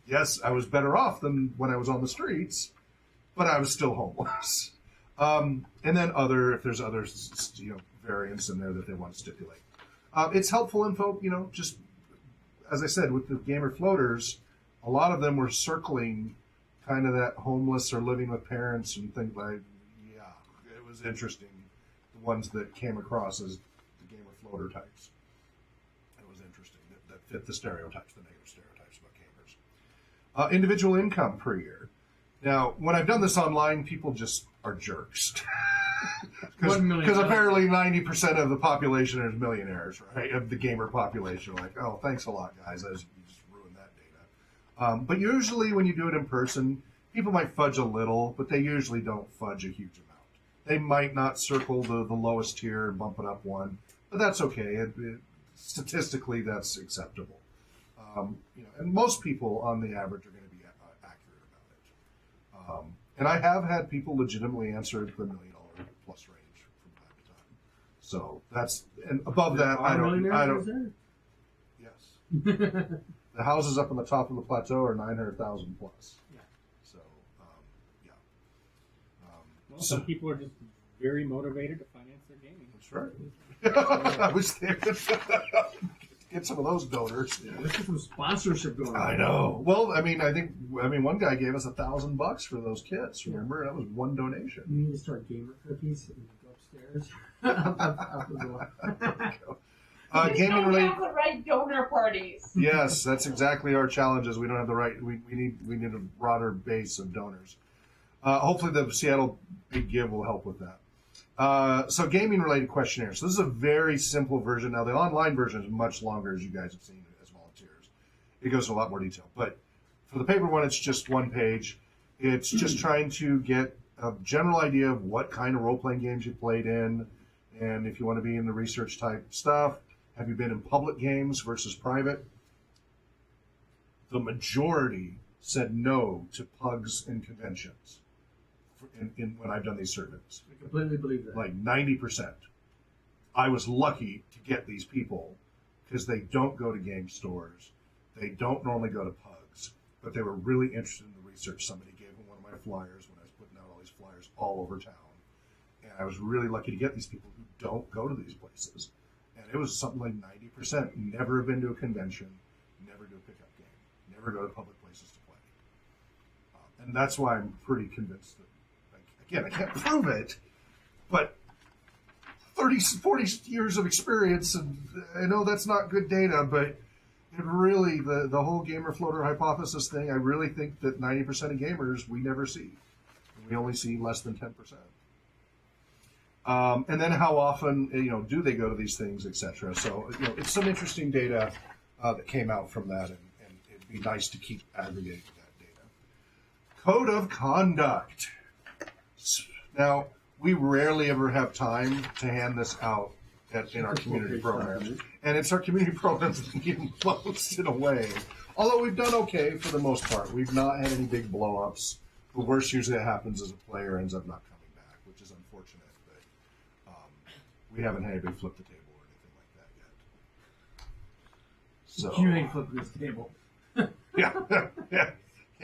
S1: Yes, I was better off than when I was on the streets, but I was still homeless. And then if there's other variants in there that they want to stipulate. It's helpful info, just as I said, with the gamer floaters, a lot of them were circling kind of that homeless or living with parents and things like, it was interesting. The ones that came across as the gamer floater types. It was interesting that fit the stereotypes, the negative stereotypes about gamers. Individual income per year. Now, when I've done this online, people just are jerks. Because apparently 90% of the population is millionaires, right? Of the gamer population. Like, oh, thanks a lot, guys. You just ruined that data. But usually when you do it in person, people might fudge a little, but they usually don't fudge a huge amount. They might not circle the lowest tier and bump it up one, but that's okay. Statistically, that's acceptable. And most people, on the average, are going to be accurate about it. And I have had people legitimately answer the $1 million plus range from time to time. So and above that, I don't. Yes. The houses up on the top of the plateau are 900,000 plus.
S6: Yeah.
S1: So, yeah.
S6: Some people are just very motivated to finance their gaming.
S1: That's right. I was there. Get some of those donors.
S2: Yeah, let's get some sponsorship going.
S1: I know. Well, I mean, one guy gave us $1,000 for those kits. Remember, that was one donation.
S2: You need to start gamer cookies and go upstairs. Out the door.
S1: Gaming related.
S3: have the right donor parties.
S1: Yes, that's exactly our challenge. Is we don't have the right. We need a broader base of donors. Hopefully, the Seattle Big Give will help with that. So gaming related questionnaires. So this is a very simple version. Now the online version is much longer, as you guys have seen as volunteers. It goes into a lot more detail. But for the paper one, it's just one page. It's just trying to get a general idea of what kind of role-playing games you played in, and if you want to be in the research type stuff. Have you been in public games versus private? The majority said no to pugs and conventions when I've done these surveys.
S2: I completely believe that.
S1: Like 90%. I was lucky to get these people because they don't go to game stores. They don't normally go to pugs, but they were really interested in the research. Somebody gave them one of my flyers when I was putting out all these flyers all over town. And I was really lucky to get these people who don't go to these places. And it was something like 90%. Never have been to a convention, never do a pickup game, never go to public places to play. And that's why I'm pretty convinced that, again, I can't prove it, but 40 years of experience, and I know that's not good data, but it really, the whole gamer floater hypothesis thing, I really think that 90% of gamers we never see. We only see less than 10%. And then how often, do they go to these things, etc. So, it's some interesting data that came out from that, and it'd be nice to keep aggregating that data. Code of conduct. Now, we rarely ever have time to hand this out in our community programs. And it's our community programs that get most in a way. Although we've done okay for the most part. We've not had any big blow-ups. The worst usually that happens is a player ends up not coming back, which is unfortunate. But we haven't had anybody flip the table or anything like that yet. So
S2: You ain't flipping this table.
S1: yeah.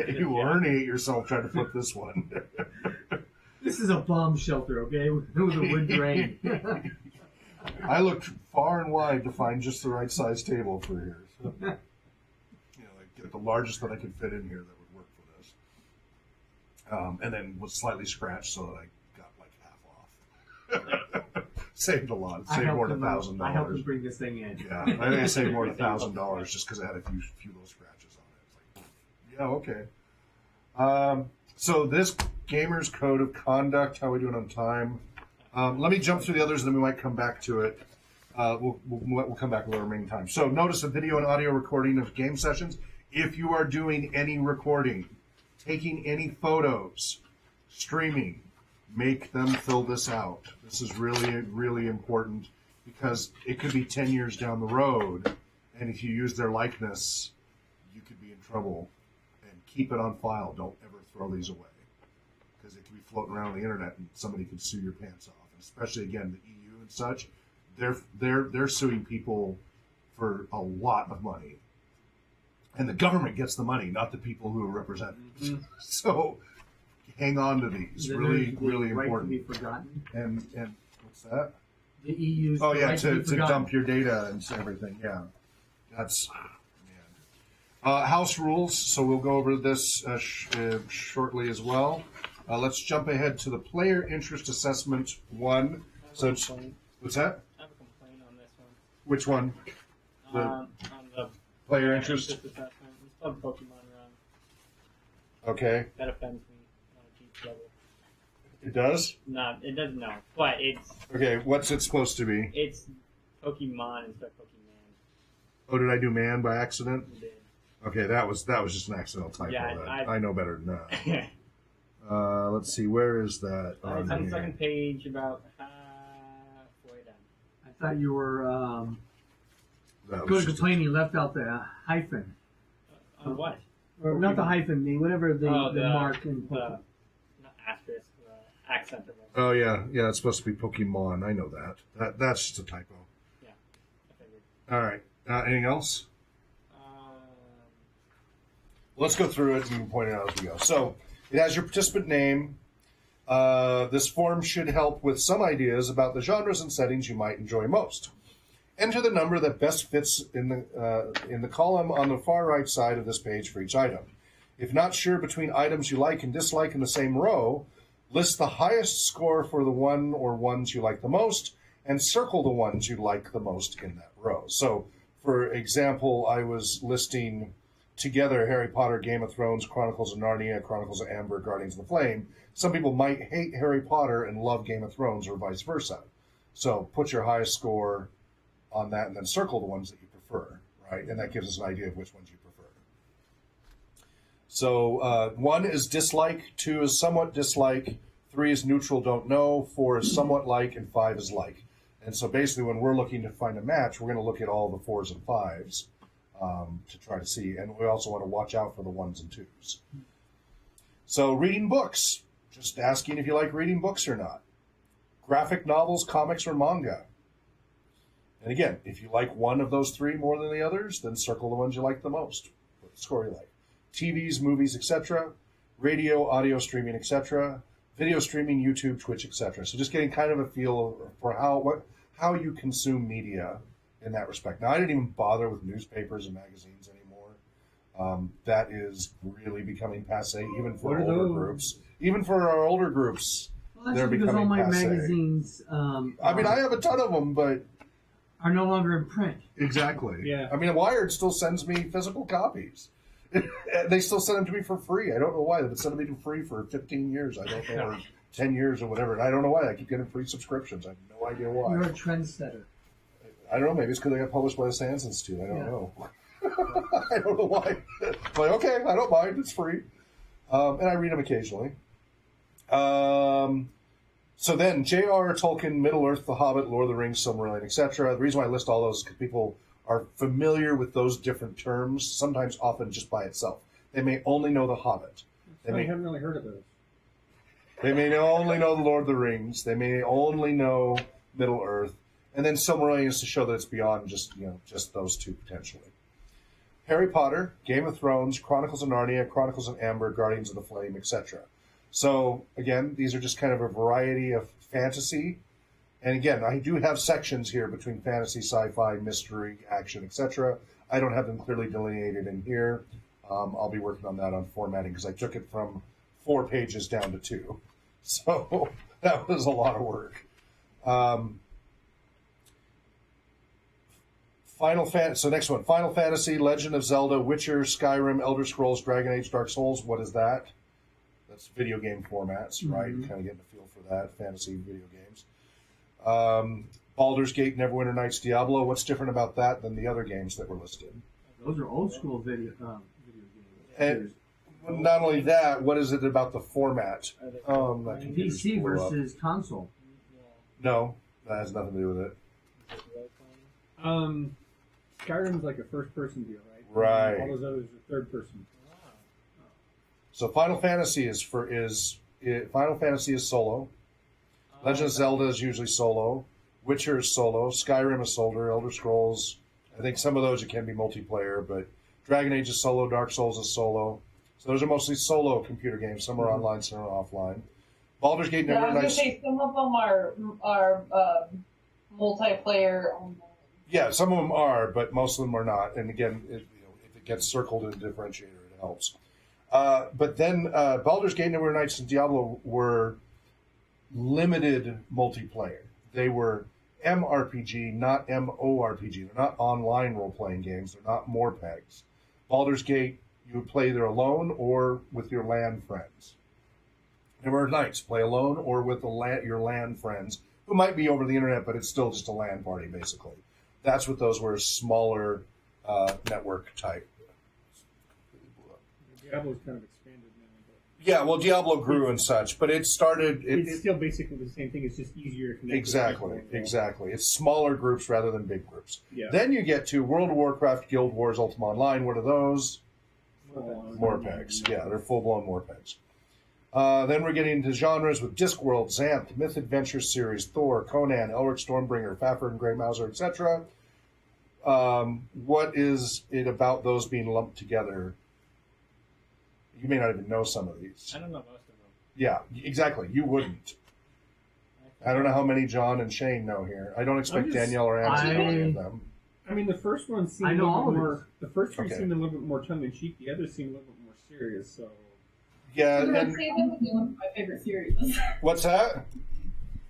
S1: You herniate yourself trying to flip this one.
S2: This is a bomb shelter, okay? With a wood drain.
S1: I looked far and wide to find just the right size table for here. So, I get the largest that I could fit in here that would work for this. And then was slightly scratched so that I got like half off. Saved a lot. Saved more than $1,000.
S2: I helped him bring this thing in.
S1: Yeah, I think I saved more than $1,000 just because I had a few little scratches on it. It's like, yeah, okay. So this Gamer's Code of Conduct, how are we doing on time? Let me jump through the others, and then we might come back to it. We'll come back with the remaining time. So notice a video and audio recording of game sessions. If you are doing any recording, taking any photos, streaming, make them fill this out. This is really, really important because it could be 10 years down the road, and if you use their likeness, you could be in trouble. And keep it on file. Don't ever throw these away because it could be floating around the internet and somebody could sue your pants off. And especially again, the EU and such, they're suing people for a lot of money, and the government gets the money, not the people who are represented. Mm-hmm. So hang on to these. Really, really
S2: right
S1: important.
S2: To be forgotten.
S1: And what's that?
S2: The EU's
S1: Oh yeah,
S2: right
S1: to
S2: forgotten.
S1: dump your data and everything. Yeah, that's. House rules, so we'll go over this shortly as well. Let's jump ahead to the player interest assessment one. So, what's that?
S7: I have a complaint on this one.
S1: Which one?
S7: On the
S1: Player interest?
S7: assessment. It's called Pokemon Run.
S1: Okay.
S7: That offends me on a deep level.
S1: It does?
S7: It doesn't know, but it's
S1: Okay, what's it supposed to be?
S7: it's Pokemon instead of Pokemon.
S1: Oh, did I do man by accident?
S7: You did.
S1: Okay, that was just an accidental typo.
S7: Yeah,
S1: then.
S7: I-
S1: I know better than that. Let's see, where is that?
S7: It's on the second page, about halfway down.
S2: I thought you were
S1: That
S2: going
S1: was
S2: to
S1: just
S2: complain. You left out the hyphen,
S7: On what?
S2: or not the hyphen, whatever the
S7: Oh,
S2: mark in
S7: the
S2: Pokemon.
S7: not asterisk, the accent of it.
S1: Oh yeah, it's supposed to be Pokemon. I know that. That's just a typo.
S7: Yeah, I figured.
S1: All right. Anything else? Let's go through it and point it out as we go. So it has your participant name. This form should help with some ideas about the genres and settings you might enjoy most. Enter the number that best fits in the column on the far right side of this page for each item. If not sure between items you like and dislike in the same row, list the highest score for the one or ones you like the most, and circle the ones you like the most in that row. So, for example, I was listing together Harry Potter, Game of Thrones, Chronicles of Narnia, Chronicles of Amber, Guardians of the Flame. Some people might hate Harry Potter and love Game of Thrones, or vice versa. So put your highest score on that and then circle the ones that you prefer, right? And that gives us an idea of which ones you prefer. So 1 is dislike, 2 is somewhat dislike, 3 is neutral, don't know, 4 is somewhat like, and 5 is like. And so basically when we're looking to find a match, we're going to look at all the 4s and 5s to try to see. And we also want to watch out for the 1s and 2s. So reading books, just asking if you like reading books or not. Graphic novels, comics, or manga. And again, if you like one of those 3 more than the others, then circle the ones you like the most. What score you like. TVs, movies, etc. Radio, audio streaming, etc. Video streaming, YouTube, Twitch, etc. So just getting kind of a feel for how you consume media in that respect. Now, I didn't even bother with newspapers and magazines anymore. That is really becoming passé, even for older groups. Even for our older groups,
S2: Well,
S1: they're
S2: that's because
S1: becoming
S2: all my
S1: passé.
S2: magazines
S1: I mean, I have a ton of them, but
S2: are no longer in print.
S1: exactly.
S6: Yeah.
S1: I mean, Wired still sends me physical copies. They still send them to me for free. I don't know why. They've been sending me for free for 15 years. I don't know, or 10 years or whatever. And I don't know why. I keep getting free subscriptions. I have no idea why.
S2: You're a trendsetter.
S1: I don't know. Maybe it's because they got published by the Sands Institute. I don't know. I don't know why. It's like, okay, I don't mind. It's free. And I read them occasionally. So then, J.R.R. Tolkien, Middle-earth, The Hobbit, Lord of the Rings, Silmarillion, etc. The reason why I list all those is because people are familiar with those different terms, sometimes often just by itself. They may only know The Hobbit.
S6: I haven't really heard of those.
S1: They may only know The Lord of the Rings. They may only know Middle-earth. And then Silmarillion is to show that it's beyond just those 2 potentially. Harry Potter, Game of Thrones, Chronicles of Narnia, Chronicles of Amber, Guardians of the Flame, etc. So, again, these are just kind of a variety of fantasy. And again, I do have sections here between fantasy, sci-fi, mystery, action, etc. I don't have them clearly delineated in here. I'll be working on that on formatting because I took it from 4 pages down to 2. So that was a lot of work. So next one, Final Fantasy, Legend of Zelda, Witcher, Skyrim, Elder Scrolls, Dragon Age, Dark Souls. What is that? That's video game formats, right? Kind of getting a feel for that, fantasy video games. Baldur's Gate, Neverwinter Nights, Diablo. What's different about that than the other games that were listed?
S6: Those are old school video games.
S1: And not only that, what is it about the format? That computer's
S2: PC
S1: blew up.
S2: versus console.
S1: No, that has nothing to do with it.
S6: Skyrim's like a first-person deal, right?
S1: Right.
S6: All those others are third-person.
S1: So Final Fantasy is solo. Legend of Zelda is usually solo. Witcher is solo. Skyrim is solo. Elder Scrolls, I think some of those it can be multiplayer, but Dragon Age is solo. Dark Souls is solo. So those are mostly solo computer games. Some are online, some are offline. Baldur's Gate,
S4: Yeah, I
S1: Neverwinter
S4: was
S1: Nights.
S4: gonna say some of them are multiplayer.
S1: Yeah, some of them are, but most of them are not. And again, if it gets circled in a differentiator, it helps. But then Baldur's Gate, Neverwinter Nights, and Diablo were limited multiplayer. They were MRPG, not MORPG. They're not online role-playing games. They're not Morpegs. Baldur's Gate, you would play either alone or with your LAN friends. Neverwinter Nights, play alone or with your LAN friends, who might be over the internet, but it's still just a LAN party, basically. That's what those were, smaller network type.
S6: Diablo's kind of expanded now. But
S1: Yeah, well, Diablo grew and such, but it started.
S6: it's still basically the same thing. It's just easier to connect.
S1: Exactly. It's smaller groups rather than big groups.
S6: Yeah.
S1: Then you get to World of Warcraft, Guild Wars, Ultima Online. What are those? Morpegs. Yeah, they're full-blown Morpegs. Then we're getting into genres with Discworld, Xanth, Myth Adventure Series, Thor, Conan, Elric Stormbringer, Fafhrd and Grey Mouser, etc. What is it about those being lumped together? You may not even know some of these.
S7: I don't know most of them.
S1: Yeah, exactly. You wouldn't. I don't know how many John and Shane know here. I don't expect
S6: just-
S1: Danielle or Anna to know any of them.
S6: I mean, the first one seemed
S2: I
S6: a
S2: know
S6: little
S2: all
S6: bit
S2: of
S6: more. The first three
S1: Okay.
S6: seemed a little bit more tongue in cheek. The others seemed a little bit more serious. So
S1: Yeah,
S5: For the
S1: and
S5: record, that would be one of my favorite series.
S1: what's that?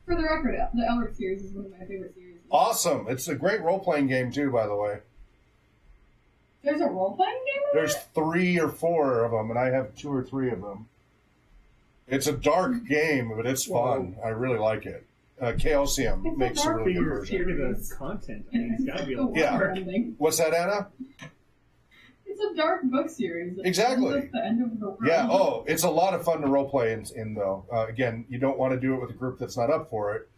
S5: For the record, the Elric series is one of my favorite series.
S1: Awesome. It's a great role-playing game, too, by the way.
S5: There's a role-playing game in
S1: There's 3 or 4 of them, and I have 2 or 3 of them. It's a dark game, but it's fun. I really like it. Chaosium
S5: It's a
S1: makes a
S5: dark
S1: really good
S6: figure
S1: version.
S6: the content. I mean, it's got to be a little
S1: Yeah.
S6: dark.
S1: What's that, Anna?
S5: It's a dark book series. It
S1: Exactly.
S5: ends at the end of the world.
S1: Yeah. Oh, it's a lot of fun to roleplay in though. Again, you don't want to do it with a group that's not up for it,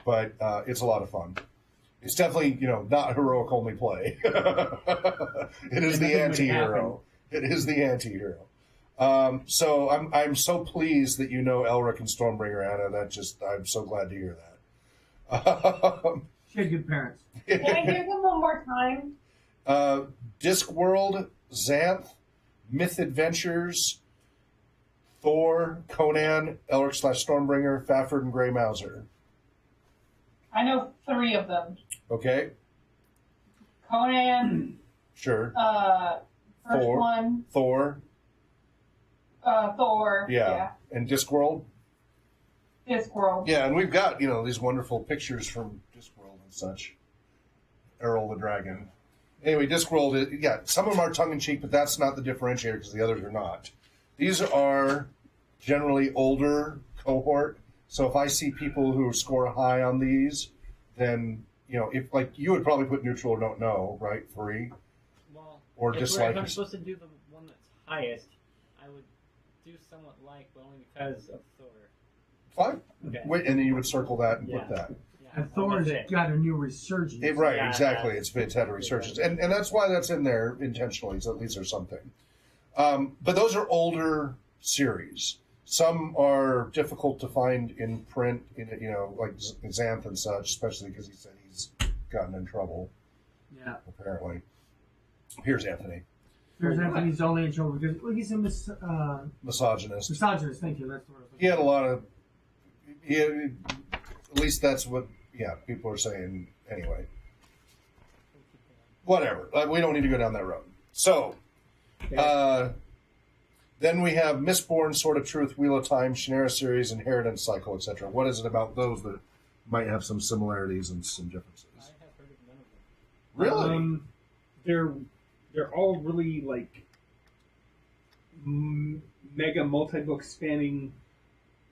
S1: but it's a lot of fun. It's definitely not heroic only play. It is the
S6: Nothing would
S1: anti-hero. It is the anti-hero. So I'm so pleased that you know Elric and Stormbringer, Anna. I'm so glad to hear that.
S2: She had good parents.
S4: Can I hear them one more time?
S1: Discworld, Xanth, Myth Adventures, Thor, Conan, Elric / Stormbringer, Fafford, and Grey Mouser.
S4: I know 3 of them.
S1: Okay,
S4: Conan,
S1: sure.
S4: first
S1: Thor.
S4: one,
S1: Thor,
S4: Thor,
S1: yeah. And Discworld.
S4: Discworld.
S1: Yeah, and we've got, these wonderful pictures from Discworld and such. Errol the Dragon. Anyway, Discworld, some of them are tongue-in-cheek, but that's not the differentiator because the others are not. These are generally older cohort, so if I see people who score high on these, then, if, like, you would probably put neutral or don't know, right? 3.
S7: Well,
S1: Or
S7: if
S1: dislike
S7: I'm
S1: is-
S7: supposed to do the one that's highest, I would do somewhat like, but only because of Thor.
S1: Fine.
S7: Okay.
S1: Wait, and then you would circle that and put
S7: Yeah.
S1: that.
S7: Yeah,
S2: And Thor's
S7: that's it.
S2: got a new resurgence.
S1: Right,
S7: Yeah,
S1: exactly.
S7: that's-
S1: It's had a resurgence. And that's why that's in there intentionally, so at least there's something. But those are older series. Some are difficult to find in print, like Xanth and such, especially because he said he's gotten in trouble,
S2: Yeah.
S1: apparently. Here's Anthony.
S2: There's Anthony's only in trouble because he's a
S1: Misogynist.
S2: misogynist. Thank you. That's the word.
S1: He had a lot of... at least that's what, people are saying anyway. Whatever. We don't need to go down that road. So... then we have Mistborn, Sword of Truth, Wheel of Time, Shannara series, Inheritance Cycle, etc. What is it about those that might have some similarities and some differences?
S7: I have heard of none of them.
S1: Really?
S6: They're all really like mega multi-book spanning.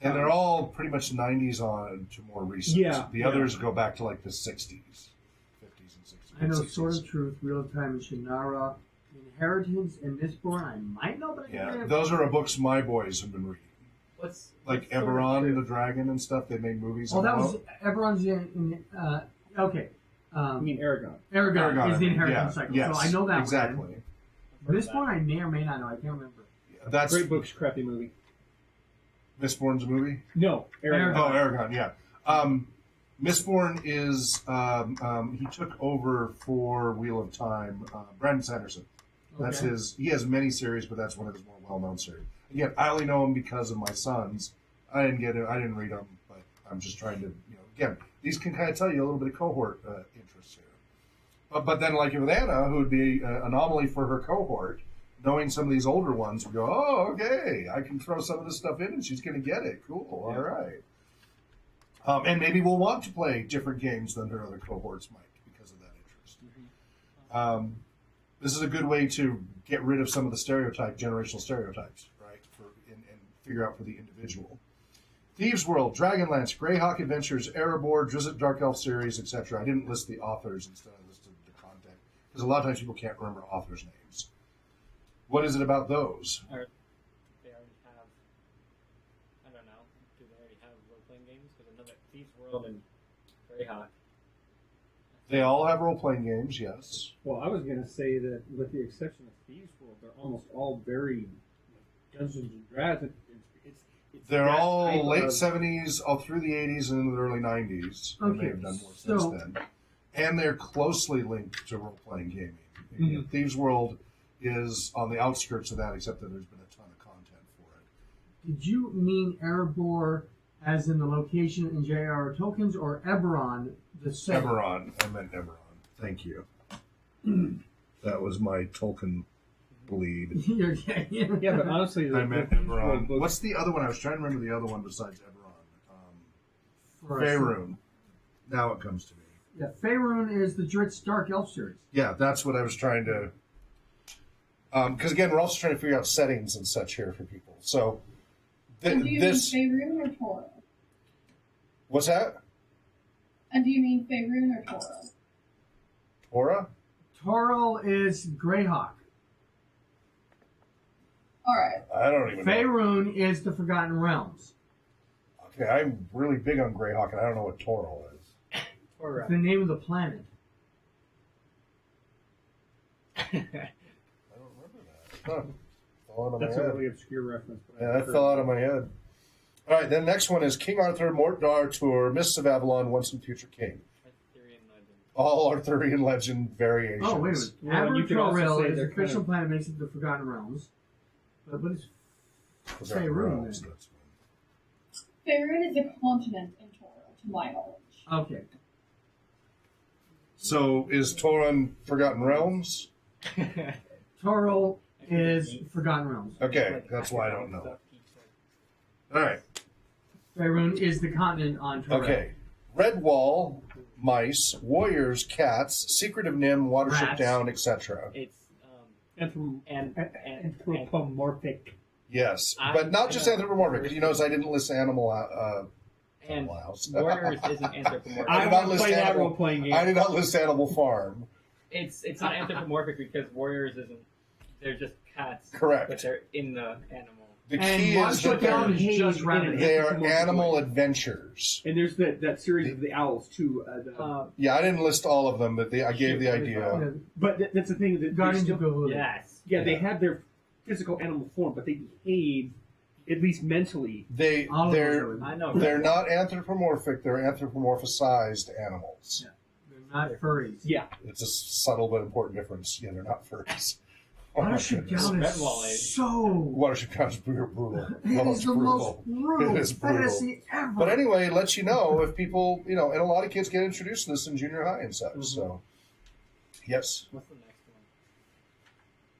S1: And they're all pretty much 90s on to more recent.
S6: Yeah,
S1: The
S6: yeah.
S1: others go back to like the 60s, 50s and 60s.
S2: I know
S1: 60s.
S2: Sword of Truth, Wheel of Time, and Shannara, Inheritance, and Mistborn. I might know, but I
S1: Yeah,
S2: can't.
S1: those are books my boys have been reading.
S7: What's
S1: Like
S7: what's Sword of
S1: Eberron
S7: Truth?
S1: the Dragon and stuff. They made movies
S2: Oh, that
S1: about.
S2: was everyone's in okay.
S6: I mean, Aragon.
S2: Aragon is the Inheritance
S1: yeah,
S2: Cycle,
S1: yes,
S2: so I know that
S1: exactly.
S2: one. Mistborn, I may or may not know. I can't remember.
S1: That's
S6: Great book's crappy movie.
S1: Mistborn's a movie.
S6: No, Aragon.
S1: Oh, Aragon, yeah. Mistborn is he took over for Wheel of Time. Brandon Sanderson. That's
S2: Okay.
S1: his. He has many series, but that's one of his more well-known series. Again, I only know him because of my sons. I didn't get it. I didn't read them, but I'm just trying to. Again, these can kind of tell you a little bit of cohort interest here. But then, like with Anna, who would be an anomaly for her cohort, knowing some of these older ones would go, oh, okay, I can throw some of this stuff in and she's going to get it. Cool, all right. And maybe we'll want to play different games than her other cohorts might because of that interest. This is a good way to get rid of some of the generational stereotypes, right, and figure out for the individual. Thieves' World, Dragonlance, Greyhawk Adventures, Erebor, Drizzt Dark Elf series, etc. I didn't list the authors instead I listed the content because a lot of times people can't remember authors' names. What is it about those?
S7: Or they already have. I don't know. Do they already have role-playing games? Because I know that Thieves World and Greyhawk.
S1: They all have role-playing games, yes.
S6: Well, I was going to say that with the exception of Thieves World, they're almost all very like, Dungeons and Dragons. It's
S1: They're
S6: that
S1: all
S6: type
S1: late
S6: of-
S1: 70s, all through the 80s, and into the early 90s. They may
S2: Okay,
S1: have done more
S2: so-
S1: since then. And they're closely linked to role-playing gaming.
S6: Mhm.
S1: Thieves' World is on the outskirts of that, except that there's been a ton of content for it.
S2: Did you mean Erebor as in the location in J.R.R. Tolkien's, or Eberron, the setting?
S1: Eberron. I meant Eberron. Thank you. That was my Tolkien bleed.
S6: Yeah, but honestly,
S1: I meant Eberron. What's the other one? I was trying to remember the other one besides Eberron. Faerun. Now it comes to me.
S2: Yeah, Faerun is the Dritz Dark Elf series.
S1: Yeah, that's what I was trying to... Because, again, we're also trying to figure out settings and such here for people. So,
S5: And do you
S1: this...
S5: mean Faerun or Torah?
S1: What's that?
S5: And do you mean Faerun or Torah?
S1: Torah?
S2: Toril is Greyhawk.
S5: Alright.
S1: I don't even know.
S2: Faerun is the Forgotten Realms.
S1: Okay, I'm really big on Greyhawk, and I don't know what Toril is.
S2: It's the name of the planet.
S1: I don't remember that. Huh. Fell out of
S6: That's
S1: my
S6: a
S1: head.
S6: really obscure reference. But
S1: Yeah, that fell out of my head. All right, then next one is King Arthur, Mortdar Tour, Mists of Avalon, Once and Future King.
S7: Arthurian legend.
S1: All Arthurian legend variations.
S2: Oh, wait a minute.
S6: Well, you could also
S2: Abertoril
S6: say
S2: is
S6: they're
S2: the fictional
S6: kind
S2: planet makes it the Forgotten Realms. But it's
S1: Forgotten
S2: Faerun,
S1: Realms,
S2: then.
S1: that's
S5: Faerun is a continent in Torah, to my knowledge.
S2: Okay.
S1: So is Tauren Forgotten Realms?
S2: Toril is Forgotten Realms.
S1: Okay, that's why I don't know. All right.
S2: Faerun is the continent on Toril.
S1: Okay. Redwall, mice, warriors, cats, secret of Nim, Watership
S2: Rats.
S1: Down, etc.
S7: It's
S6: Anthropomorphic.
S1: Yes,
S7: I-
S1: but not
S7: I
S1: just
S7: know.
S1: anthropomorphic. Because you notice I didn't list Animal
S7: and
S1: House.
S7: Warriors isn't anthropomorphic.
S1: I
S6: I
S1: did not
S6: want to
S1: list
S6: play that
S1: Animal.
S6: role-playing game.
S1: I did not list Animal Farm.
S7: It's not anthropomorphic because warriors isn't. They're just cats.
S1: Correct.
S7: But they're in the animal.
S1: The
S2: And
S1: key is that
S2: Watership Down is
S6: Hey,
S2: just
S6: in
S2: rabbit.
S6: an
S1: they are
S6: anthropomorphic
S1: animal
S6: way.
S1: adventures.
S6: And there's that series of the owls too.
S1: Yeah, I didn't list all of them, but I gave the
S2: Yeah,
S1: idea.
S6: But that's the thing that they
S2: Guardians
S6: still,
S2: of Gahul.
S7: Yes.
S6: yeah, they have their physical animal form, but they behave at least mentally.
S2: All of
S1: They're
S2: those are-
S7: I know.
S1: they're not anthropomorphic. They're anthropomorphized animals.
S2: Yeah. They're not furries.
S6: Yeah,
S1: It's a subtle but important difference. Yeah, they're not furries. Oh my
S2: Watership
S1: goodness.
S2: Down
S7: Redwall
S2: is
S7: is.
S2: so...
S1: Watership Down is brutal.
S2: It
S1: Oh,
S2: is
S1: it's
S2: the
S1: brutal.
S2: most brutal
S1: It is brutal.
S2: fantasy ever.
S1: But anyway, it lets you know if people, and a lot of kids get introduced to this in junior high and such. So, yes,
S7: What's the next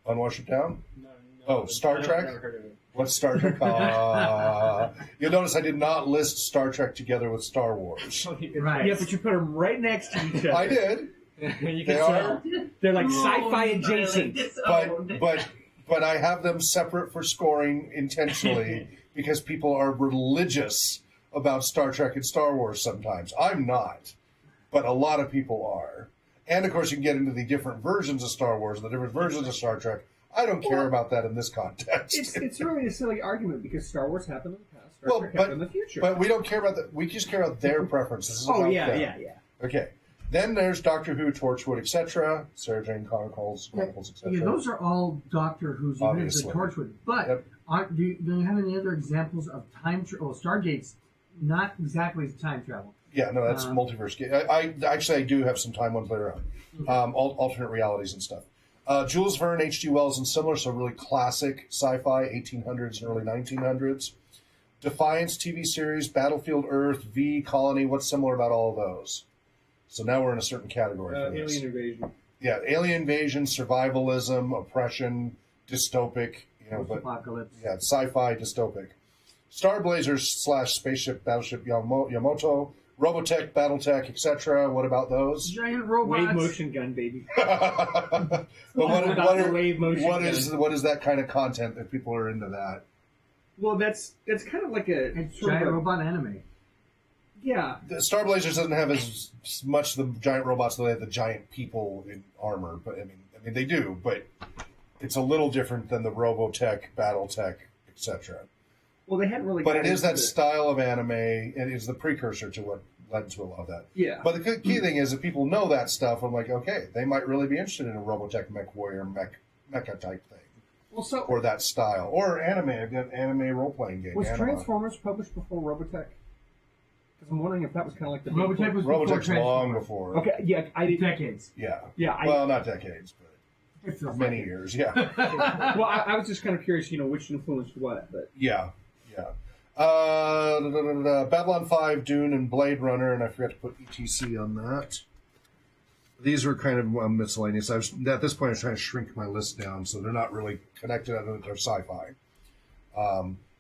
S7: one?
S1: on Watership Down.
S7: No,
S1: Oh, Star
S7: I've
S1: Trek?
S7: never heard of it.
S1: What's Star Trek? You'll notice I did not list Star Trek together with Star Wars.
S2: Right.
S6: yeah, but you put them right next to each other.
S1: I did,
S7: you
S1: They
S7: can
S1: are.
S7: tell.
S6: They're like sci-fi adjacent.
S1: but I have them separate for scoring intentionally because people are religious about Star Trek and Star Wars sometimes. I'm not, but a lot of people are. And of course, you can get into the different versions of Star Wars and the different versions of Star Trek. I don't care about that in this context.
S6: It's really a silly argument because Star Wars happened in the past, Star
S1: Well,
S6: Trek
S1: but-
S6: happened in the future.
S1: But we don't care about that. We just care about their preferences. This is
S6: oh
S1: about
S6: yeah,
S1: them.
S6: yeah.
S1: Okay. Then there's Doctor Who, Torchwood, etc. Sarah Jane Chronicles, etc.
S2: Yeah, those are all Doctor Who's even as the
S1: Obviously.
S2: Torchwood. But
S1: Yep.
S2: do you have any other examples of time travel? Well, Stargate's not exactly time travel.
S1: Yeah, no, that's multiverse. I actually I do have some time ones later on, alternate realities and stuff. Jules Verne, H.G. Wells, and similar, so really classic sci-fi, 1800s and early 1900s. Defiance TV series, Battlefield Earth, V, Colony. What's similar about all of those? So now we're in a certain category for this.
S6: Alien invasion.
S1: Yeah, alien invasion, survivalism, oppression, dystopic. But
S2: Apocalypse.
S1: yeah, sci-fi, dystopic. Star Blazers / Spaceship, Battleship Yamato, Robotech, Battletech, etc. What about those?
S2: Giant robots.
S6: Wave motion gun, baby.
S1: But
S6: Wave motion
S1: what
S6: gun.
S1: is that kind of content if people are into that?
S6: Well, that's kind of like a
S2: It's
S6: sort of
S2: giant
S6: a-
S2: robot anime.
S6: Yeah,
S1: The Star Blazers doesn't have as much the giant robots, though they have the giant people in armor. But I mean they do, but it's a little different than the Robotech, Battletech, etc.
S6: well, they hadn't really.
S1: But it
S6: gotten
S1: is that
S6: into
S1: style of anime, and it's the precursor to what led to a lot of that.
S6: Yeah.
S1: But the key thing is, if people know that stuff, I'm like, okay, they might really be interested in a Robotech Mech Warrior mecha type thing,
S6: Well, so
S1: or that style, or anime. I've got anime role playing game.
S6: was
S1: Anima.
S6: Transformers published before Robotech? Because I'm wondering if that was kind of like the
S2: Robotech was before
S1: Robotech's long
S2: Transformers.
S1: before.
S6: Okay, yeah, I didn't.
S2: Decades.
S1: Yeah.
S6: Yeah,
S1: Well, not decades, but
S2: It feels
S1: many
S2: like it.
S1: years. Yeah.
S6: well, I was just kind of curious, which influenced what, but
S1: Yeah. Babylon 5, Dune, and Blade Runner, and I forgot to put ETC on that. These were kind of miscellaneous. At this point, I was trying to shrink my list down, so they're not really connected other than they're sci-fi.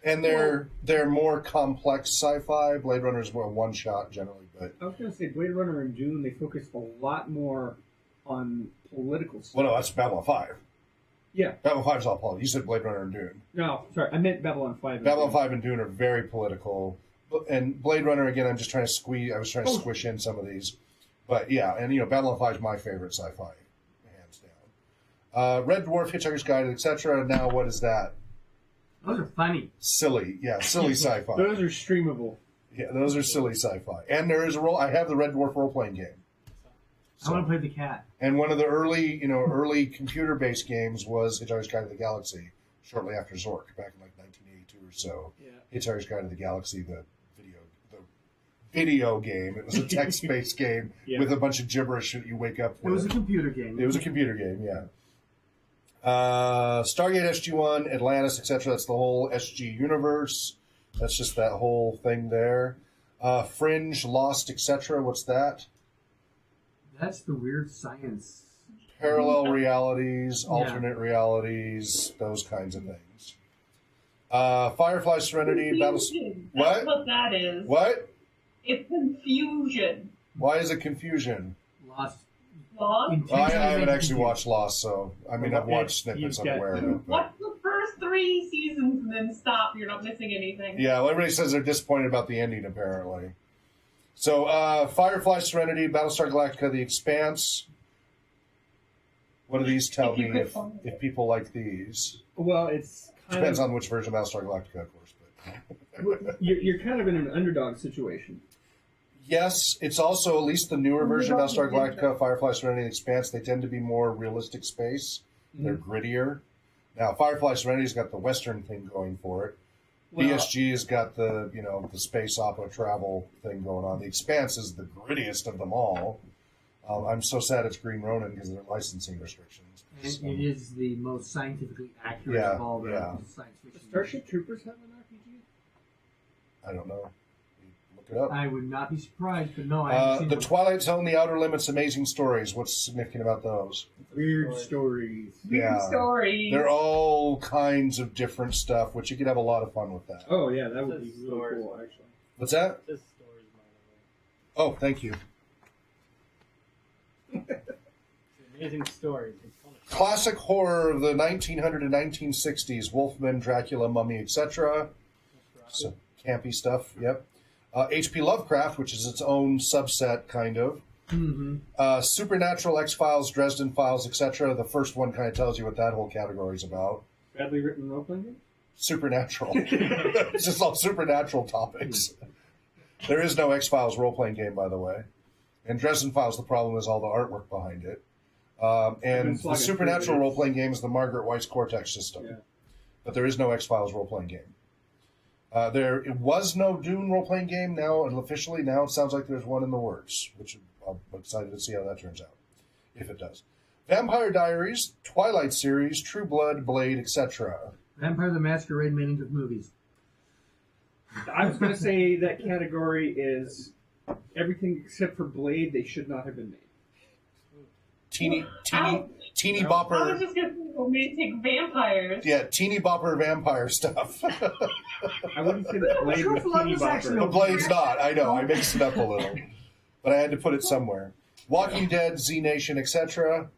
S1: And they're more complex sci-fi. Blade Runner is more one-shot generally, but
S6: I was going to say Blade Runner and Dune, they focus a lot more on political stuff.
S1: well, no, that's Babylon 5.
S6: Yeah.
S1: Babylon 5 is all political. You said Blade Runner and Dune.
S6: No, sorry, I meant Babylon 5.
S1: Babylon 5 and Dune are very political, and Blade Runner again. I'm just trying to squeeze. I was trying to squish in some of these, but yeah, and Babylon 5 is my favorite sci-fi, hands down. Red Dwarf, Hitchhiker's Guide, etc. Now, what is that?
S2: Those are funny.
S1: Silly, yeah, silly sci-fi.
S6: Those are streamable.
S1: Yeah, those are silly sci-fi. And there is a role. I have the Red Dwarf role-playing game.
S2: I want to play the cat.
S1: And one of the early computer-based games was Hitchhiker's Guide to the Galaxy, shortly after Zork, back in like 1982 or so.
S6: Yeah.
S1: Hitchhiker's Guide to the Galaxy, the video game. It was a text-based game with a bunch of gibberish that you wake up with.
S2: It was a computer game.
S1: It was a computer game, yeah. Stargate SG-1, Atlantis, etc. That's the whole SG universe. That's just that whole thing there. Fringe, Lost, etc. What's that?
S2: That's the weird science.
S1: Parallel realities, alternate realities, those kinds of things. Firefly Serenity,
S4: Confusion.
S1: What?
S4: That's what that is.
S1: What?
S4: It's confusion.
S1: Why is it confusion?
S2: Lost.
S4: Lost?
S1: I haven't actually watched Lost, so I've watched snippets. I'm
S6: got-
S1: aware of it. But.
S4: Watch the first 3 seasons and then stop. You're not missing anything.
S1: Yeah, well, everybody says they're disappointed about the ending, apparently. So, Firefly Serenity, Battlestar Galactica, The Expanse. What do these tell me if people like these?
S6: Well, it's kind
S1: Depends
S6: of,
S1: on which version of Battlestar Galactica, of course. But.
S6: you're kind of in an underdog situation.
S1: Yes, it's also at least the newer version of Battlestar Galactica, Firefly Serenity, and Expanse. They tend to be more realistic space. They're grittier. Now, Firefly Serenity's got the Western thing going for it.
S6: Well,
S1: BSG has got the the space opera travel thing going on. The Expanse is the grittiest of them all. I'm so sad it's Green Ronin because of their licensing restrictions.
S2: And it is the most scientifically accurate of all the science
S6: does
S2: fiction.
S6: Starship Troopers have an RPG?
S1: I don't know. Look it up.
S2: I would not be surprised, but no, I haven't seen
S1: The
S2: one.
S1: Twilight Zone, The Outer Limits, Amazing Stories. What's significant about those?
S6: Weird stories.
S1: Yeah.
S4: Stories.
S1: They're all kinds of different stuff, which you could have a lot of fun with that.
S6: Oh yeah, that would be
S7: Just
S6: really
S7: stories.
S6: cool, actually.
S1: What's that?
S7: This story's mine.
S1: Oh, thank you.
S7: Amazing stories. It's fun to
S1: Classic horror of the 1900 and 1960s. Wolfman, Dracula, Mummy, etc. So, campy stuff, yep. H.P. Lovecraft, which is its own subset, kind of.
S2: Mm-hmm.
S1: Supernatural, X-Files, Dresden Files, etc. The first one kind of tells you what that whole category is about.
S6: Badly written role-playing game?
S1: Supernatural. It's just all supernatural topics. There is no X-Files role-playing game, by the way. And Dresden Files, the problem is all the artwork behind it. And the supernatural role-playing game is the Margaret Weis Cortex system.
S6: Yeah.
S1: But there is no X-Files role-playing game. There was no Dune role-playing game now, and officially now it sounds like there's one in the works, which I'm excited to see how that turns out, if it does. Vampire Diaries, Twilight series, True Blood, Blade, etc.
S2: Vampire the Masquerade made into movies.
S6: I was going to say that category is everything except for Blade. They should not have been made.
S1: Teeny
S4: I was
S1: bopper,
S4: just going to say romantic vampires.
S1: yeah, teeny bopper vampire stuff.
S6: I wouldn't say that Blade
S2: True
S6: was
S2: Blood
S6: teeny
S2: is actually
S1: The
S6: bopper.
S1: Blade's not. I know. I mixed it up a little, but I had to put it somewhere. Walking Dead, Z Nation, etc.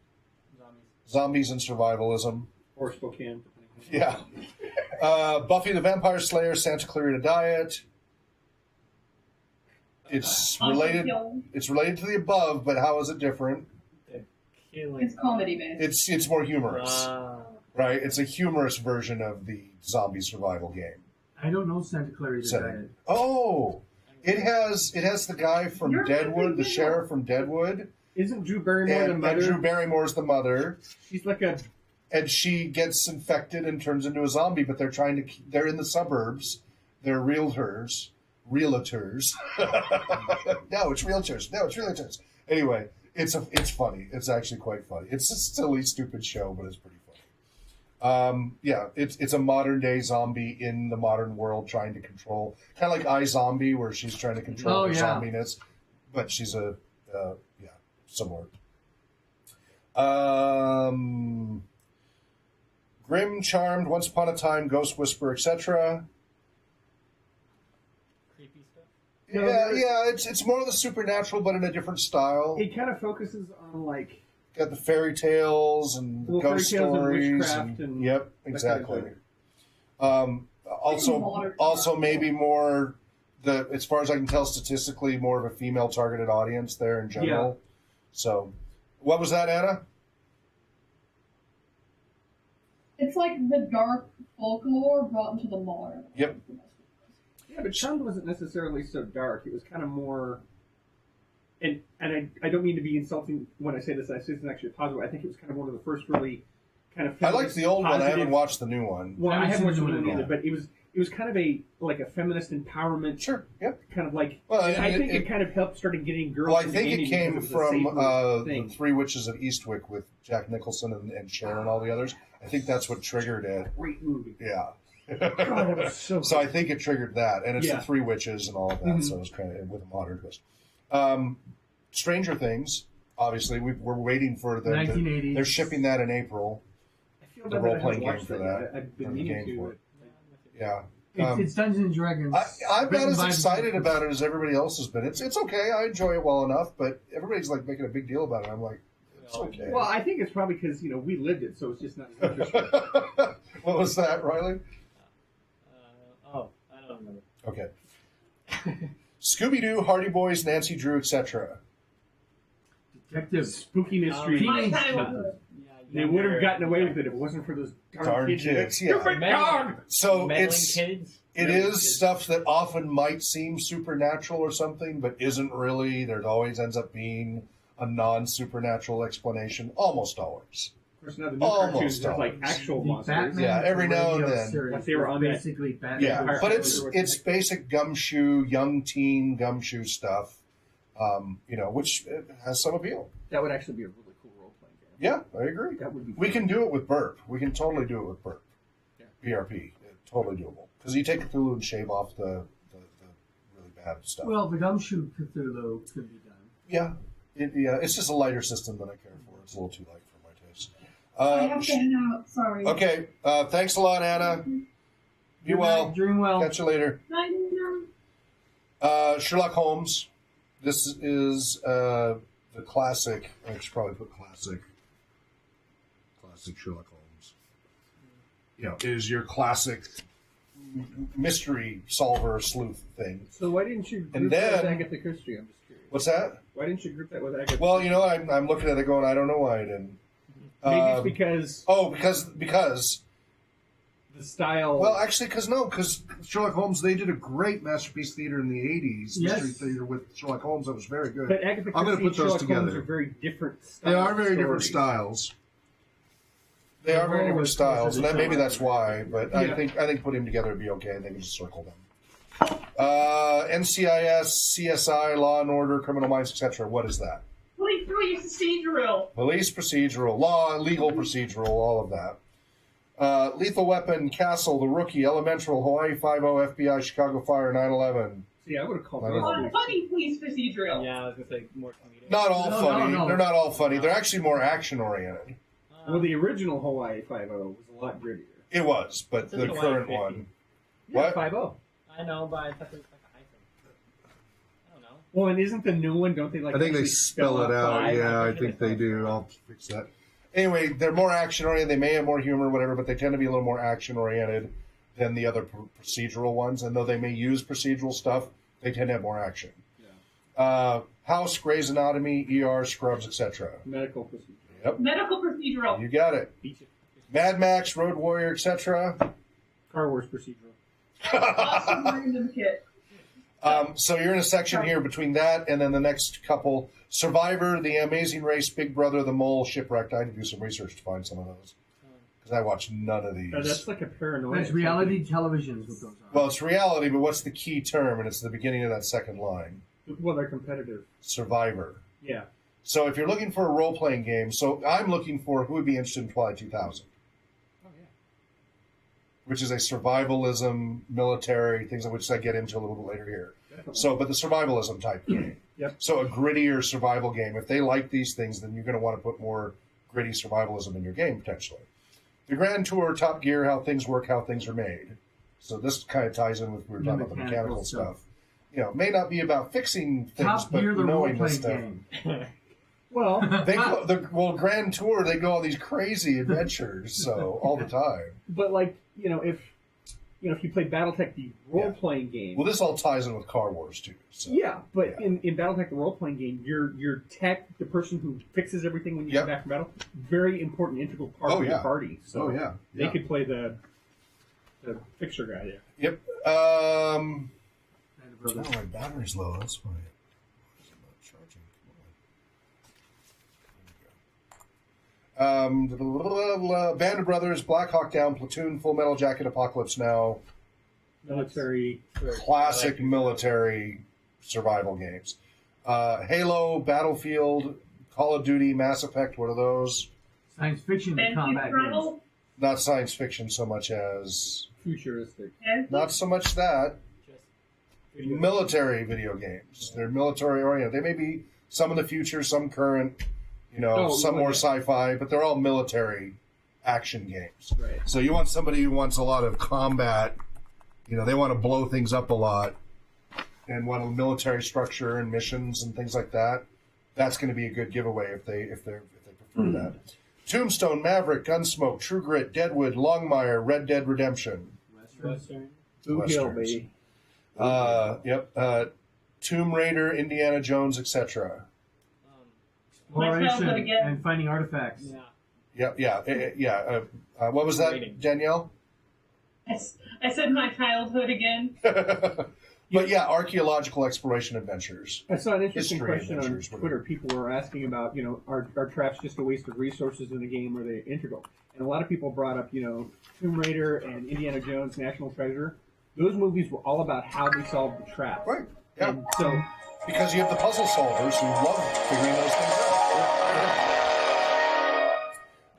S1: Zombies and survivalism.
S6: Or Spokane.
S1: Yeah. Buffy the Vampire Slayer, Santa Clarita Diet. It's related. It's related to the above, but how is it different?
S5: It's comedy based.
S1: It's more humorous, right? It's a humorous version of the zombie survival game.
S2: I don't know Santa Clarita
S1: Setting.
S2: Diet.
S1: Oh, it has the guy from
S4: You're
S1: Deadwood, the
S4: thinking
S1: sheriff from Deadwood,
S6: Isn't Drew Barrymore the
S1: and
S6: mother?
S1: Drew Barrymore's the mother.
S6: She's like a.
S1: And she gets infected and turns into a zombie, but they're they're in the suburbs. They're realtors. No, it's realtors. No, it's realtors. Anyway, it's funny. It's actually quite funny. It's a silly, stupid show, but it's pretty Yeah, it's a modern day zombie in the modern world trying to control, kind of like iZombie, where she's trying to control her zombiness, but she's similar. Grim, Charmed, Once Upon a Time, Ghost Whisper, etc.
S7: Creepy stuff.
S1: Yeah, it's more of the supernatural, but in a different style.
S6: It kind of focuses on like
S1: Got the fairy tales and ghost stories.
S6: And witchcraft and
S1: yep, exactly. Also,
S5: Modern.
S1: maybe more as far as I can tell, statistically more of a female targeted audience there in general.
S6: Yeah.
S1: So, what was that, Anna?
S5: It's like the dark folklore brought into the modern.
S1: Yep.
S6: Yeah, but Charmed wasn't necessarily so dark. It was kind of more, and I don't mean to be insulting when I say this. I say this actually positive. I think it was kind of one of the first really kind of.
S1: I liked the old one. I haven't
S6: positive-
S1: watched the new one.
S6: Well, I haven't watched the
S2: seen
S6: new
S2: it
S6: one
S2: yet.
S6: either, but it was kind of a feminist empowerment.
S1: Sure. Yep.
S6: Kind of like.
S1: Well,
S6: and I think it kind of helped started getting girls.
S1: Well, I
S6: into
S1: think it
S6: gaming
S1: came
S6: because
S1: from
S6: of the
S1: the Three Witches of Eastwick with Jack Nicholson and Cher and all the others. I think that's what triggered it.
S6: great movie.
S1: Yeah.
S6: God, that was so.
S1: I think it triggered that, and it's
S6: Yeah.
S1: the Three Witches and all of that.
S6: Mhm.
S1: So it's kind of with a modern twist. Stranger Things, obviously, we're waiting for the
S2: 1980s.
S1: They're shipping that in April.
S6: I feel
S1: the
S6: bad that I
S1: role-playing
S6: haven't watched
S1: game for
S6: yet.
S1: that.
S6: I've been
S1: And the
S6: meaning
S1: game
S6: to.
S1: for it.
S7: Yeah.
S1: Yeah,
S2: It's Dungeons and Dragons.
S1: I'm not
S2: written
S1: as
S2: by-
S1: excited about it as everybody else has been. It's okay. I enjoy it well enough, but everybody's like making a big deal about it. I'm like, it's okay.
S6: Well, I think it's probably because we lived it, so it's just not as interesting.
S1: What was that, Riley?
S7: I don't remember.
S1: Okay. Scooby-Doo, Hardy Boys, Nancy Drew, etc.
S2: Detective.
S6: Spooky mystery.
S2: Teenage
S4: I
S2: stuff.
S4: kinda
S6: They would have gotten away with it if it wasn't for those
S1: Darn
S6: kids.
S1: kids, yeah.
S6: Stupid
S7: Meddling-
S6: dog!
S1: So
S7: Meddling
S1: it's
S7: kids.
S1: it
S7: Meddling
S1: is
S7: kids.
S1: stuff that often might seem supernatural or something, but isn't really. There always ends up being a non-supernatural explanation, almost always.
S6: Of course, now the new
S1: Almost
S6: cartoons have like
S1: always.
S6: actual
S2: The
S6: monsters.
S2: Batman
S1: Yeah, every now and
S2: radio
S1: then.
S2: series
S6: Like they were
S2: was
S6: on that-
S2: basically Batman.
S1: Yeah,
S6: Higher
S1: but
S6: Power
S1: it's basic gumshoe, young teen gumshoe stuff, which has some appeal.
S6: That would actually be a really cool role playing game.
S1: Yeah, I agree.
S6: That would be.
S1: We can do it with Burp. We can totally do it with Burp.
S6: Yeah.
S1: BRP. Totally doable. Because you take Cthulhu and shave off the really bad stuff.
S2: Well, the gumshoe Cthulhu could be done.
S1: Yeah. It's just a lighter system than I care for. It's a little too light for my taste.
S5: I have to head out. Sorry.
S1: Okay. Thanks a lot, Anna. Be well.
S2: Doing well.
S1: Catch you later. Sherlock Holmes. This is the classic. I should probably put classic. Classic Sherlock Holmes. It is your classic mystery solver sleuth thing.
S6: So why didn't you
S1: And
S6: group that with
S1: then-
S6: Agatha Christie? I'm just curious.
S1: What's that?
S6: Why didn't you group that with Agatha?
S1: Well, I'm looking at it going, I don't know why I didn't.
S6: Maybe it's because
S1: because
S6: the style.
S1: well, actually, because Sherlock Holmes, they did a great masterpiece theater in the '80s,
S2: Yes.
S1: mystery theater with Sherlock Holmes. That was very good.
S6: but Agatha Christie
S1: I'm gonna
S6: and
S1: put those
S6: Sherlock Holmes
S1: together.
S6: are very different.
S1: They are very different
S6: stories.
S1: styles. They are very
S2: Roll
S1: different
S2: was
S1: styles,
S2: closer
S1: and
S2: to
S1: then maybe
S2: Sherlock.
S1: that's why. But I
S6: Yeah.
S1: think putting them together would be okay. They can just circle them. NCIS, CSI, Law and Order, Criminal Minds, etc. What is that?
S4: Police procedural.
S1: Police procedural, law, legal procedural, all of that. Lethal Weapon, Castle, The Rookie, Elemental, Hawaii Five-0, FBI, Chicago Fire, 9/11.
S6: See, I would have called
S1: I don't
S6: those.
S1: know.
S4: Funny police procedural.
S7: Yeah, I was gonna say more comedic.
S1: Not all
S2: No,
S1: funny.
S2: no.
S1: They're not all funny. They're actually more action-oriented.
S6: Well, the original Hawaii Five-0 was a lot grittier.
S1: It was, but
S7: It's
S1: the
S7: Hawaii
S1: current
S7: 50.
S1: one.
S6: Yeah,
S1: What?
S6: 5-0.
S7: I know, but I thought it was like a hyphen. I don't know.
S6: Well, and isn't the new one? Don't they like?
S1: I think they
S6: actually
S1: spell it out.
S7: five.
S1: Yeah, I think they do. I'll fix that. Anyway, they're more action-oriented. They may have more humor, whatever, but they tend to be a little more action-oriented than the other procedural ones. And though they may use procedural stuff, they tend to have more action. House, Grey's Anatomy, ER, Scrubs, etc.
S6: Medical procedure.
S1: Yep,
S4: Medical procedural.
S1: you got it.
S6: Beach it.
S1: Mad Max, Road Warrior, etc.
S6: Car Wars procedural.
S4: Awesome random kit.
S1: So you're in a section here between that and then the next couple. Survivor, The Amazing Race, Big Brother, The Mole, Shipwrecked. I had to do some research to find some of those because I watched none of these.
S6: That's like a paranoia.
S2: That's reality television is what those are.
S1: Well, it's reality, but what's the key term? And it's the beginning of that second line.
S6: Well, they're competitive.
S1: Survivor.
S6: Yeah.
S1: So if you're looking for a role-playing game, so I'm looking for who would be interested in Twilight 2000.
S6: Oh
S1: which is a survivalism, military, things of which I get into a little bit later here.
S6: Definitely.
S1: So, but the survivalism type game.
S6: Yep.
S1: So a grittier survival game. If they like these things, then you're going to want to put more gritty survivalism in your game, potentially. The Grand Tour, Top Gear, how things work, how things are made. So this kind of ties in with we were talking about the mechanical stuff. You know, it may not be about fixing things,
S2: Top
S1: but
S2: Gear, the
S1: knowing
S2: role-playing
S1: this stuff.
S2: game.
S6: Well,
S1: Grand Tour, they go on these crazy adventures, so all the time.
S6: but like if you play BattleTech, the role-playing game.
S1: Well, this all ties in with Car Wars too. So.
S6: Yeah, but in BattleTech, the role-playing game, your tech, the person who fixes everything when you
S1: Yep.
S6: come back from battle, very important, integral part of your party. So they could play the fixer guy there.
S1: Yep.
S2: And
S1: Oh, my battery's low. That's why it's not charging. Band of Brothers, Black Hawk Down, Platoon, Full Metal Jacket, Apocalypse Now.
S6: Military.
S1: Classic military survival games. Halo, Battlefield, Call of Duty, Mass Effect. What are those?
S2: Science fiction combat games.
S1: Not science fiction so much as
S6: Futuristic.
S1: not so much that.
S7: Just video
S1: Military video games. They're military oriented. They may be some in the future, some current, some more sci-fi, but they're all military action games.
S6: Right.
S1: So you want somebody who wants a lot of combat. They want to blow things up a lot and want a military structure and missions and things like that. That's going to be a good giveaway if they prefer that. Tombstone, Maverick, Gunsmoke, True Grit, Deadwood, Longmire, Red Dead Redemption.
S7: Western.
S6: Blue Hill,
S1: Westerns.
S6: baby.
S1: Tomb Raider, Indiana Jones, etc.
S2: Exploration
S4: again.
S2: and finding artifacts.
S7: Yeah.
S1: What was that,
S7: Rating.
S1: Danielle?
S4: I said my childhood again.
S1: But yeah, archaeological exploration adventures.
S6: I saw an interesting
S1: History
S6: question on
S1: adventures,
S6: Twitter. People were asking about, are traps just a waste of resources in the game, or are they integral? And a lot of people brought up, Tomb Raider and Indiana Jones, National Treasure. Those movies were all about how they solved the trap.
S1: Right. Yeah.
S6: And so,
S1: Because you have the puzzle solvers who love figuring those things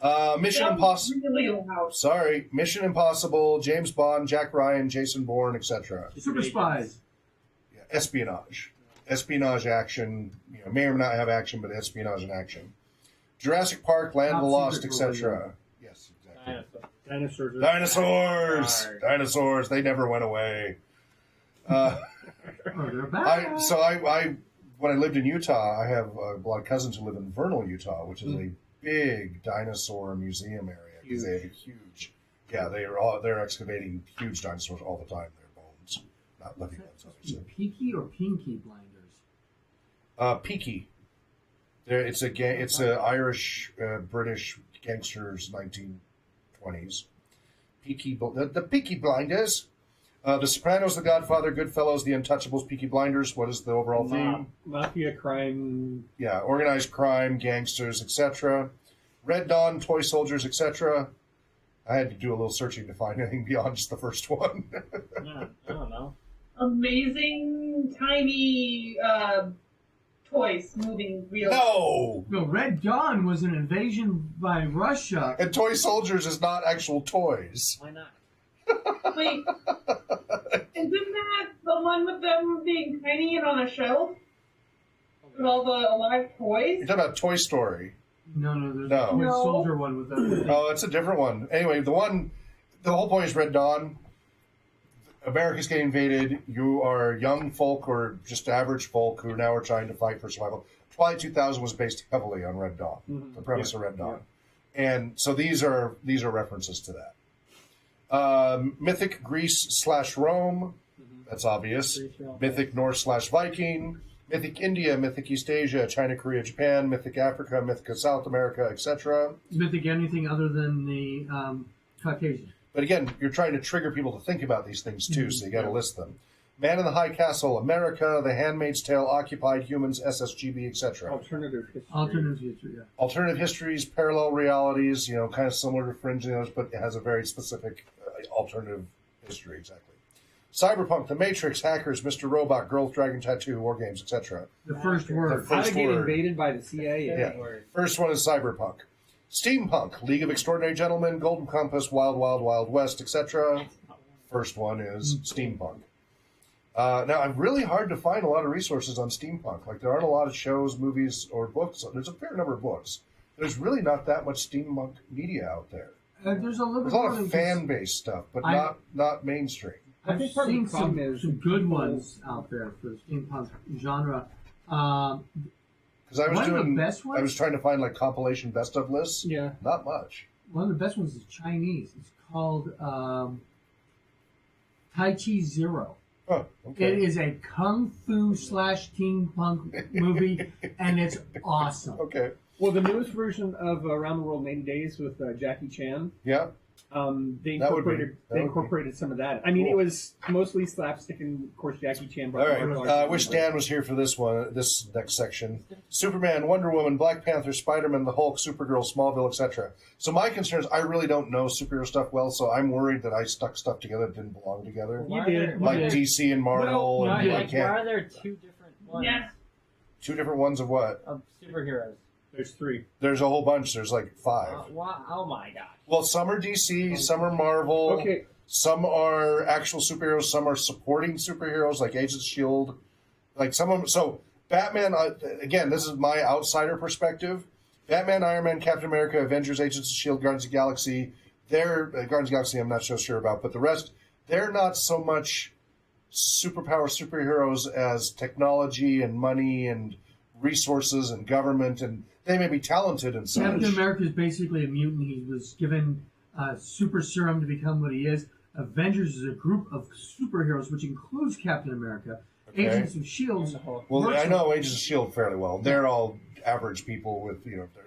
S1: out. Mission Impossible.
S4: Really loud.
S1: Sorry, Mission Impossible, James Bond, Jack Ryan, Jason Bourne, etc.
S2: Super spies.
S1: Yeah, espionage action. May or may not have action, but espionage and action. Jurassic Park, Land of the
S2: Top
S1: Lost,
S2: secret
S1: etc. Yes, exactly.
S7: Dinosaur.
S6: dinosaurs.
S1: Dinosaurs. They never went away.
S2: Oh, they're back.
S1: I when I lived in Utah, I have a lot of cousins who live in Vernal, Utah, which is a big dinosaur museum area. Because they have a huge, they're excavating huge dinosaurs all the time. Their bones, not living ones, obviously.
S2: Peaky or Pinky Blinders?
S1: Peaky. It's a Irish British gangsters 1920s. Peaky, the Peaky Blinders. The Sopranos, The Godfather, Goodfellas, The Untouchables, Peaky Blinders. What is the overall theme?
S6: Mafia, crime.
S1: Yeah, organized crime, gangsters, etc. Red Dawn, toy soldiers, etc. I had to do a little searching to find anything beyond just the first one.
S7: Yeah, I don't know.
S4: Amazing tiny toys moving real.
S1: No!
S2: No, Red Dawn was an invasion by Russia.
S1: And toy soldiers is not actual toys.
S7: Why not?
S4: Wait, isn't that the one with them being tiny and on a shelf? With all the alive toys?
S1: You're talking about Toy Story.
S2: No, there's
S1: No.
S2: a toy
S4: No.
S2: soldier one with that.
S1: Oh, it's a different one. Anyway, the whole point is Red Dawn. America's getting invaded. You are young folk or just average folk who now are trying to fight for survival. Twilight 2000 was based heavily on Red Dawn, the premise of Red Dawn. And so these are references to that. Mythic Greece / Rome, that's obvious. Mythic Norse / Viking. Mythic India, Mythic East Asia, China, Korea, Japan, Mythic Africa, Mythic South America, etc.
S2: Mythic anything other than the Caucasian.
S1: But again, you're trying to trigger people to think about these things too, so you got to list them. Man in the High Castle, America, The Handmaid's Tale, Occupied Humans, SSGB, etc.
S6: Alternative history.
S2: Alternative history, yeah.
S1: Alternative histories, parallel realities, kind of similar to Fringe, but it has a very specific alternative history, exactly. Cyberpunk, The Matrix, Hackers, Mr. Robot, Girl with Dragon Tattoo, War Games, etc.
S2: The first word.
S1: The
S6: How
S1: first
S6: to get
S1: word.
S6: invaded by the CIA.
S1: Yeah. First one is Cyberpunk. Steampunk, League of Extraordinary Gentlemen, Golden Compass, Wild Wild Wild West, etc. First one is steampunk. Now, I'm really hard to find a lot of resources on steampunk. Like, there aren't a lot of shows, movies, or books. There's a fair number of books. There's really not that much steampunk media out there.
S2: There's a
S1: There's a lot of fan-based stuff, but not mainstream.
S6: I think part of the problem is
S2: some good ones out there for the steampunk genre.
S1: Because I was
S2: one of the best ones?
S1: I was trying to find like compilation best of lists.
S6: Yeah.
S1: Not much.
S2: One of the best ones is Chinese. It's called Tai Chi Zero.
S1: Oh, okay.
S2: It is a kung fu / steampunk movie, and it's awesome.
S1: Okay.
S6: Well, the newest version of Around the World in 80 Days with Jackie Chan.
S1: Yeah.
S6: They
S1: That would be-
S6: incorporated some of that. I mean,
S1: Cool.
S6: it was mostly slapstick, and of course Jackie Chan
S1: All
S6: brought
S1: right.
S6: martial
S1: I
S6: arts
S1: wish
S6: into it.
S1: Dan was here for this next section. Superman, Wonder Woman, Black Panther, Spider-Man, the Hulk, Supergirl, Smallville, etc. So my concern is I really don't know superhero stuff well, so I'm worried that I stuck stuff together that didn't belong together.
S6: You did.
S1: Like
S6: You did.
S1: DC and Marvel,
S7: Well,
S1: and
S7: no,
S1: I
S7: like, why
S1: can't.
S7: are there two different ones
S3: Yeah.
S1: Two different ones of what?
S7: of superheroes?
S6: There's 3.
S1: There's a whole bunch. There's like 5.
S7: Oh my gosh.
S1: Well, some are DC, some are Marvel.
S6: Okay.
S1: Some are actual superheroes. Some are supporting superheroes, like Agents of S.H.I.E.L.D. Like some of them. So Batman. Again, this is my outsider perspective. Batman, Iron Man, Captain America, Avengers, Agents of S.H.I.E.L.D., Guardians of the Galaxy. They're Guardians of the Galaxy. I'm not so sure about, but the rest, they're not so much superheroes as technology and money and resources and government, and they may be talented and such.
S2: Captain America is basically a mutant. He was given super serum to become what he is. Avengers is a group of superheroes, which includes Captain America.
S1: Okay.
S2: Agents of S.H.I.E.L.D.
S1: Well, I know Agents of S.H.I.E.L.D. fairly well. They're all average people with,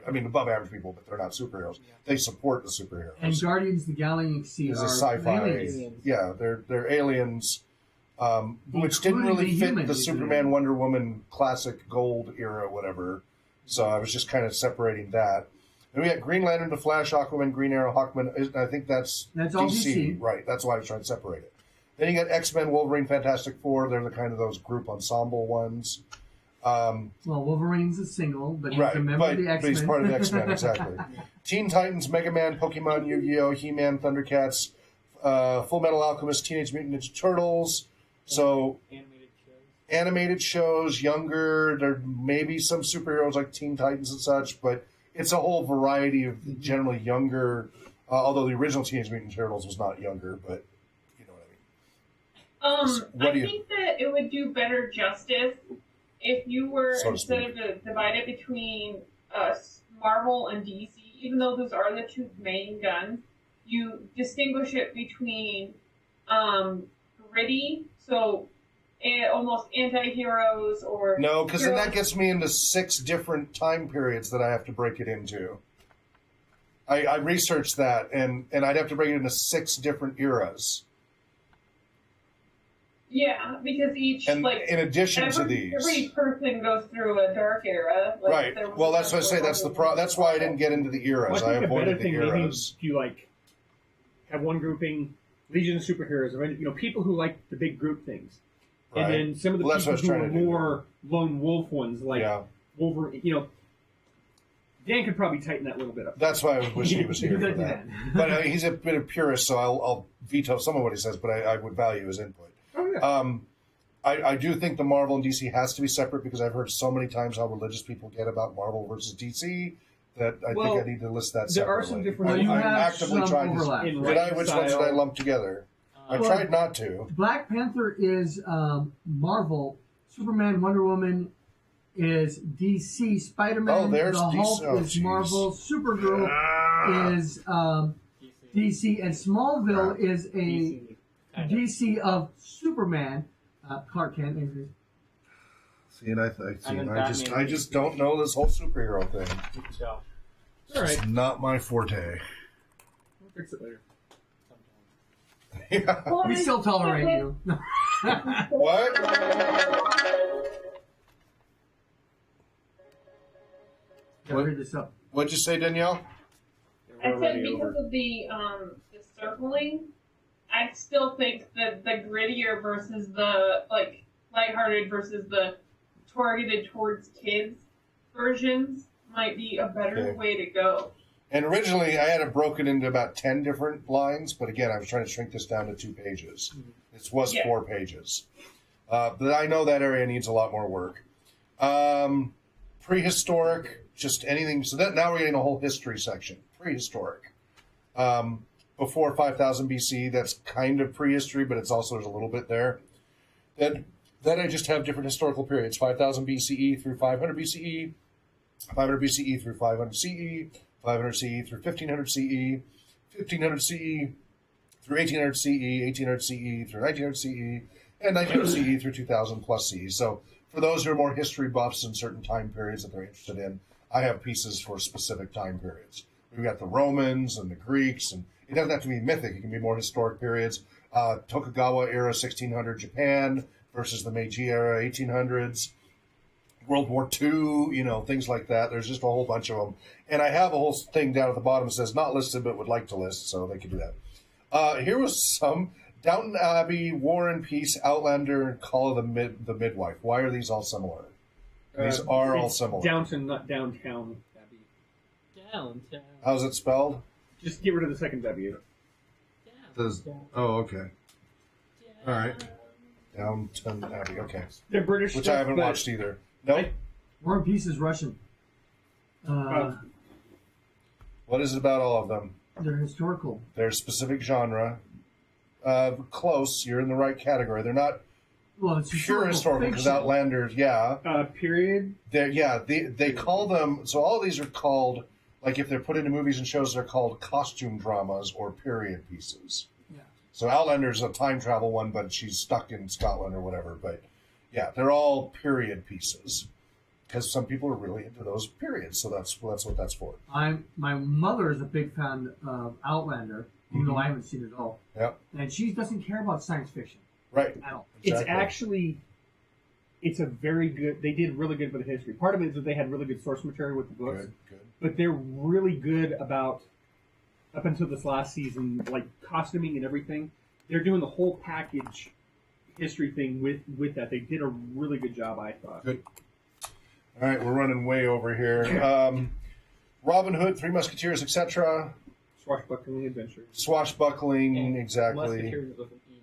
S1: above average people, but they're not superheroes. They support the superheroes.
S2: And Guardians of the Galaxy
S1: Is
S2: are
S1: a sci-fi.
S2: aliens.
S1: Yeah, they're aliens, which didn't
S2: Including
S1: really
S2: the
S1: fit
S2: humans,
S1: the
S2: isn't
S1: Superman,
S2: it?
S1: Wonder Woman classic gold era, whatever. So I was just kind of separating that. And we got Green Lantern, The Flash, Aquaman, Green Arrow, Hawkman. I think that's
S2: all DC.
S1: Right, that's why I was trying to separate it. Then you got X-Men, Wolverine, Fantastic Four. They're the kind of those group ensemble ones.
S2: Well, Wolverine's a single, but he's
S1: Right,
S2: a member
S1: but,
S2: of the
S1: but
S2: X-Men.
S1: he's part of the X-Men, exactly. Teen Titans, Mega Man, Pokemon, Yu-Gi-Oh!, He-Man, Thundercats, Full Metal Alchemist, Teenage Mutant Ninja Turtles. So animated shows, younger. There may be some superheroes like Teen Titans and such, but it's a whole variety of generally younger. Although the original Teenage Mutant Turtles was not younger, but you know what I mean. What
S3: I
S1: do you-
S3: think that it would do better justice if you were,
S1: So to
S3: instead of divided between Marvel and DC, even though those are the two main guns, you distinguish it between gritty, so almost anti-heroes or...
S1: No, because then
S3: heroes.
S1: that gets me into 6 different time periods that I have to break it into. I researched that, and I'd have to break it into 6 different eras.
S3: Yeah, because each,
S1: And in addition to these.
S3: every person goes through a dark era. Like,
S1: Right.
S3: there was
S1: Well, that's what I say.
S3: World
S1: That's the
S3: War I.
S1: that's why I didn't get into the eras.
S6: Well,
S1: I
S6: I think a better
S1: avoided the
S6: thing maybe
S1: eras.
S6: if you have one grouping, Legion of Superheroes, or people who like the big group things,
S1: Right.
S6: and then some of the
S1: Well, that's what I
S6: people
S1: was
S6: who are
S1: trying to do.
S6: more lone wolf ones, like
S1: Yeah.
S6: Wolverine. Dan could probably tighten that a little bit up.
S1: That's why I wish he was here
S2: You
S1: for
S2: could do
S1: that.
S2: that.
S1: But he's a bit of purist, so I'll veto some of what he says, but I would value his input.
S6: Oh yeah.
S1: I do think the Marvel and DC has to be separate because I've heard so many times how religious people get about Marvel versus DC that I
S6: Well,
S1: think I need to list that
S6: there are
S1: separately.
S6: some different-
S2: Well, you
S1: I'm
S2: have
S1: actively
S2: some
S1: trying
S2: overlap.
S1: to.
S6: In
S1: Which ones did I
S6: style.
S1: lump together? I
S2: Well,
S1: tried not to.
S2: Black Panther is Marvel. Superman, Wonder Woman is DC. Spider-Man,
S1: Oh, there's
S2: the
S1: DC.
S2: Hulk
S1: Oh,
S2: is
S1: geez.
S2: Marvel. Supergirl is DC. And Smallville is a DC of Superman. Clark Kent is
S1: See, and I
S7: And then
S1: I just don't know this whole superhero thing.
S7: So,
S6: All right.
S1: It's not my forte.
S6: We'll fix it later.
S1: Yeah.
S3: Well,
S2: we still tolerate you.
S1: What?
S2: Hurry this up.
S1: What'd you say, Danielle?
S3: I
S6: We're
S3: said
S6: already
S3: because
S6: over.
S3: of the circling, I still think that the grittier versus the lighthearted versus the targeted towards kids versions might be a better
S1: Okay.
S3: way to go.
S1: And originally, I had it broken into about 10 different lines, but again, I was trying to shrink this down to 2 pages. This was 4 pages. But I know that area needs a lot more work. Prehistoric, just anything. So that now we're getting a whole history section. Prehistoric. Before 5000 BC, that's kind of prehistory, but it's also, there's a little bit there. Then I just have different historical periods. 5000 BCE through 500 BCE, 500 BCE through 500 CE, 500 CE through 1500 CE, 1500 CE through 1800 CE, 1800 CE through 1900 CE, and 1900 CE through 2000 plus CE. So for those who are more history buffs in certain time periods that they're interested in, I have pieces for specific time periods. We've got the Romans and the Greeks, and it doesn't have to be mythic. It can be more historic periods. Tokugawa era 1600 Japan versus the Meiji era 1800s. World War II, things like that. There's just a whole bunch of them. And I have a whole thing down at the bottom that says not listed but would like to list, so they can do that. Here was some. Downton Abbey, War and Peace, Outlander, and Call of the Midwife. Why are these all similar? These are all similar.
S6: Downton, not downtown Abbey.
S7: Downtown.
S1: How's it spelled?
S6: Just get rid of the second W.
S1: Oh, okay. All right. Downton Abbey, okay.
S6: They're British
S1: Which
S6: stuff,
S1: I haven't
S6: but
S1: watched either. Nope.
S2: War and Peace is Russian.
S1: What is it about all of them?
S2: They're historical.
S1: They're specific genre. Close. You're in the right category. They're not
S2: It's
S1: pure historical because
S2: fiction.
S1: Outlanders,
S6: period.
S1: They call them. So all of these are called, like if they're put into movies and shows, they're called costume dramas or period pieces.
S2: Yeah.
S1: So Outlander's a time travel one, but she's stuck in Scotland or whatever. But yeah, they're all period pieces because some people are really into those periods. So that's what that's for.
S2: My mother is a big fan of Outlander, even though I haven't seen it at all.
S1: Yep.
S2: And she doesn't care about science fiction
S1: Right.
S2: at all.
S6: It's actually, it's a very good. They did really good with the history. Part of it is that they had really good source material with the books,
S1: Good.
S6: but they're really good about up until this last season, like costuming and everything. They're doing the whole package history thing with that. They did a really good job, I thought.
S1: Good. All right, we're running way over here. Robin Hood, Three Musketeers, etc.
S6: Swashbuckling adventures.
S1: Swashbuckling,
S7: And
S1: exactly.
S7: Musketeers with an E,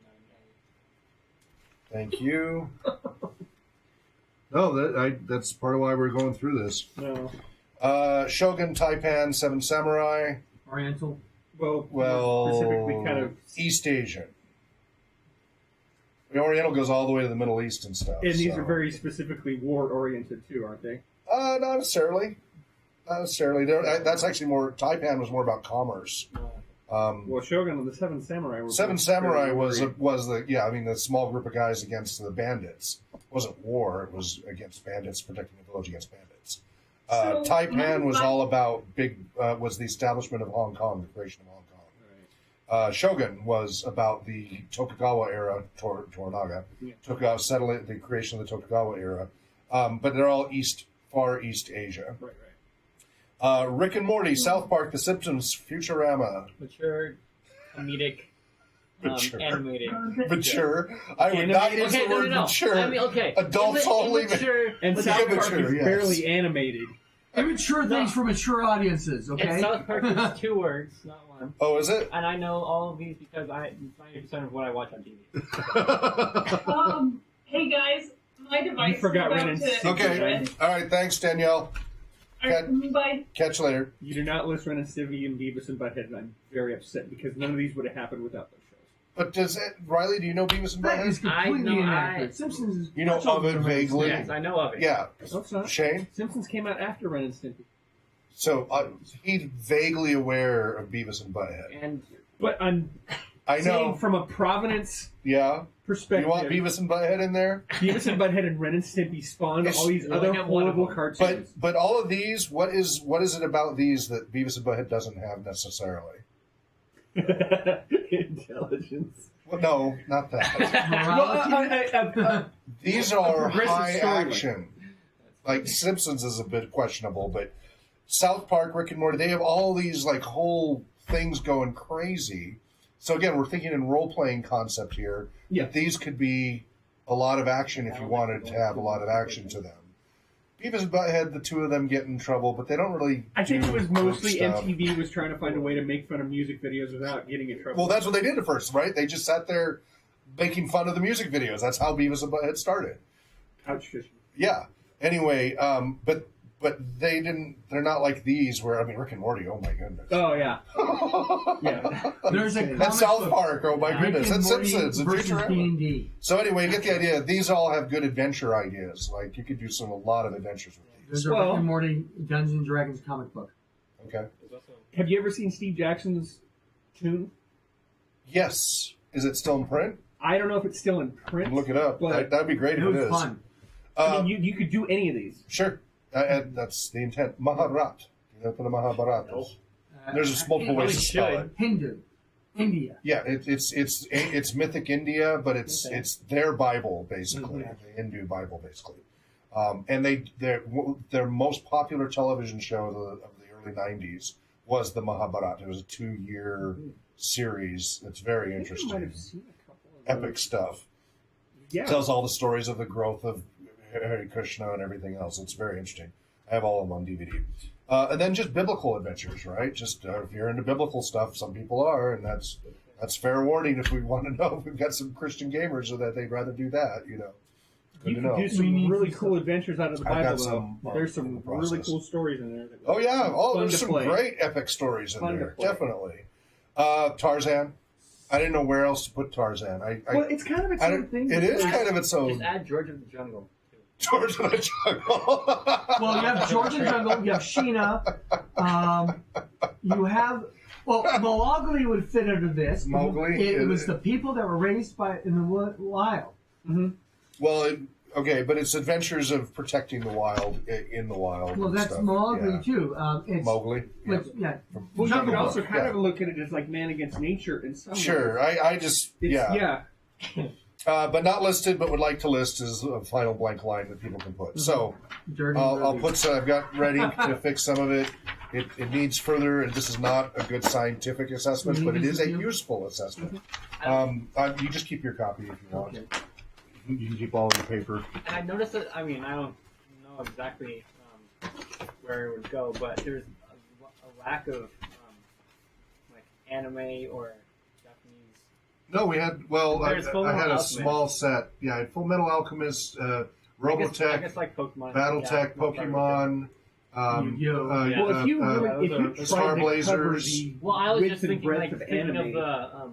S7: not an
S1: Thank you. No, that's part of why we're going through this.
S6: No.
S1: Shogun, Taipan, Seven Samurai.
S2: Oriental.
S1: Well,
S6: specifically kind of
S1: East Asian. The Oriental goes all the way to the Middle East and stuff.
S6: And these are very specifically war-oriented, too, aren't they?
S1: Not necessarily. Not necessarily. That's actually more... Taipan was more about commerce.
S6: Well, Shogun and the Seven Samurai were...
S1: Seven Samurai was the small group of guys against the bandits. It wasn't war. It was against bandits, protecting the village against bandits. Taipan was all about was the establishment of Hong Kong, the creation of Hong Kong. Shogun was about the Tokugawa era, Toranaga.
S6: Yeah.
S1: Tokugawa, the creation of the Tokugawa era. But they're all Far East Asia.
S6: Right.
S1: Rick and Morty, South Park, The Simpsons, Futurama.
S7: Mature, comedic,
S1: Mature.
S7: animated.
S1: Mature. I would not use the word mature.
S7: I mean, okay.
S1: Adults only.
S7: Immature,
S6: And
S7: but
S6: South Park
S1: immature,
S6: is
S1: yes.
S6: barely animated.
S2: Immature things for mature audiences,
S7: And
S2: okay?
S7: South Park is 2 words, not 1.
S1: Oh, is it?
S7: And I know all of these because 90% of what I watch on TV.
S4: Hey guys, my device
S6: You forgot
S4: is about
S6: Ren and
S4: to
S6: Stimpy.
S1: Okay. All right. Thanks, Danielle.
S4: Bye.
S1: Catch you later.
S6: You do not list Ren and Stimpy and Beavis and Butthead, and I'm very upset because none of these would have happened without those shows.
S1: But Riley, do you know Beavis and
S2: That is
S1: Butthead?
S2: completely
S7: I know,
S2: inaccurate. Simpsons is
S1: You know
S2: much older
S1: of it
S2: than Ren and
S1: vaguely?
S2: Stimpy.
S7: Yes, I know of it.
S1: Yeah.
S6: No, it's not.
S1: Shane?
S6: Simpsons came out after Ren and Stimpy.
S1: So he's vaguely aware of Beavis and Butthead.
S6: But I'm
S1: I
S6: saying
S1: know.
S6: from a provenance
S1: Yeah.
S6: perspective,
S1: You want Beavis and Butthead in there?
S6: Beavis and Butthead and Ren and Stimpy spawned all these
S7: you only
S6: other
S7: have one of
S6: horrible
S7: them.
S6: cartoons.
S1: But all of these, what is it about these that Beavis and Butthead doesn't have necessarily?
S6: Intelligence.
S1: Well, no, not that.
S2: Morality?
S1: These are
S6: progressive
S1: high
S6: storyline.
S1: action. Like Simpsons is a bit questionable, but South Park, Rick and Morty, they have all these like whole things going crazy. So again, we're thinking in role-playing concept here.
S6: Yeah.
S1: That these could be a lot of action if you wanted to have a lot of action to them. Beavis and Butthead, the two of them get in trouble, but they don't really.
S6: I think it was mostly
S1: stuff.
S6: MTV was trying to find a way to make fun of music videos without getting in trouble.
S1: Well, that's what they did at first, right? They just sat there making fun of the music videos. That's how Beavis and Butthead started.
S6: Couch fishing.
S1: Yeah. Anyway, but they didn't. They're not like these. Where Rick and Morty. Oh my goodness.
S6: Oh yeah. Yeah.
S2: There's a
S1: That's South Park. Oh my
S2: Rick
S1: goodness.
S2: and
S1: That's
S2: Morty
S1: Simpsons. And
S2: versus
S1: Futurama.
S2: D&D.
S1: So anyway, you get the idea. These all have good adventure ideas. Like you could do a lot of adventures with these.
S2: There's a Rick and Morty Dungeons and Dragons comic book.
S1: Okay.
S6: Have you ever seen Steve Jackson's tune?
S1: Yes. Is it still in print?
S6: I don't know if it's still in print.
S1: Look it up.
S6: But
S1: That'd be great
S2: It
S1: if it
S2: was
S1: is.
S2: fun.
S6: I mean, you could do any of these.
S1: Sure. And that's the intent. Mahabharat. You know what the Mahabharat is? There's multiple ways to spell it.
S2: Hindu. India.
S1: Yeah, it's mythic India, but it's their Bible basically, the Hindu Bible basically. And their most popular television show of the early '90s was the Mahabharat. It was a 2-year series. That's very interesting.
S6: I might have seen a couple of
S1: Epic stuff.
S6: Yeah.
S1: Tells all the stories of the growth of Hare Krishna and everything else. It's very interesting. I have all of them on DVD. And then just biblical adventures, right? Just if you're into biblical stuff, some people are, and that's fair warning if we want to know if we've got some Christian gamers so that they'd rather do that, you know. Good
S6: You
S1: to
S6: can
S1: know.
S6: do some really cool adventures out of the
S1: I've got
S6: Bible,
S1: some,
S6: though. There's some
S1: in the
S6: really
S1: process.
S6: cool stories in there.
S1: Oh, yeah. Oh,
S6: Fun
S1: there's
S6: to
S1: some
S6: play.
S1: great epic stories in
S6: Fun to
S1: there.
S6: play.
S1: Definitely. Tarzan. I didn't know where else to put Tarzan.
S6: Well, it's kind of its own thing.
S1: It is kind of its
S7: Just
S1: own.
S7: add George of the Jungle.
S1: George of the Jungle.
S2: Well, you have George and Jungle, you have Sheena, you have, Mowgli would fit into this.
S1: Mowgli?
S2: It was the people that were raised in the wild.
S6: Mm-hmm.
S1: Well, okay, but it's adventures of protecting the wild in the wild.
S2: Well,
S1: and
S2: that's
S1: stuff. Yeah.
S2: too. It's
S1: Mowgli. Yeah.
S2: yeah.
S6: Well, you
S2: Jungle
S6: could also
S2: Book,
S6: kind
S1: yeah.
S6: of look at it as like man against nature in some
S1: Sure,
S6: ways.
S1: I just
S6: Yeah.
S1: but not listed, but would like to list as a final blank line that people can put. So
S2: Dirty
S1: I'll
S2: Dirty.
S1: put some. I've got ready to fix some of it. It needs further, and this is not a good scientific assessment, but it is a useful assessment. You just keep your copy if you want.
S2: Okay.
S1: You can keep all of your paper.
S7: And I noticed that, I mean, I don't know exactly where it would go, but there's a lack of like anime or Japanese.
S1: No, we had. Well, I
S7: There's Full
S1: had
S7: Metal
S1: a
S7: Alchemist.
S1: small set. Yeah, I had Full Metal Alchemist,
S7: I
S1: Robotech,
S7: guess like Pokemon.
S1: BattleTech, Pokemon.
S2: Yu-Gi-Oh!
S7: Yeah.
S6: Well, if you really, if you
S7: those
S1: are-
S6: tried to cover
S1: Starblazers.
S6: the
S7: Well, I was
S6: width
S7: just
S6: and
S7: thinking,
S6: breadth
S7: like,
S6: of
S7: thinking
S6: anime,
S7: of the.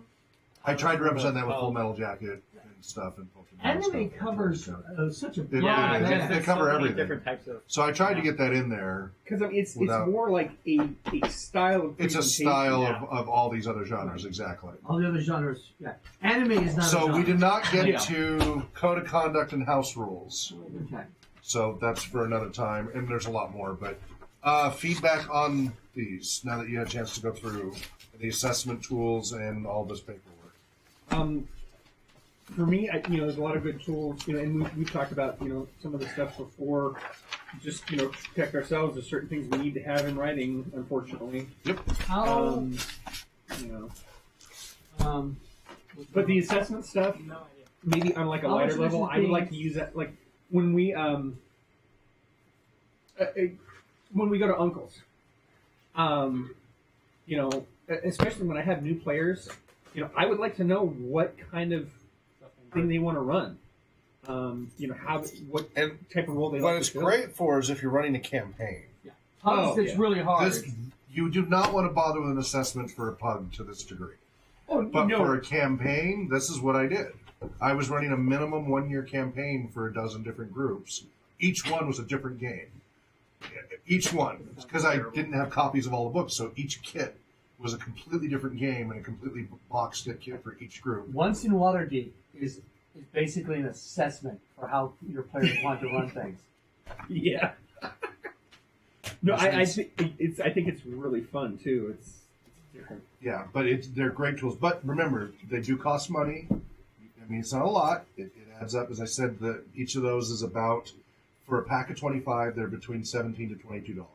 S1: I tried to represent that with
S7: Oh.
S1: Full Metal Jacket and stuff and Pokemon. and
S2: Anime
S1: stuff.
S2: covers such a broad
S1: Yeah,
S7: Yeah,
S1: they-
S2: band.
S1: they
S7: there's
S1: cover
S7: so many
S1: everything.
S7: different types of.
S1: So I tried to get that in there.
S6: because I mean, it's
S1: Without-
S6: more like a style of
S1: It's a
S6: presentation.
S1: style
S7: Yeah.
S1: of all these other genres, exactly.
S2: All the other genres, yeah. Anime is not a
S1: So
S2: genre.
S1: we did not get
S7: Yeah.
S1: to code of conduct and house rules.
S2: Okay.
S1: So that's for another time, and there's a lot more. But feedback on these, now that you had a chance to go through the assessment tools and all this paperwork.
S6: For me, there's a lot of good tools, and we've talked about, some of the stuff before, just, to protect ourselves. There's certain things we need to have in writing, unfortunately.
S2: How?
S6: But the assessment stuff,
S7: No idea.
S6: maybe on like a
S2: How much
S6: lighter
S2: of
S6: level,
S2: this is
S6: I would like to
S2: being-
S6: use that, like, when we go to Uncle's, especially when I have new players, I would like to know what kind of thing they want to run. What
S1: And
S6: type of role they
S1: what
S6: like
S1: it's
S6: to fill.
S1: great for is if you're running a campaign.
S2: Pugs, it's
S6: yeah.
S2: really hard.
S1: You do not want to bother with an assessment for a pug to this degree.
S6: Oh,
S1: But
S6: no.
S1: for a campaign, this is what I did. I was running a minimum 1-year campaign for a dozen different groups. Each one was a different game. Each one. Because I didn't have copies of all the books, so each kit was a completely different game and a completely boxed kit for each group.
S2: Once in Waterdeep is basically an assessment for how your players want to run things.
S6: Yeah. No, I think it's really fun too. It's different.
S1: Yeah, but they're great tools. But remember, they do cost money. I mean, it's not a lot. It adds up. As I said, each of those is about, for a pack of 25, they're between $17 to $22.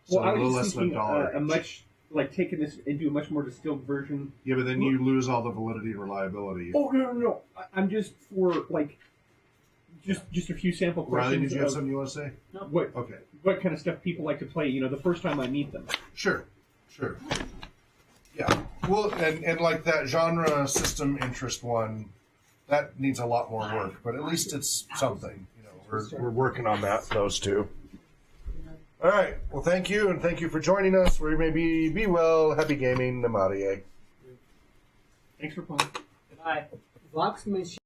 S1: So
S6: Well, I
S1: a little
S6: was
S1: less
S6: just
S1: than a
S6: thinking
S1: dollar.
S6: a much like taking this into a much more distilled version.
S1: Yeah, but then you lose all the validity and reliability.
S6: Oh no! I'm just for like Just a few sample
S1: Riley,
S6: questions.
S1: did you have
S6: of
S1: something you want to say?
S6: What
S1: Okay.
S6: what kind of stuff people like to play? The first time I meet them.
S1: Sure. Yeah. Well, and like that genre system interest one, that needs a lot more work, but at least it's something. We're working on those two. All right. Well, thank you, and thank you for joining us. We may be well. Happy gaming. Namaste.
S6: Thanks for playing.
S7: Bye.
S2: Vox machine.